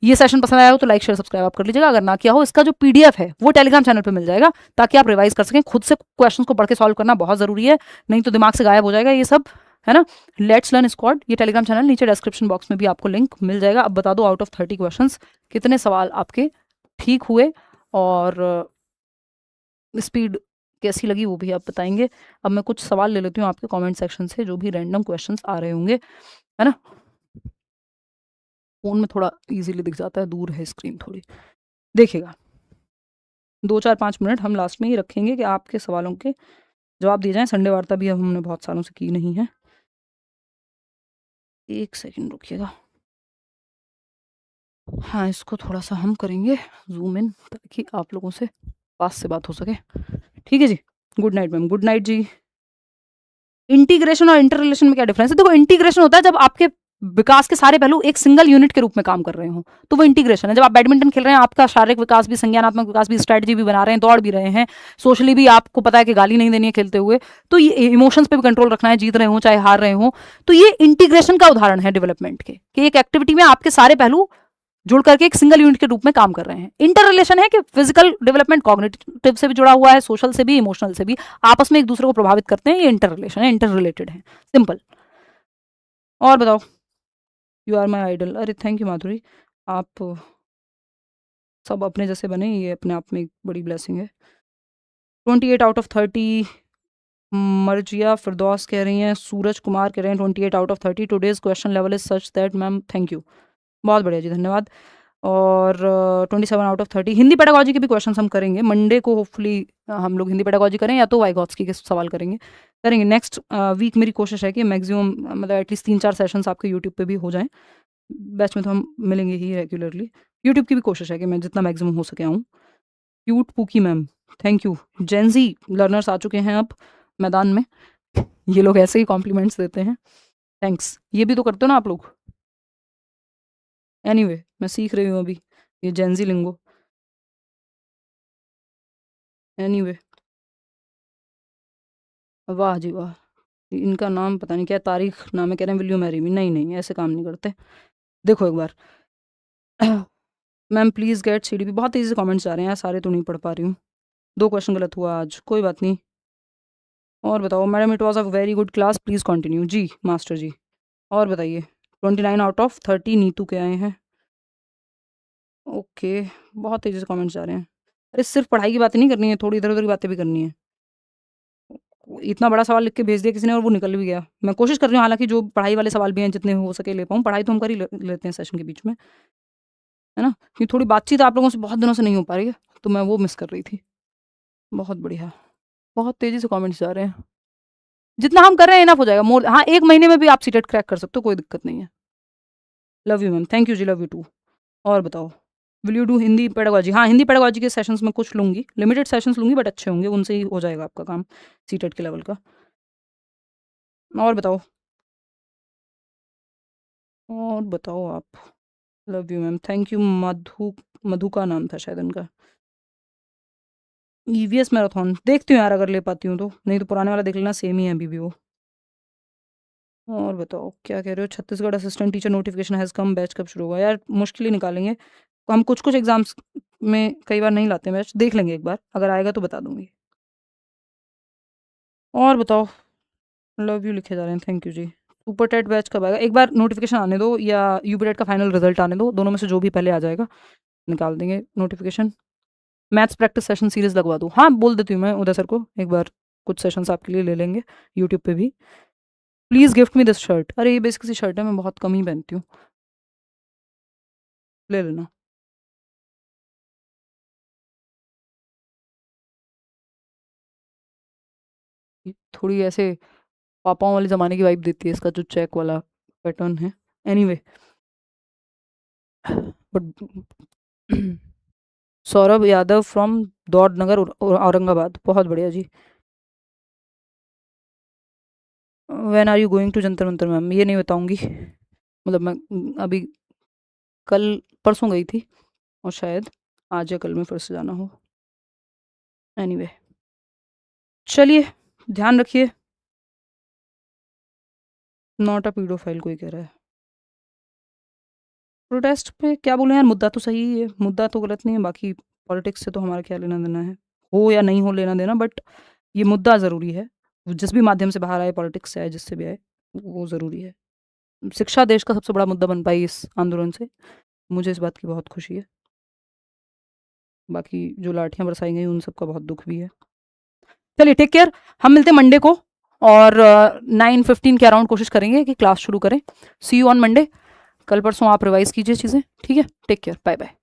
ये सेशन पसंद आया हो तो लाइक शेयर सब्सक्राइब आप कर लीजिएगा। अगर ना किया हो, इसका जो पीडीएफ है वो टेलीग्राम चैनल पे मिल जाएगा, ताकि आप रिवाइज कर सकें। खुद से क्वेश्चंस को पढ़ के सॉल्व करना बहुत जरूरी है, नहीं तो दिमाग से गायब हो जाएगा ये सब, है ना। लेट्स लर्न स्क्वाड, ये टेलीग्राम चैनल, नीचे डिस्क्रिप्शन बॉक्स में भी आपको लिंक मिल जाएगा। अब बता दो, आउट ऑफ 30 क्वेश्चंस कितने सवाल आपके ठीक हुए, और स्पीड कैसी लगी वो भी आप बताएंगे। अब मैं कुछ सवाल ले लेती हूँ आपके कमेंट सेक्शन से, जो भी रैंडम क्वेश्चंस आ रहे होंगे, है ना। फोन में थोड़ा इजीली दिख जाता है, दूर है स्क्रीन थोड़ी। देखिएगा, 2-4-5 मिनट हम लास्ट में ही रखेंगे कि आपके सवालों के जवाब दिए जाएं। संडे वार्ता भी अब हमने बहुत सालों से की नहीं है। एक सेकंड रुकिएगा। हाँ, इसको थोड़ा सा हम करेंगे जूम इन, ताकि आप लोगों से पास से बात हो सके। ठीक है जी। Good night ma'am. Good night जी। इंटीग्रेशन और इंटर रिलेशन में क्या डिफरेंस है? देखो, इंटीग्रेशन होता है जब आपके विकास के सारे पहलू एक सिंगल यूनिट के रूप में काम कर रहे हो, तो वो इंटीग्रेशन है। जब आप बैडमिंटन खेल रहे हैं, आपका शारीरिक विकास भी, संज्ञानात्मक विकास भी, स्ट्रेटजी भी बना रहे हैं, दौड़ भी रहे हैं, सोशली भी आपको पता है कि गाली नहीं देनी है खेलते हुए, तो ये इमोशंस पे भी कंट्रोल रखना है, जीत रहे हो चाहे हार रहे हो, तो ये इंटीग्रेशन का उदाहरण है डेवलपमेंट के, कि एक एक्टिविटी में आपके सारे पहलू जुड़ करके एक सिंगल यूनिट के रूप में काम कर रहे हैं। इंटर रिलेशन है कि फिजिकल डेवलपमेंट कॉग्निटिव से भी जुड़ा हुआ है, सोशल से भी, इमोशनल से भी, आपस में एक दूसरे को प्रभावित करते हैं। ये इंटर रिलेशन है, इंटर रिलेटेड है, सिंपल। और बताओ। You are my idol. अरे थैंक यू माधुरी, आप सब अपने जैसे बने, ये अपने आप में एक बड़ी ब्लेसिंग है। 28 आउट ऑफ 30 मर्जिया फिरदौस कह रही हैं। सूरज कुमार कह रहे हैं 28 out of 30। Today's question level is such that. Ma'am thank you, बहुत बढ़िया जी, धन्यवाद। और 27 आउट ऑफ 30 हिंदी पेडागोजी के भी क्वेश्चन हम करेंगे मंडे को। होपफुली हम लोग हिंदी पेडागोजी करें, या तो वाइगॉत्स्की के सवाल करेंगे नेक्स्ट वीक। मेरी कोशिश है कि मैक्सिमम, मतलब एटलीस्ट 3-4 सेशंस आपके यूट्यूब पे भी हो जाएं। बैच में तो हम मिलेंगे ही रेगुलरली। यूट्यूब की भी कोशिश है कि मैं जितना मैक्सिमम हो सके आऊँ। Cute pookie ma'am, thank you. Gen Z learners आ चुके हैं अब मैदान में। ये लोग ऐसे ही कॉम्प्लीमेंट्स देते हैं, थैंक्स। ये भी तो करते हो ना आप लोग। एनीवे, मैं सीख रही हूँ अभी ये जेंजी लिंगो। एनीवे, वाह जी वाह, इनका नाम पता नहीं क्या तारीख नाम है, कह रहे हैं विल यू मैरी मी। नहीं नहीं, ऐसे काम नहीं करते। देखो एक बार, मैम प्लीज़ गेट सीडीपी। बहुत तेज़ी से कमेंट्स आ रहे हैं यार, सारे तो नहीं पढ़ पा रही हूँ। 2 क्वेश्चन गलत हुआ आज, कोई बात नहीं। और बताओ madam, it was a very good class, please continue. जी मास्टर जी। और बताइए। 29 आउट ऑफ 30 नीतू के आए हैं। ओके, बहुत तेज़ी से कमेंट्स जा रहे हैं। अरे सिर्फ़ पढ़ाई की बातें नहीं करनी है, थोड़ी इधर-उधर की बातें भी करनी है। इतना बड़ा सवाल लिख के भेज दिया किसी ने और वो निकल भी गया। मैं कोशिश कर रही हूँ हालाँकि जो पढ़ाई वाले सवाल भी हैं जितने हो सके ले पाऊँ, पढ़ाई तो हम कर ही लेते हैं सेशन के बीच में, है ना? क्योंकि थोड़ी बातचीत आप लोगों से बहुत दिनों से नहीं हो पा रही है, तो मैं वो मिस कर रही थी। बहुत बढ़िया, बहुत तेज़ी से कमेंट्स जा रहे हैं। जितना हम कर रहे हैं इनफ हो जाएगा, मोर हाँ, 1 महीने में भी आप सीटेट क्रैक कर सकते हो, कोई दिक्कत नहीं है। Love you ma'am, thank you ji, love you too. और बताओ, will you do Hindi pedagogy? हाँ, हिंदी पेडागोजी के सेशंस में कुछ लूँगी, लिमिटेड सेशंस लूँगी बट अच्छे होंगे, उनसे ही हो जाएगा आपका काम सीटेट के लेवल का। और बताओ, और बताओ आप। Love you ma'am, thank you. Madhu, Madhu का नाम था शायद उनका। ईवीएस मैराथन देखती हूँ यार, अगर ले पाती हूँ तो, नहीं तो पुराने वाला देख लेना, सेम ही है अभी भी वो। और बताओ क्या कह रहे हो? Chhattisgarh assistant teacher notification has come, batch कब शुरू होगा? यार मुश्किल ही निकालेंगे, हम कुछ कुछ एग्जाम्स में कई बार नहीं लाते बैच, देख लेंगे एक बार, अगर आएगा तो बता दूंगी। और बताओ, लव यू लिखे जा रहे हैं, thank you ji. Super TET batch कब आएगा? एक बार नोटिफिकेशन आने दो या यूपी टेट का फाइनल रिजल्ट आने दो, दोनों में से जो भी पहले आ जाएगा निकाल देंगे notification. Maths practice session series लगवा दूँ? हाँ, बोल देती हूँ मैं उदय सर को, एक बार कुछ सेशंस आपके लिए ले लेंगे यूट्यूब पे भी। Please gift me this shirt. अरे ये बेसिक सी शर्ट है, मैं बहुत कम ही पहनती हूँ, ले लेना। ये थोड़ी ऐसे पापाओं वाले ज़माने की वाइब देती है, इसका जो चेक वाला पैटर्न है। Anyway, but Saurabh Yadav from Daudnagar Aurangabad, बहुत बढ़िया जी। When are you going to Jantar Mantar? Ma'am ये नहीं बताऊंगी, मतलब मैं अभी कल परसों गई थी और शायद आज या कल में फिर से जाना हो। एनीवे, चलिए, ध्यान रखिए। नॉट अ पीडोफाइल कोई कह रहा है। प्रोटेस्ट पे क्या बोले यार, मुद्दा तो सही है, मुद्दा तो गलत नहीं है, बाकी पॉलिटिक्स से तो हमारा क्या लेना देना है, हो या नहीं हो लेना देना, बट ये मुद्दा ज़रूरी है। जिस भी माध्यम से बाहर आए, पॉलिटिक्स से आए, जिससे भी आए, वो ज़रूरी है। शिक्षा देश का सबसे बड़ा मुद्दा बन पाई इस आंदोलन से, मुझे इस बात की बहुत खुशी है। बाकी जो लाठियां बरसाई गई उन सबका बहुत दुख भी है। चलिए, टेक केयर, हम मिलते हैं मंडे को, और 9:15 के अराउंड कोशिश करेंगे कि क्लास शुरू करें। See you on Monday. कल परसों आप रिवाइज कीजिए चीज़ें, ठीक है? Take care, bye bye.